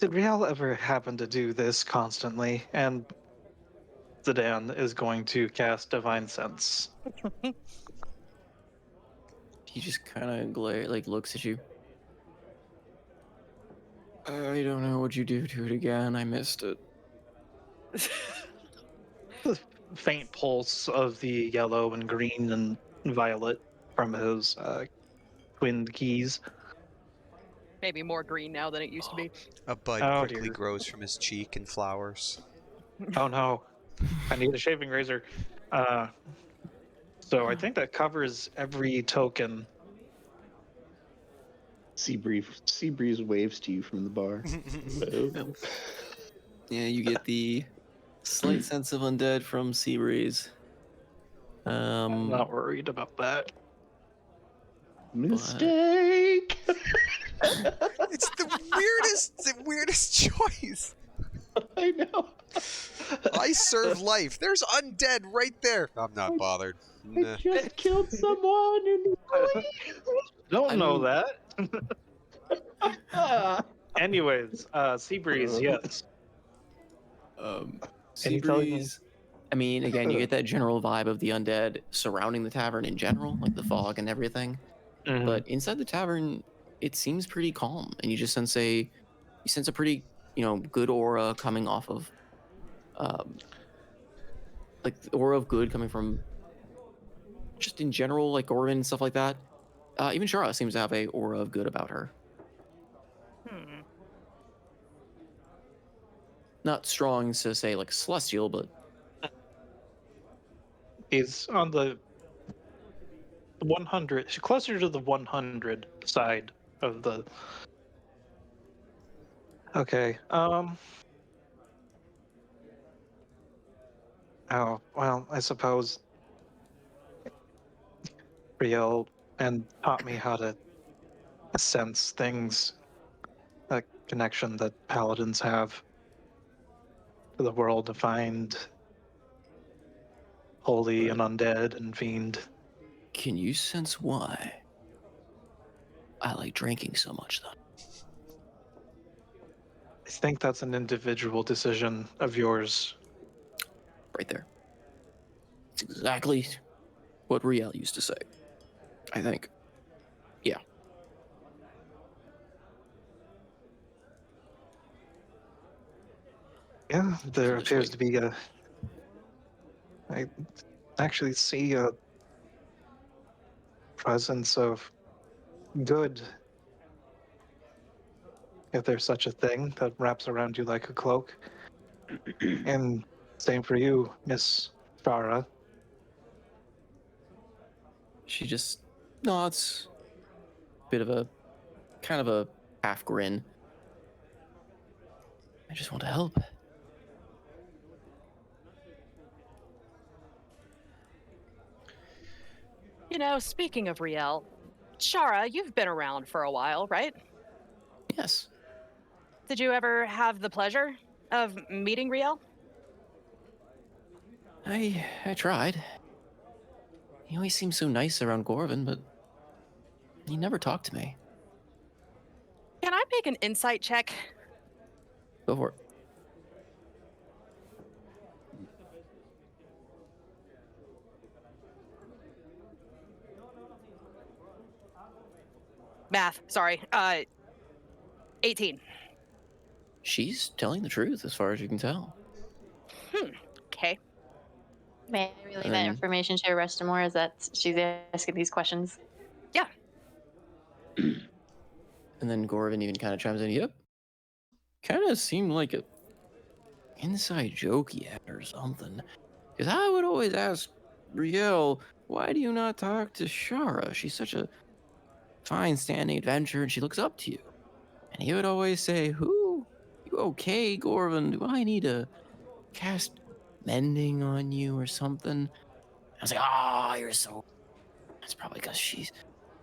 did Riel ever happen to do this constantly? And Zidane is going to cast Divine Sense. He just kind of looks at you. I don't know what you do to it again. I missed it. The faint pulse of the yellow and green and violet from his twinned keys. Maybe more green now than it used to be. A bud quickly grows from his cheek and flowers. Oh no, I need a shaving razor. So I think that covers every token. Seabreeze waves to you from the bar. Yeah, you get the slight sense of undead from Seabreeze. I'm not worried about that. Mistake. It's the weirdest choice. I know. I serve life. There's undead right there. I'm not bothered. I Nah. just killed someone in Don't I know mean- that. Anyways, Seabreeze, yes. Any colors on- Seabreeze. I mean, again, you get that general vibe of the undead surrounding the tavern in general, like the fog and everything. Mhm. But inside the tavern, it seems pretty calm, and you just sense a pretty, good aura coming off of, like the aura of good coming from, just in general, like Orvin and stuff like that. Even Shara seems to have a aura of good about her. Hmm. Not strong to say like celestial, but He's on the 100, closer to the 100 side of the. Okay. Oh well, I suppose Riel and taught me how to sense things. A connection that paladins have to the world to find holy and undead and fiend. can you sense why I like drinking so much, though? I think that's an individual decision of yours. Right there. It's exactly what Riel used to say, I think. Yeah. Yeah, there This appears way. to be a. I actually see a presence of good, if there's such a thing, that wraps around you like a cloak. And same for you, Miss Farah. She just nods, bit of a kind of a half grin. I just want to help. Speaking of Riel, Shara, you've been around for a while, right? Yes. Did you ever have the pleasure of meeting Riel? I tried. He always seemed so nice around Gorvin, but he never talked to me. Can I make an insight check? Go for it. Math, sorry. 18. She's telling the truth as far as you can tell. Okay. May I relay that then- information to Arestamore as that she's asking these questions? Yeah. And then Gorvin even kind of chimes in, yep. Kind of seemed like a inside joke he had or something. Because I would always ask Riel, why do you not talk to Shara? She's such a fine standing adventurer and she looks up to you. And he would always say, who? You okay, Gorvin? Do I need to cast mending on you or something? I was like, oh, you're so... That's probably because she's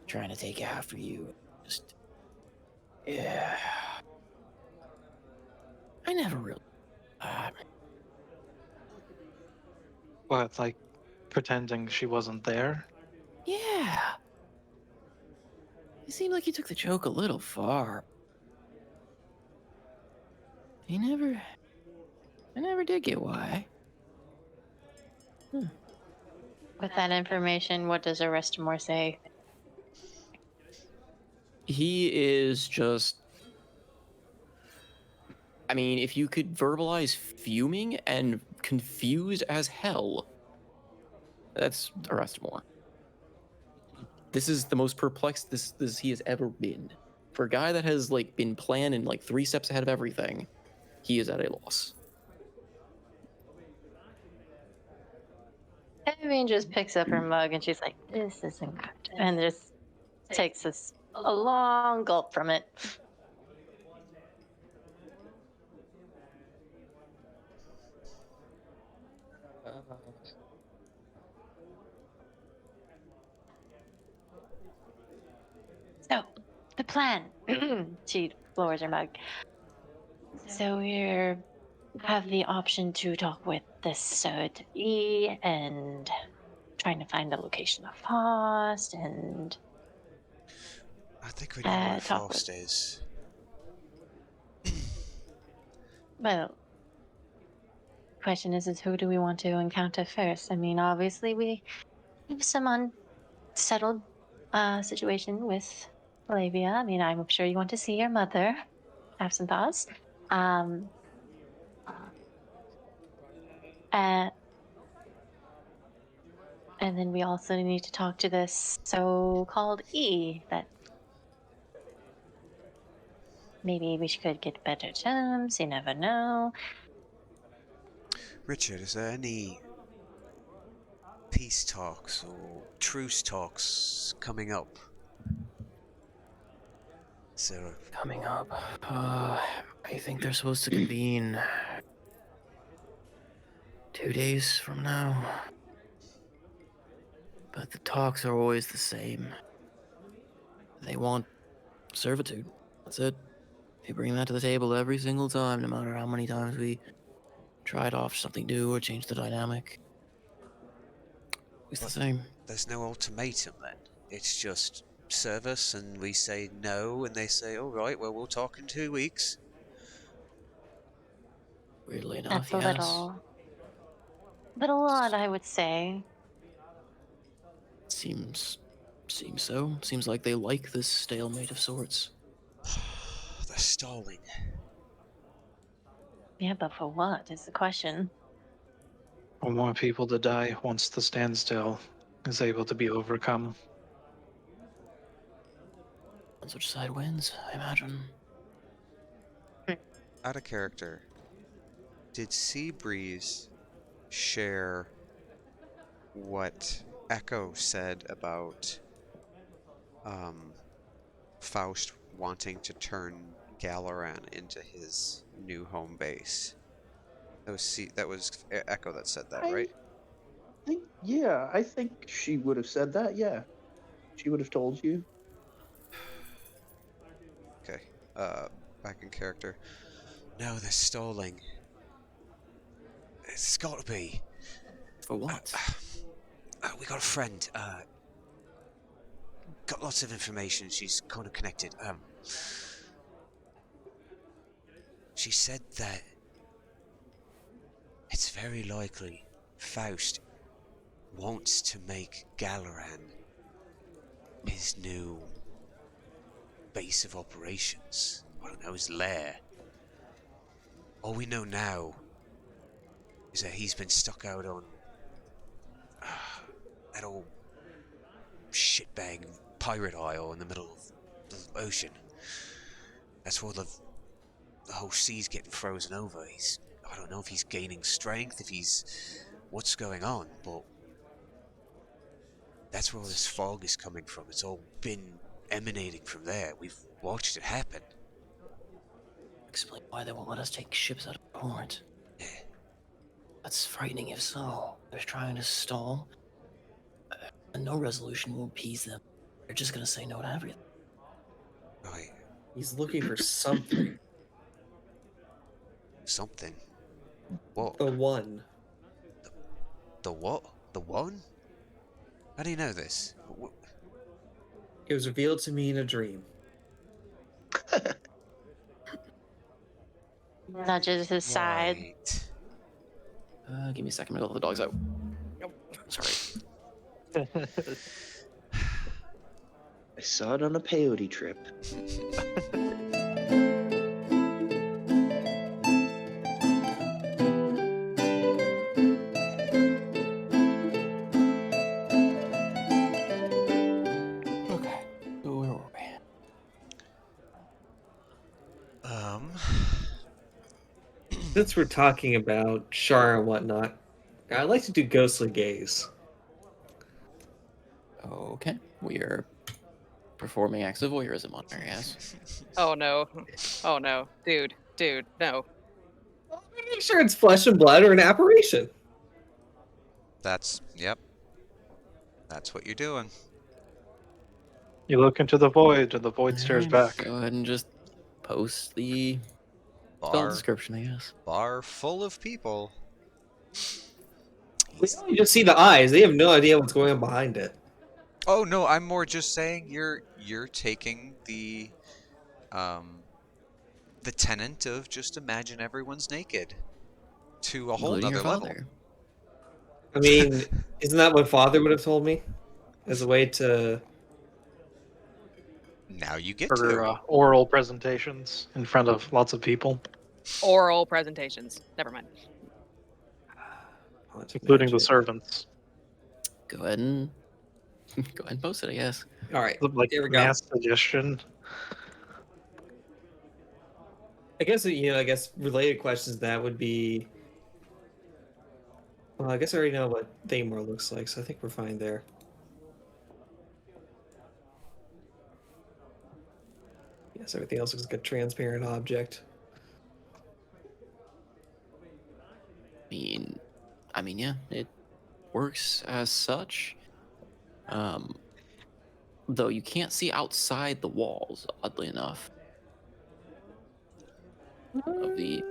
trying to take after you. Just... Yeah. I never really... What, like pretending she wasn't there? Yeah. It seemed like he took the joke a little far. I never did get why. With that information, what does Arestamore say? He is just... I mean, if you could verbalize fuming and confused as hell, that's Arestamore. This is the most perplexed this he has ever been. For a guy that has like been planned and like 3 steps ahead of everything, he is at a loss. Evan just picks up her mug and she's like, "This isn't good," and just takes a long gulp from it. plan. She lowers her mug. So we have the option to talk with this Sod E and trying to find the location of Faust and I think we know where talk with. Faust is. Well, question is who do we want to encounter first? I mean, obviously we have some unsettled situation with Flavia. I mean, I'm sure you want to see your mother. Have some thoughts. Um, uh, and then we also need to talk to this so-called E that maybe we could get better terms. You never know. Richard, is there any peace talks or truce talks coming up? So Coming up. I think they're supposed to convene 2 days from now. But the talks are always the same. They want servitude. That's it. They bring that to the table every single time, no matter how many times we try to offer something new or change the dynamic. It's the same. there's no ultimatum then. It's just service, and we say no, and they say, "All right, well, we'll talk in 2 weeks." Weirdly enough, That's a yes. little odd, I would say. Seems so. Seems like they like this stalemate of sorts. They're stalling. Yeah, but for what is the question? For more people to die once the standstill is able to be overcome. On which side wins, I imagine. Out of character, did Seabreeze share what Echo said about Faust wanting to turn Galaran into his new home base? That was Echo that said that, right? I think she would have said that. Yeah, she would have told you. Okay. Back in character. No, they're stalling. It's got to be. For what? We got a friend. Got lots of information. She's kind of connected. She said that it's very likely Faust wants to make Galaran his new base of operations. I don't know, his lair. All we know now is that he's been stuck out on that old shitbag pirate isle in the middle of the ocean. That's where the whole sea's getting frozen over. I don't know if he's gaining strength, what's going on, but that's where all this fog is coming from. It's all been emanating from there. We've watched it happen. Explain why they won't let us take ships out of port. Yeah. That's frightening if so. They're trying to stall. And no resolution will appease them. They're just gonna say no to everything. Right. He's looking for something. Something. What? The one. The what? The one? How do you know this? It was revealed to me in a dream. Nudges his side. Right. Give me a second. I'm gonna let the dogs out. Nope. Sorry. I saw it on a peyote trip. Okay. So where were we? Since we're talking about Shar and whatnot, I'd like to do Ghostly Gaze. Okay. We are performing acts of voyeurism on her ass. Oh no. Oh no. Dude, no. Make sure it's flesh and blood or an apparition. Yep. That's what you're doing. You look into the void, and the void stares Alright, back. go ahead and just post the spell Bar, description, I guess. bar full of people. We only just see the eyes. They have no idea what's going on behind it. Oh no, I'm more just saying you're taking the tenant of just imagine everyone's naked to a whole Including your nother level. father. I mean, isn't that what Father would have told me? As a way to. Now you get For to. oral presentations in front of lots of people, Oral presentations. Never mind. including the servants. Go ahead and post it, I guess. All right, Like here we go. mass suggestion. I guess related questions to that would be. Well, I guess I already know what Thamor looks like, so I think we're fine there. Yes, everything else looks like a transparent object. I mean, yeah, it works as such. Though you can't see outside the walls, oddly enough. Of the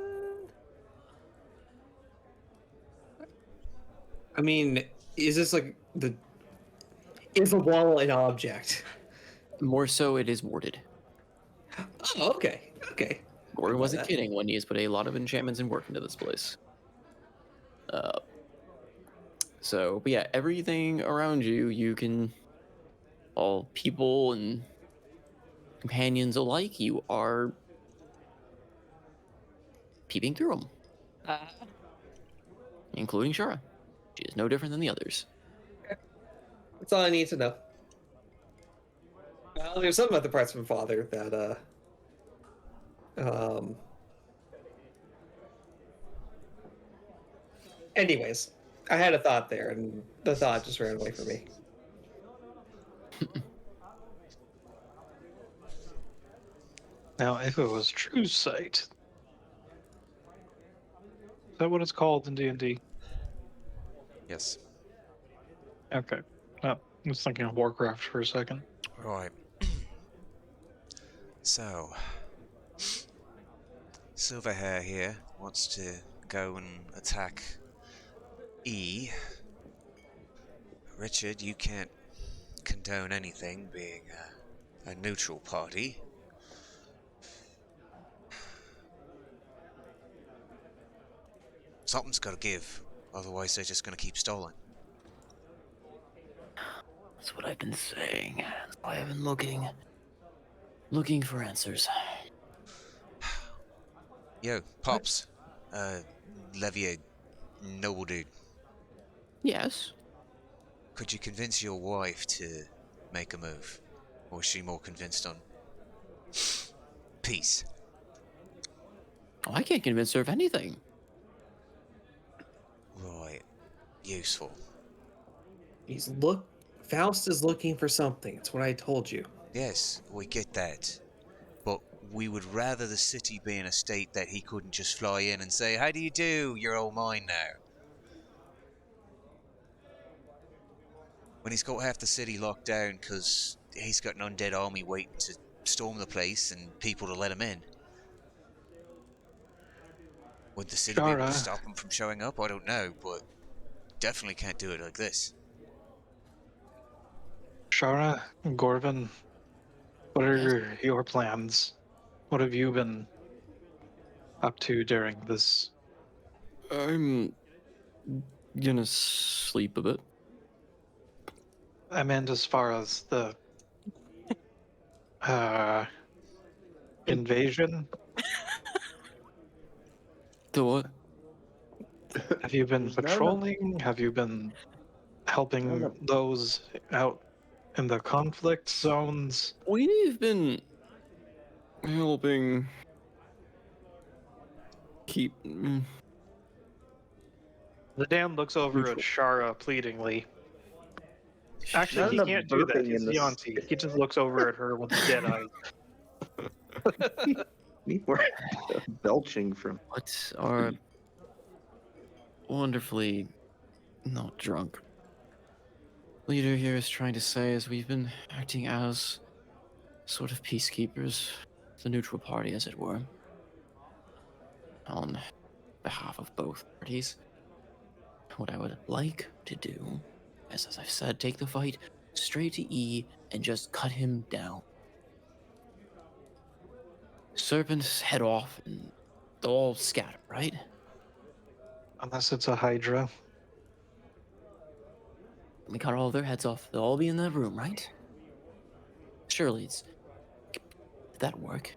I mean, is this like the. Is a wall an object? More so, it is warded. Oh, okay. Okay. Gordon wasn't kidding when he has put a lot of enchantments and work into this place. But yeah, everything around you, you can, all people and companions alike, you are peeping through them, including Shara. She is no different than the others. That's all I need to know. Well, there's something about the parts from Father that, Anyways, I had a thought there, and the thought just ran away from me. Now, if it was true sight, is that what it's called in D&D? Yes. Okay. Oh, I was thinking of Warcraft for a second. Right. So, Silverhair here wants to go and attack E. Richard, you can't condone anything being a neutral party. Something's got to give, otherwise they're just going to keep stalling. That's what I've been saying. That's why I've been looking for answers. Yo, Pops. Levier, noble dude. Yes. Could you convince your wife to make a move? Or is she more convinced on peace? Oh, I can't convince her of anything. Right. Useful. Faust is looking for something. It's what I told you. Yes, we get that. But we would rather the city be in a state that he couldn't just fly in and say, "How do you do? You're all mine now." When he's got half the city locked down because he's got an undead army waiting to storm the place and people to let him in. Would the city be able to stop him from showing up? I don't know, but definitely can't do it like this. Shara, Gorvin, what are your plans? What have you been up to during this? I'm gonna sleep a bit. I meant as far as the invasion. The what? Have you been patrolling? Have you been helping those out in the conflict zones? We've been helping keep. The Dan looks over at Shara pleadingly. Actually, he can't do that. He's Yonti. He just looks over at her with dead eyes. Need more belching from. What our wonderfully not drunk leader here is trying to say is we've been acting as sort of peacekeepers, the neutral party, as it were, on behalf of both parties. What I would like to do is, as I've said, take the fight straight to E and just cut him down. Serpents head off and they'll all scatter, right? Unless it's a Hydra. We cut all their heads off. They'll all be in that room, right? Surely it's... Did that work?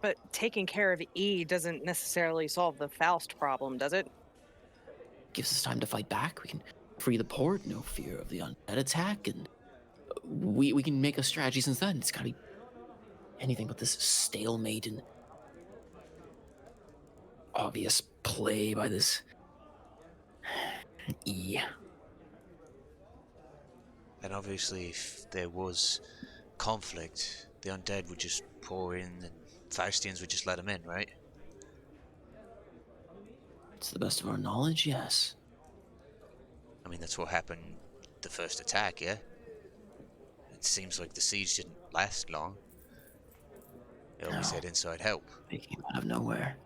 But taking care of E doesn't necessarily solve the Faust problem, does it? Gives us time to fight back. We can free the port, no fear of the undead attack, and we can make a strategy since then. It's gotta be anything but this stalemate and obvious play by this E. And obviously, if there was conflict, the undead would just pour in and Faustians would just let them in, right? To the best of our knowledge, yes. I mean, that's what happened the first attack, yeah? It seems like the siege didn't last long. They always had inside help. They came out of nowhere.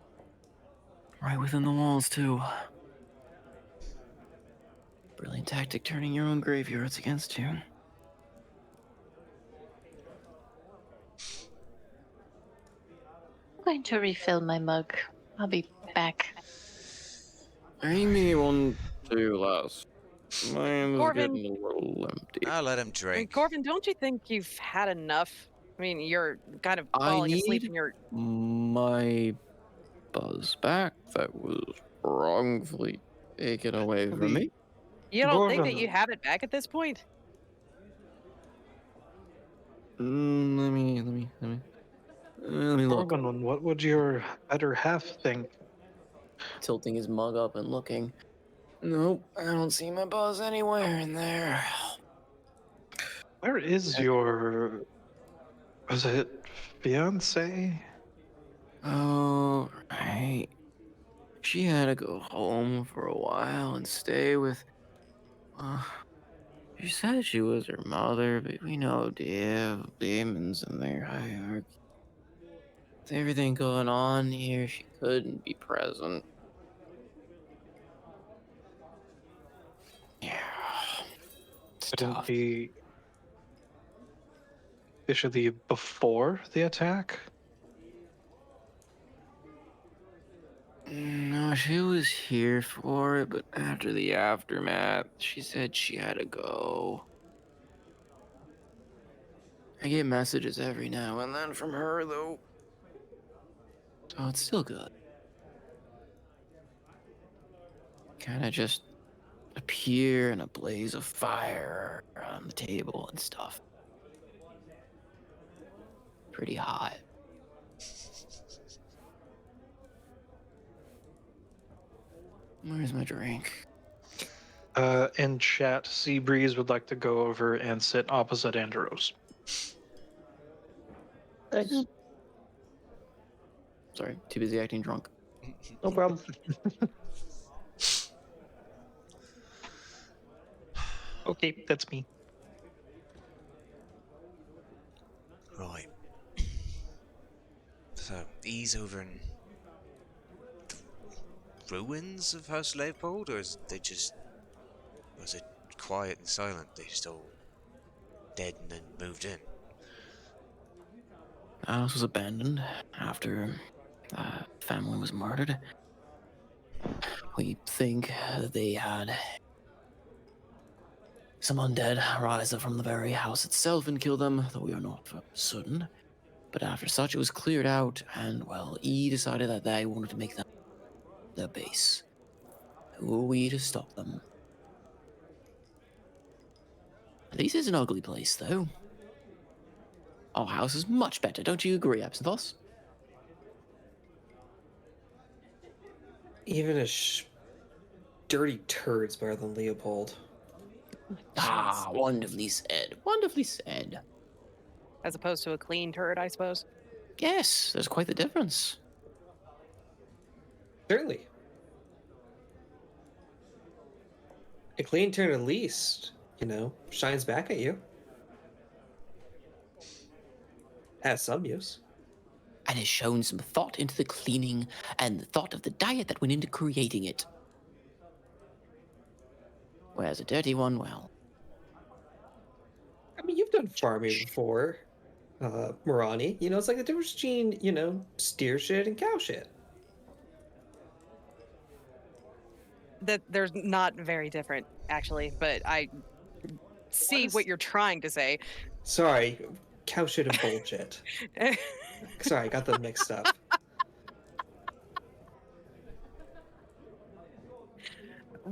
Right within the walls, too. Brilliant tactic, turning your own graveyards against you. I'm going to refill my mug. I'll be back. Bring me one too, lass. Mine's Corvin. getting a little empty. I'll let him drink. Corvin, don't you think you've had enough? I mean, you're kind of I falling asleep need in your... my buzz back that was wrongfully taken away from me. You don't think that Corvin. you have it back at this point? Let me look. Corvin, what would your better half think? Tilting his mug up and looking. Nope, I don't see my buzz anywhere in there. Where is your... Was it fiance? Oh, right. She had to go home for a while and stay with... she said she was her mother, but we know they have demons in their hierarchy. With everything going on here, she couldn't be present. Yeah. It's Couldn't tough. be officially before the attack? No, she was here for it, but after the aftermath, she said she had to go. I get messages every now and then from her, though. So it's still good. Kinda just appear in a blaze of fire on the table and stuff. Pretty hot. Where's my drink? In chat, Seabreeze would like to go over and sit opposite Andros. Thanks. Sorry, too busy acting drunk. No problem. Okay, that's me. Right. So, he's over in the ruins of House Leopold, or is they just... Was it quiet and silent? They just all dead and then moved in? The house was abandoned after family was murdered. We think that they had some undead rise up from the very house itself and kill them, though we are not for certain. But after such, it was cleared out, and, well, E decided that they wanted to make them their base. Who are we to stop them? This is an ugly place, though. Our house is much better, don't you agree, Absinthos? Even a dirty turd's better than Leopold. Ah, wonderfully said. Wonderfully said. As opposed to a clean turd, I suppose. Yes, there's quite the difference. Certainly. A clean turd at least, shines back at you. Has some use. And has shown some thought into the cleaning and the thought of the diet that went into creating it. Whereas a dirty one, well... I mean, you've done farming before, Marani. You know, it's like the difference between, you know, steer shit and cow shit. That there's not very different, actually, but I see what you're trying to say. Sorry, cow shit and bullshit. Sorry, I got them mixed up.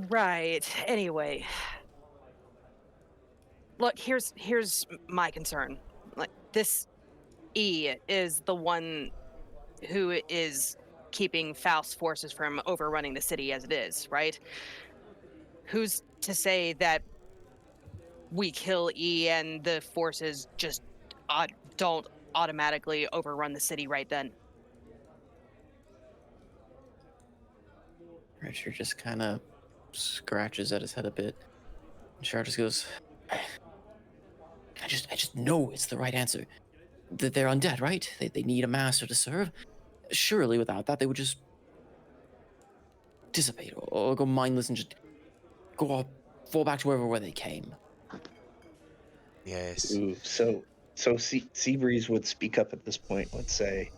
Right. Anyway, look, here's my concern. Like, this E is the one who is keeping Faust's forces from overrunning the city as it is, right? Who's to say that we kill E and the forces just don't automatically overrun the city right then? Richard just kind of scratches at his head a bit. And Char just goes, I just know it's the right answer. That they're undead, right? They need a master to serve. Surely without that, they would just dissipate or go mindless and just go off, fall back to where they came. Yes. Ooh, so Seabreeze would speak up at this point, would say,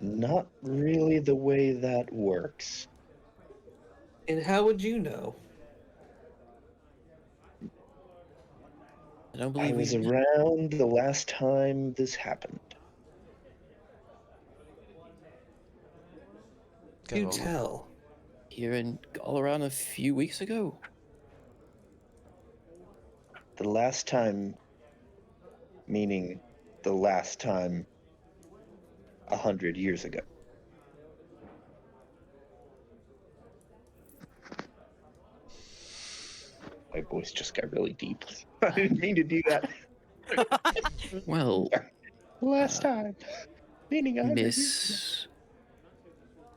not really the way that works. And how would you know? I don't believe I was around the last time this happened. You tell. Here in Galaran a few weeks ago. The last time, meaning the last time 100 years ago. My voice just got really deep. I didn't mean to do that. Well, last time, meaning 100 years Miss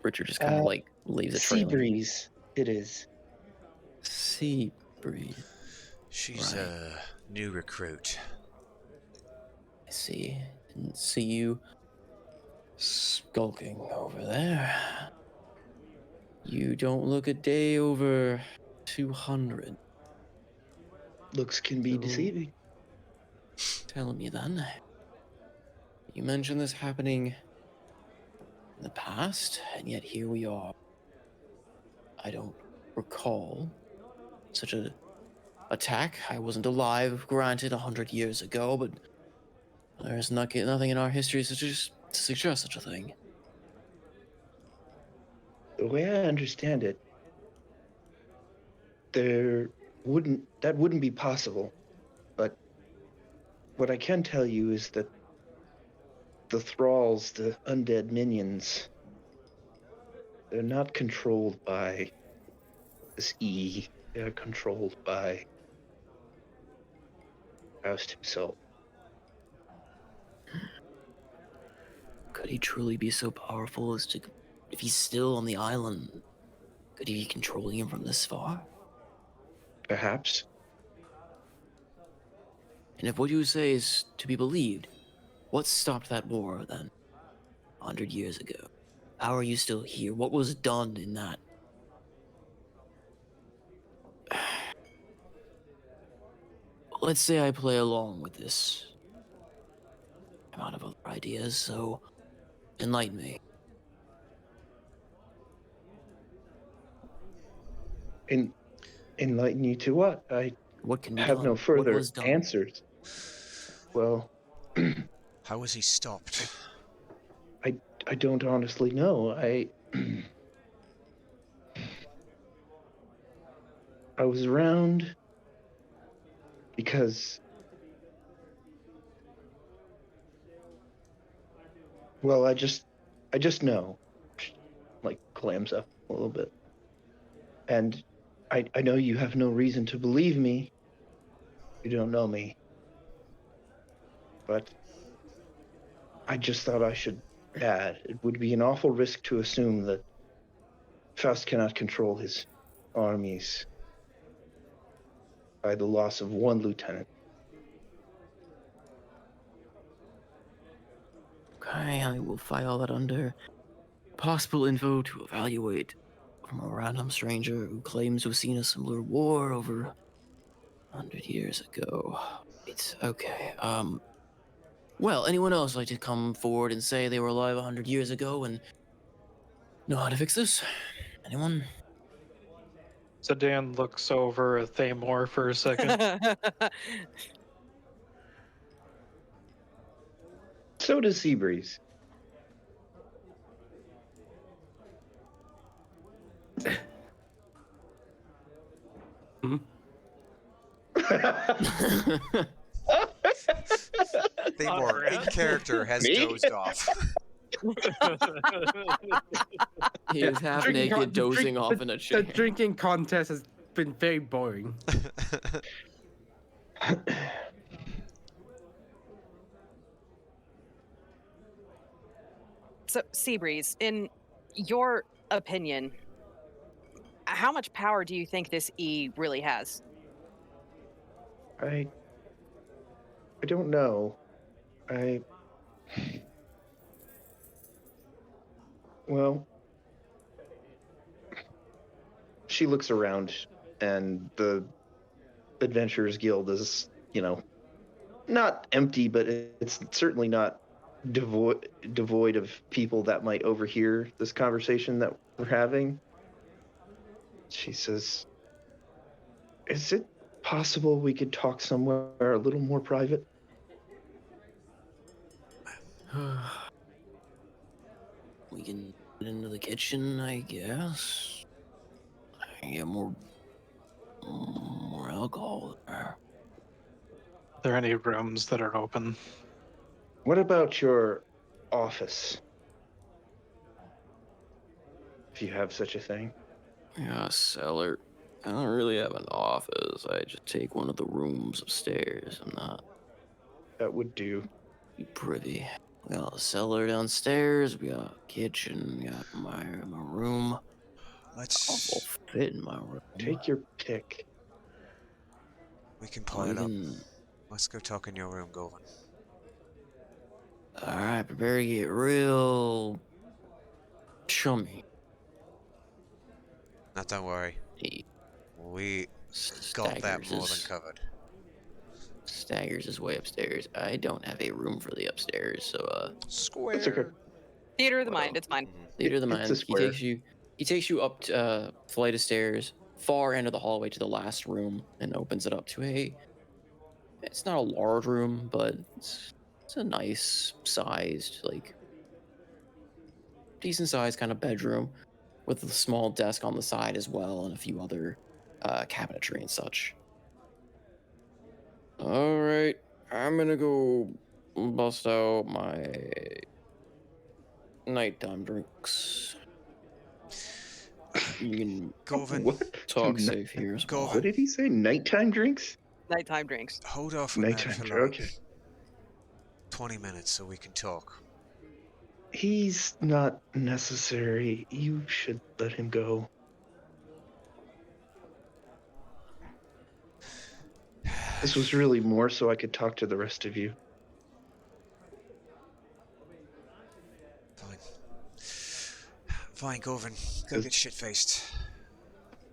Richard just kind of like leaves a trail. Seabreeze, it is. Seabreeze. She's a new recruit. I see. Didn't see you skulking over there. You don't look a day over 200. Looks can be deceiving. Tell me then. You mentioned this happening in the past, and yet here we are. I don't recall such a attack. I wasn't alive, granted, 100 years ago, but there's nothing in our history to suggest such a thing. The way I understand it, that wouldn't be possible. But what I can tell you is that the thralls, the undead minions, they're not controlled by this E. They're controlled by Faust himself. Could he truly be so powerful as to... If he's still on the island, could he be controlling him from this far? Perhaps. And if what you say is to be believed, what stopped that war then? 100 years ago. How are you still here? What was done in that? Let's say I play along with this. I'm out of other ideas, so enlighten me. Enlighten you to what? What can be have done? no further What was done? answers. Well, how was he stopped? I don't honestly know. I was around because, well, I just know. Like, clams up a little bit. And I know you have no reason to believe me. You don't know me. But I just thought I should add, it would be an awful risk to assume that Faust cannot control his armies by the loss of one lieutenant. Okay, I will file that under possible info to evaluate from a random stranger who claims to have seen a similar war over 100 years ago. It's okay. Well, anyone else like to come forward and say they were alive 100 years ago and know how to fix this? Anyone? So Dan looks over at Thamor for a second. So does Seabreeze. Hmm? Thamor, in character, has Me? dozed off. He is half naked, dozing off in a chair. The drinking contest has been very boring. So, Seabreeze, in your opinion, how much power do you think this E really has? I don't know. Well, she looks around, and the Adventurers Guild is, not empty, but it's certainly not devoid of people that might overhear this conversation that we're having. She says, "Is it possible we could talk somewhere a little more private?" We can get into the kitchen, I guess. I can get more alcohol there. Are there any rooms that are open? What about your office? If you have such a thing. Yeah, cellar. I don't really have an office. I just take one of the rooms upstairs. I'm not That would do. privy. We got a cellar downstairs. We got a kitchen. We got my room. I'll Let's. fit in my room. Take your pick. We can pull it up. Even, Let's go talk in your room, Govan. all right, prepare to get real chummy. Now, don't worry. He We got that more than covered. Staggers his way upstairs. I don't have a room for the upstairs, so Square. That's okay. Theater of the mind, it's fine. Leader of the It's a mind. square. He takes you up flight of stairs, far end of the hallway to the last room, and opens it up to it's not a large room, but it's a nice sized, like decent sized kind of bedroom with a small desk on the side as well and a few other cabinetry and such. All right, I'm gonna go bust out my nighttime drinks. You can Govan, What? talk safe here as well. What did he say? Nighttime drinks? Nighttime drinks. hold off on Nighttime that for drink. like Okay. 20 minutes so we can talk. He's not necessary. You should let him go. This was really more so I could talk to the rest of you. Fine. Fine, Govan. Go get shit-faced.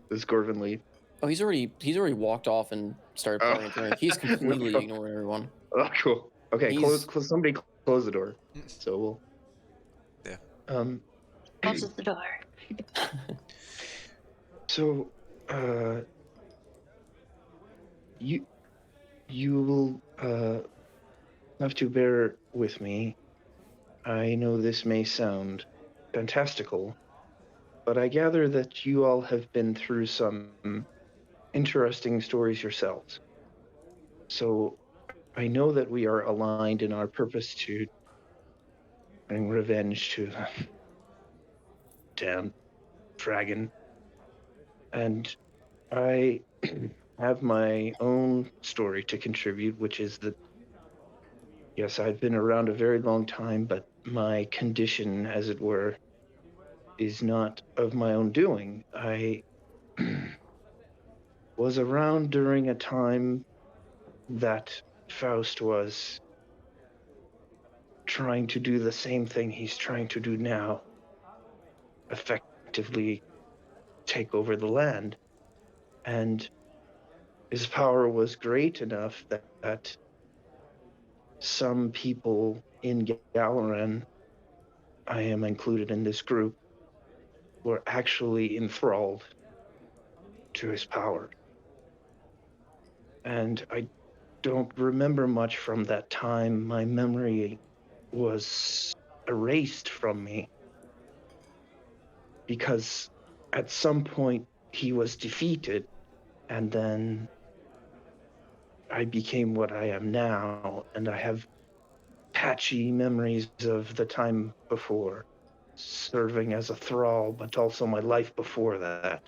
Does Gorvin leave? Oh, he's already walked off and started Oh. pouring a drink. He's completely No. ignoring everyone. Oh, cool. Okay, He's- close. Somebody close the door. So we'll. Yeah. Closes the door. So, you will have to bear with me. I know this may sound fantastical, but I gather that you all have been through some interesting stories yourselves. So, I know that we are aligned in our purpose to bring revenge to the damn dragon. And I have my own story to contribute, which is that, yes, I've been around a very long time, but my condition, as it were, is not of my own doing. I was around during a time that Faust was trying to do the same thing he's trying to do now, effectively take over the land. And his power was great enough that some people in Galaran, I am included in this group, were actually enthralled to his power. And I don't remember much from that time. My memory was erased from me because at some point he was defeated, and then I became what I am now, and I have patchy memories of the time before, serving as a thrall, but also my life before that.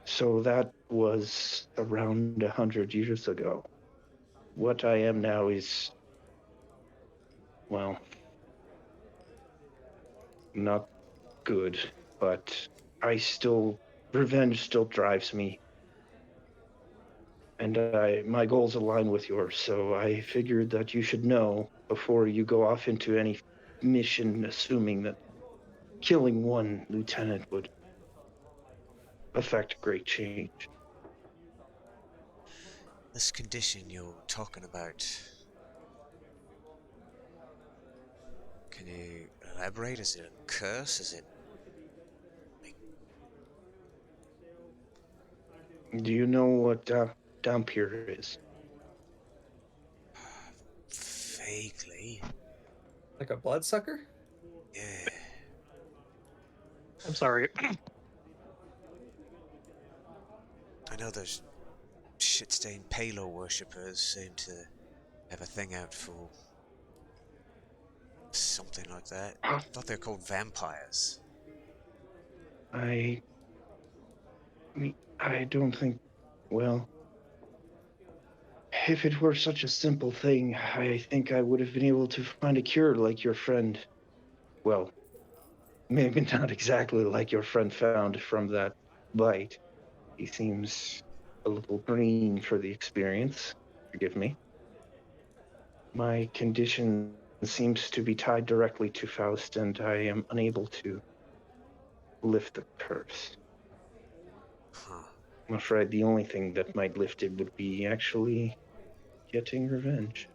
So that was around 100 years ago. What I am now is, well, not good, but revenge still drives me. And my goals align with yours, so I figured that you should know before you go off into any mission, assuming that killing one lieutenant would affect great change. This condition you're talking about, can you elaborate? Is it a curse? Is it Do you know what Dampier is? vaguely? Like a bloodsucker? Yeah. I'm sorry. I know those shit-stained Palo worshippers seem to have a thing out for something like that. I thought they're called vampires. I don't think, well, if it were such a simple thing, I think I would have been able to find a cure like your friend. Well, maybe not exactly like your friend found from that bite. He seems a little green for the experience. Forgive me. My condition seems to be tied directly to Faust, and I am unable to lift the curse. Huh. I'm afraid the only thing that might lift it would be actually getting revenge.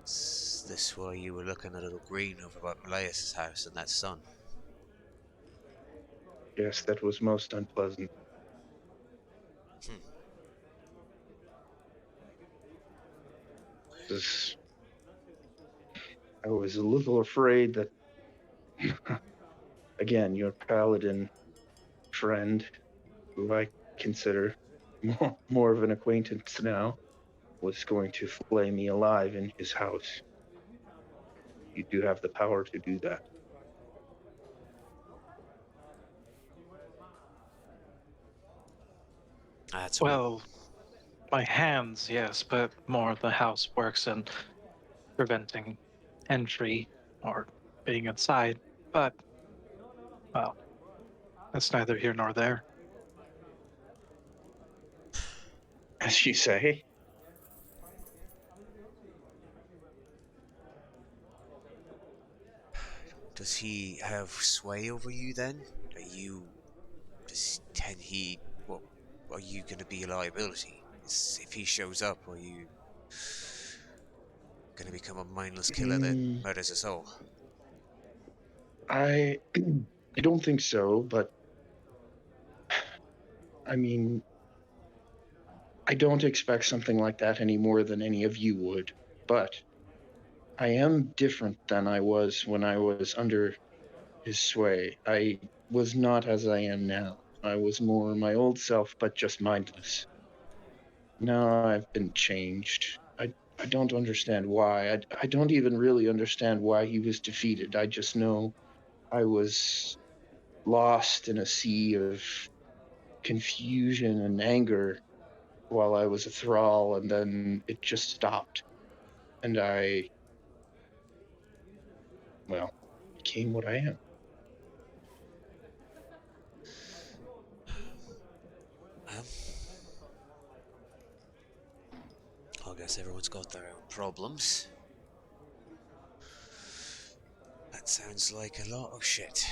Is this why you were looking a little green over by Malleus' house and that sun? Yes, that was most unpleasant. Hmm. I was a little afraid that, again, your paladin friend, who I consider more of an acquaintance now, was going to flay me alive in his house. You do have the power to do that. That's Well, my hands, yes, but more the house works in preventing entry or being inside. But, well, that's neither here nor there. As you say, Does he have sway over you then? Are you... Can he... What... Are you going to be a liability? If he shows up, are you going to become a mindless killer that murders us all? I don't think so, but I mean, I don't expect something like that any more than any of you would. But I am different than I was when I was under his sway. I was not as I am now. I was more my old self, but just mindless. Now I've been changed. I don't understand why. I don't even really understand why he was defeated. I just know I was lost in a sea of confusion and anger while I was a thrall, and then it just stopped. And I, well, became what I am. Um, I'll guess everyone's got their own problems. That sounds like a lot of shit.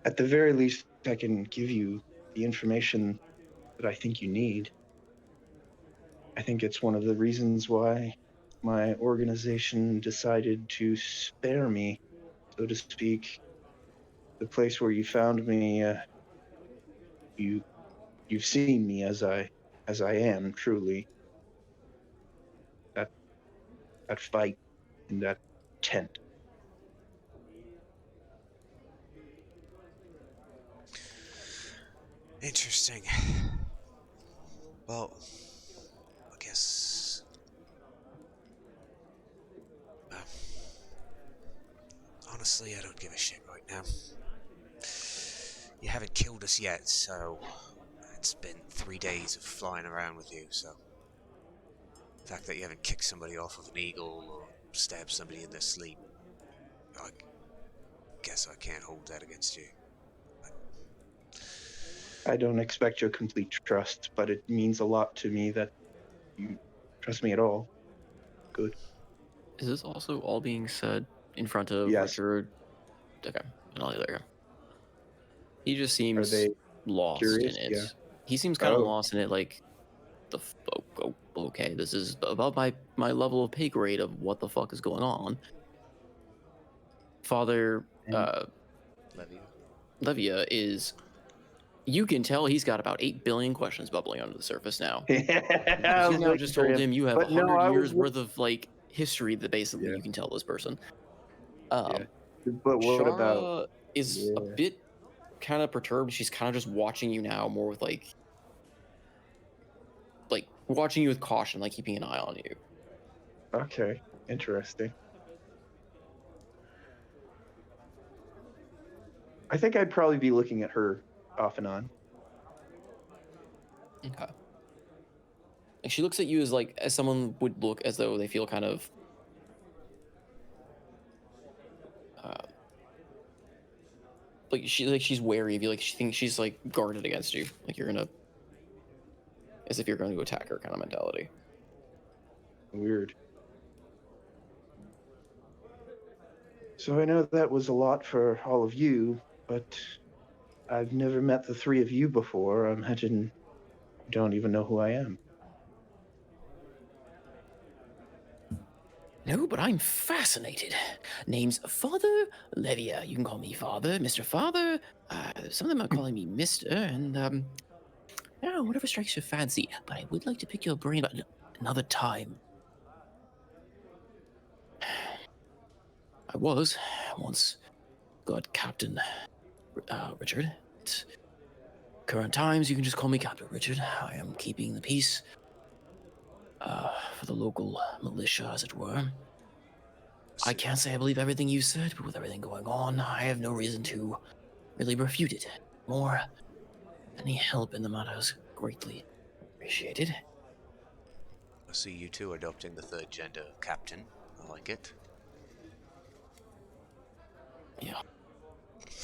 At the very least, I can give you the information that I think you need. I think it's one of the reasons why my organization decided to spare me, so to speak. The place where you found me, you've seen me as I am truly. That that fight in that tent. Interesting. Well, I guess. Uh, honestly, I don't give a shit right now. You haven't killed us yet, so it's been 3 days of flying around with you, so the fact that you haven't kicked somebody off of an eagle or stabbed somebody in their sleep, I guess I can't hold that against you. I don't expect your complete trust, but it means a lot to me that you trust me at all. Good. Is this also all being said in front of Yes. Richard? Okay, and I'll there. He just Are seems they lost curious? in it. Yeah. He seems kind of Oh. lost in it, like okay, this is above my level of pay grade of what the fuck is going on. Father Levia is. You can tell he's got about 8 billion questions bubbling under the surface now. I You was now waiting just for told him. him you have But no, 100 I years was worth of like history that basically Yeah. you can tell this person. Yeah. But what about Shara is a bit kind of perturbed. She's kind of just watching you now more with like watching you with caution, like keeping an eye on you. Okay, interesting. I think I'd probably be looking at her off and on. Okay. And she looks at you as someone would look as though they feel kind of she's wary of you, like she thinks she's like guarded against you, like you're gonna, as if you're going to attack her kind of mentality. Weird. So I know that was a lot for all of you, but I've never met the three of you before. I imagine you don't even know who I am. No, but I'm fascinated. Name's Father Levia. You can call me Father, Mr. Father. Some of them are calling me Mister, and whatever strikes your fancy. But I would like to pick your brain about another time. I was once God Captain Richard. At current times, you can just call me Captain Richard. I am keeping the peace for the local militia, as it were. I can't say I believe everything you said, but with everything going on, I have no reason to really refute it. More, any help in the matter is greatly appreciated. I see you two adopting the third gender of captain. I like it. Yeah.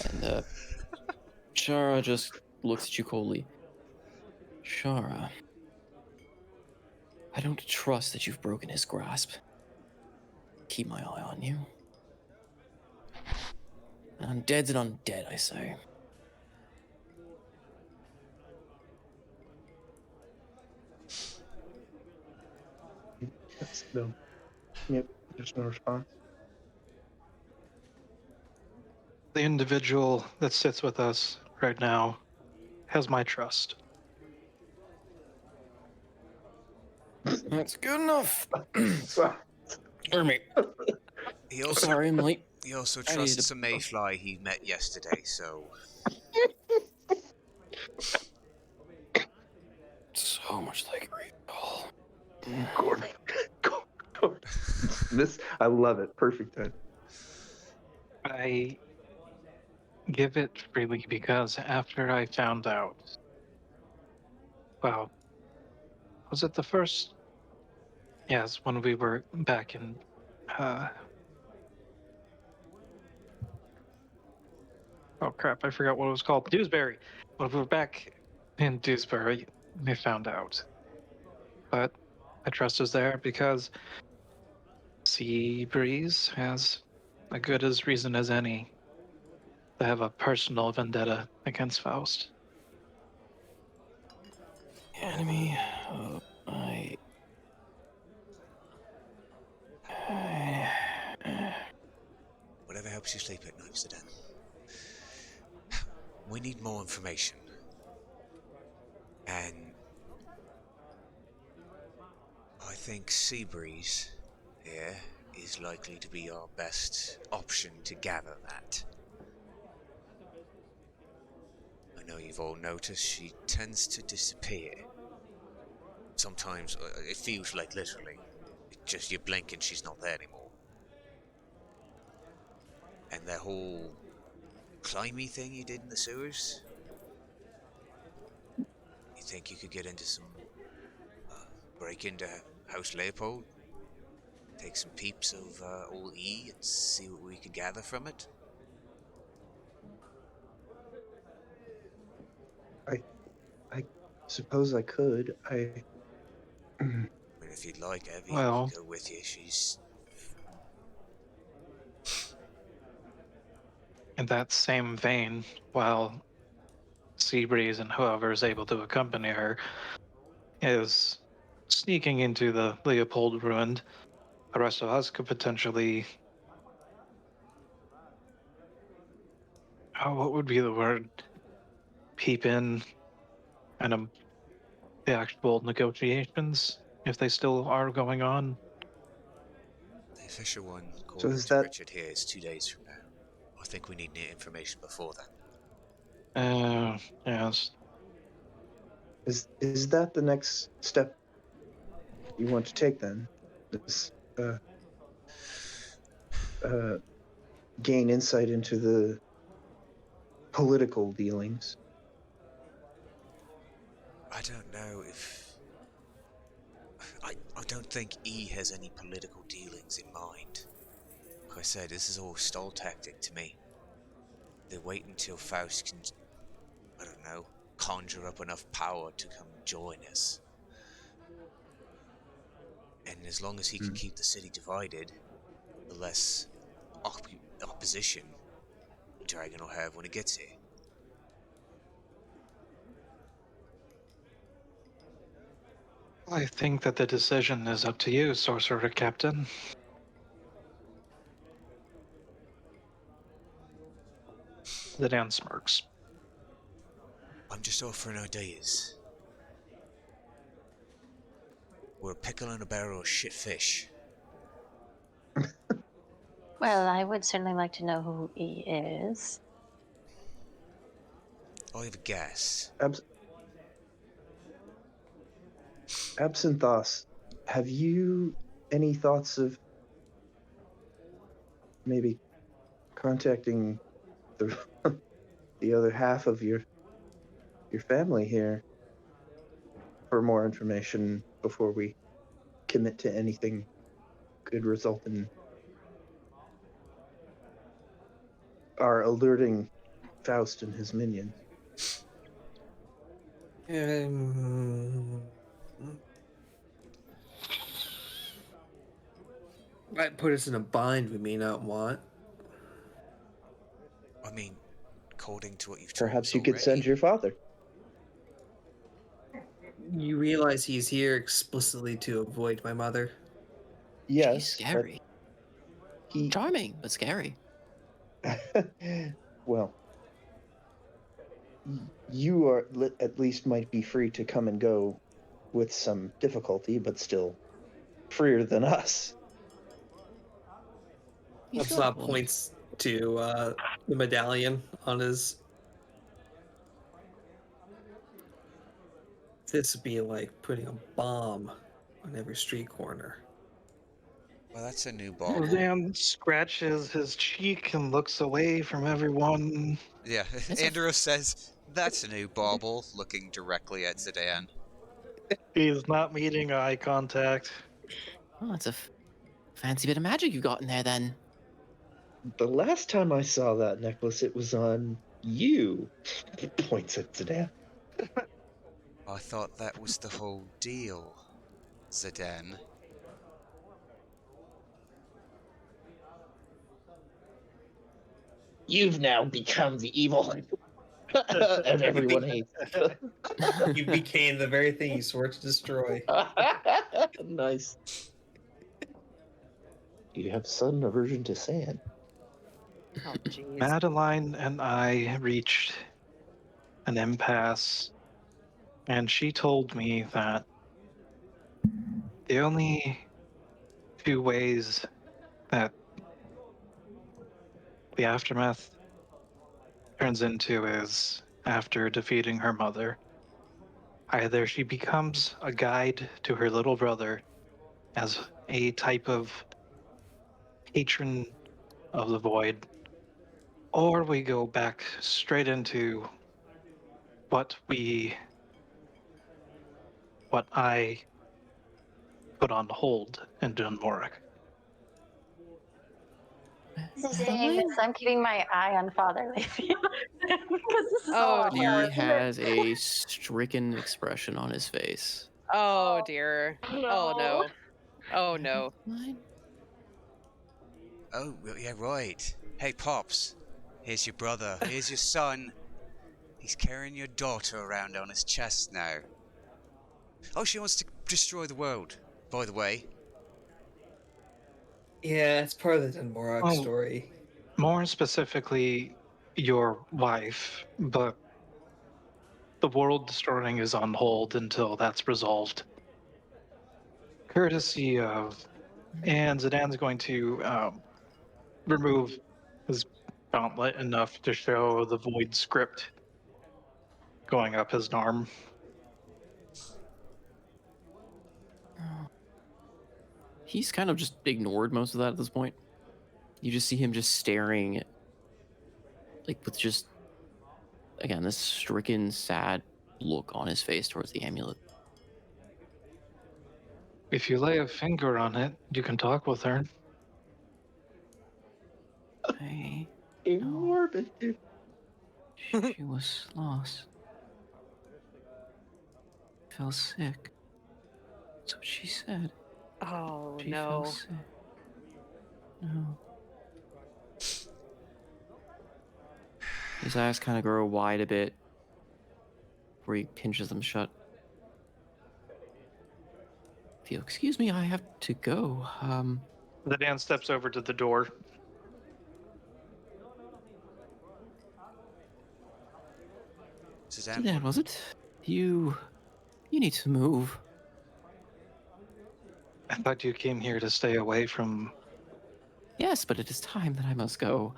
And Shara just looks at you coldly. Shara, I don't trust that you've broken his grasp. Keep my eye on you. Undead's an undead, I say. That's no. Yep, there's no response. The individual that sits with us right now has my trust. That's good enough. He also, Sorry, I'm late. he also I needed trusts to- a mayfly he met yesterday, so... So much like recall. Gordon. This, I love it. Perfect time. I give it freely because after I found out, well, was it the first? Yes, when we were back in, oh crap, I forgot what it was called. Dewsbury. When we were back In Dewsbury, they found out. But I trust is there because Sea Breeze has a good as reason as any to have a personal vendetta against Faust. Enemy of Whatever helps you sleep at night, Sedan. We need more information. And I think Seabreeze here is likely to be our best option to gather that. I know you've all noticed she tends to disappear. Sometimes it feels like literally, it's just you blink and she's not there anymore. And that whole climby thing you did in the sewers? You think you could get into some break into House Leopold? Take some peeps of old E and see what we could gather from it? I suppose I could. I mean, if you'd like, Evie Well, can go with you. She's... in that same vein, while Seabreeze and whoever is able to accompany her is sneaking into the Leopold ruined, the rest of us could potentially. Oh, what would be the word? Peep in and the actual negotiations, if they still are going on. The official one, So according is to that Richard here, is 2 days from now. I think we need information before then. Yes. is that the next step you want to take then? This uh, gain insight into the political dealings. I don't know if... I don't think E has any political dealings in mind. Like I said, this is all stall tactic to me. They wait until Faust can, I don't know, conjure up enough power to come join us. And as long as he can keep the city divided, the less opposition Dragon will have when it gets here. I think that the decision is up to you, Sorcerer Captain. The Dan smirks. I'm just offering ideas. We're a pickle in a barrel of shit fish. Well, I would certainly like to know who he is. I have a guess. Absinthoss, have you any thoughts of maybe contacting the the other half of your family here for more information before we commit to anything could result in our alerting Faust and his minions? Might put us in a bind we may not want. I mean, according to what you've told Perhaps us you could send already. your father. You realize he's here explicitly to avoid my mother? Yes. She's scary. He Charming, but scary. well, you are at least might be free to come and go with some difficulty, but still freer than us. Upslop points to the medallion on his. This would be like putting a bomb on every street corner. Well, that's a new bauble. Dan scratches his cheek and looks away from everyone. Yeah, Andros says, that's a new bauble, looking directly at Zidane. He's not meeting eye contact. Oh, it's a fancy bit of magic you got in there then. The last time I saw that necklace, it was on you. Points at Zidane. I thought that was the whole deal, Zidane. You've now become the evil, and everyone hates. You became the very thing you swore to destroy. Nice. You have sudden aversion to sand. Oh, jeez. Madeline and I reached an impasse, and she told me that the only two ways that the aftermath turns into is after defeating her mother. Either she becomes a guide to her little brother as a type of patron of the void, or we go back straight into what I put on hold in Dunmoric. This is saying this. I'm keeping my eye on Father Leafy. Because this is Oh, all dear. He hard. has a stricken expression on his face. Oh, dear. Oh, no. Oh, no. Oh, well, yeah, right. Hey, Pops. Here's your brother. Here's your son. He's carrying your daughter around on his chest now. Oh, she wants to destroy the world, by the way. Yeah, it's part of the Dunmorok Oh. story. More specifically, your wife, but the world destroying is on hold until that's resolved. Courtesy of, and Zidane's going to remove his gauntlet enough to show the void script going up his arm. He's kind of just ignored most of that at this point. You just see him just staring, like with just, again, this stricken, sad look on his face towards the amulet. If you lay a finger on it, you can talk with her. Hey, Morbid. she was lost. Fell sick. That's what she said. Oh, She fell no. sick. No. His eyes kind of grow wide a bit before he pinches them shut. If you'll excuse me, I have to go. Zidane steps over to the door. Suzanne, That was it. You need to move. I thought you came here to stay away from. Yes, but it is time that I must go.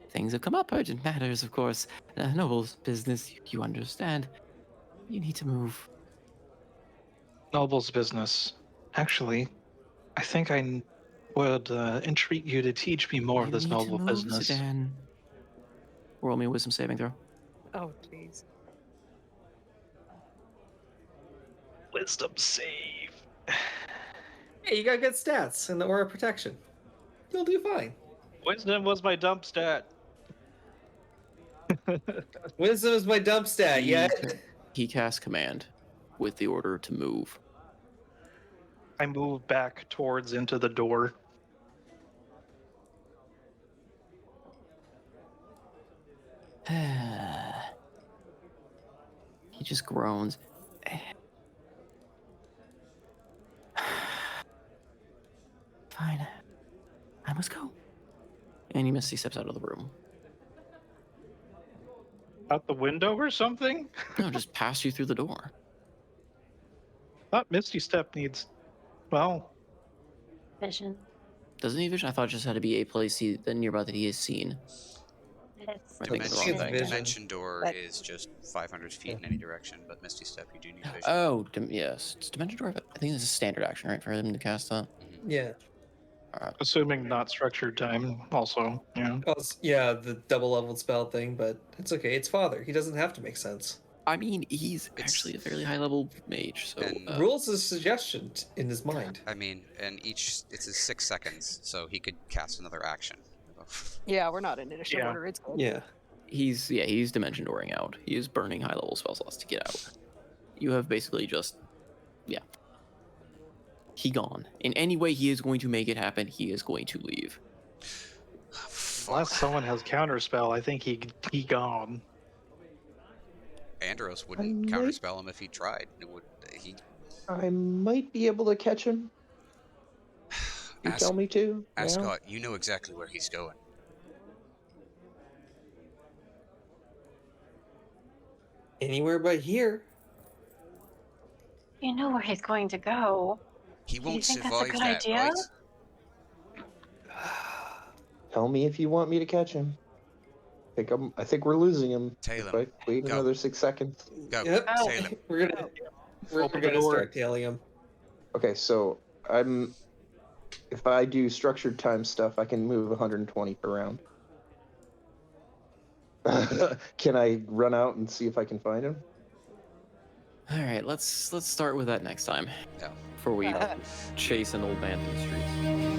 Things have come up, urgent matters, of course. Noble's business, you understand. You need to move. Noble's business. Actually, I think I would entreat you to teach me more of You this need to noble move, business. Zidane. Roll me a wisdom saving throw. Oh, jeez. Wisdom save. Hey, you got good stats in the Aura Protection. You'll do fine. Wisdom was my dump stat. Wisdom is my dump stat, yeah. He casts command with the order to move. I move back towards into the door. He just groans. Fine. I must go. And he misty steps out of the room. Out the window or something? No, just pass you through the door. Thought Misty Step needs, well, Vision. Doesn't he vision? I thought it just had to be a place nearby that he has seen. It's Am I thinking the wrong It's thing? vision. Dimension door But- is just 500 feet in any direction, but Misty Step you do need vision. Oh, yes. It's Dimension Door. I think this is a standard action, right, for him to cast that? Yeah. assuming not structured time, also, yeah. Well, yeah, the double leveled spell thing, but it's okay. It's Father. He doesn't have to make sense. I mean, he's actually a fairly high level mage, so. And- Rules is a suggestion in his mind. I mean, and it's 6 seconds, so he could cast another action. Yeah, we're not in initiative Yeah. order. It's good. Yeah. He's Dimension Dooring out. He is burning high level spell slots to get out. You have basically just, yeah. He gone. In any way he is going to make it happen, he is going to leave. Unless someone has counterspell, I think he gone. Andros wouldn't might- counterspell him if he tried. It would. He I might be able to catch him. You tell me to. now? Ascot, you know exactly where he's going. Anywhere but here. You know where he's going to go. He Do you won't think that's a survive good that, idea? right? Tell me if you want me to catch him. I think we're losing him. Tail If him. I wait Go. another 6 seconds. Go. Yep. Tail him. We're Open the gonna door. start tailing him. Okay, so if I do structured time stuff, I can move 120 per round. Can I run out and see if I can find him? All right, let's start with that next time. Yeah. Before we chase an old man through the streets.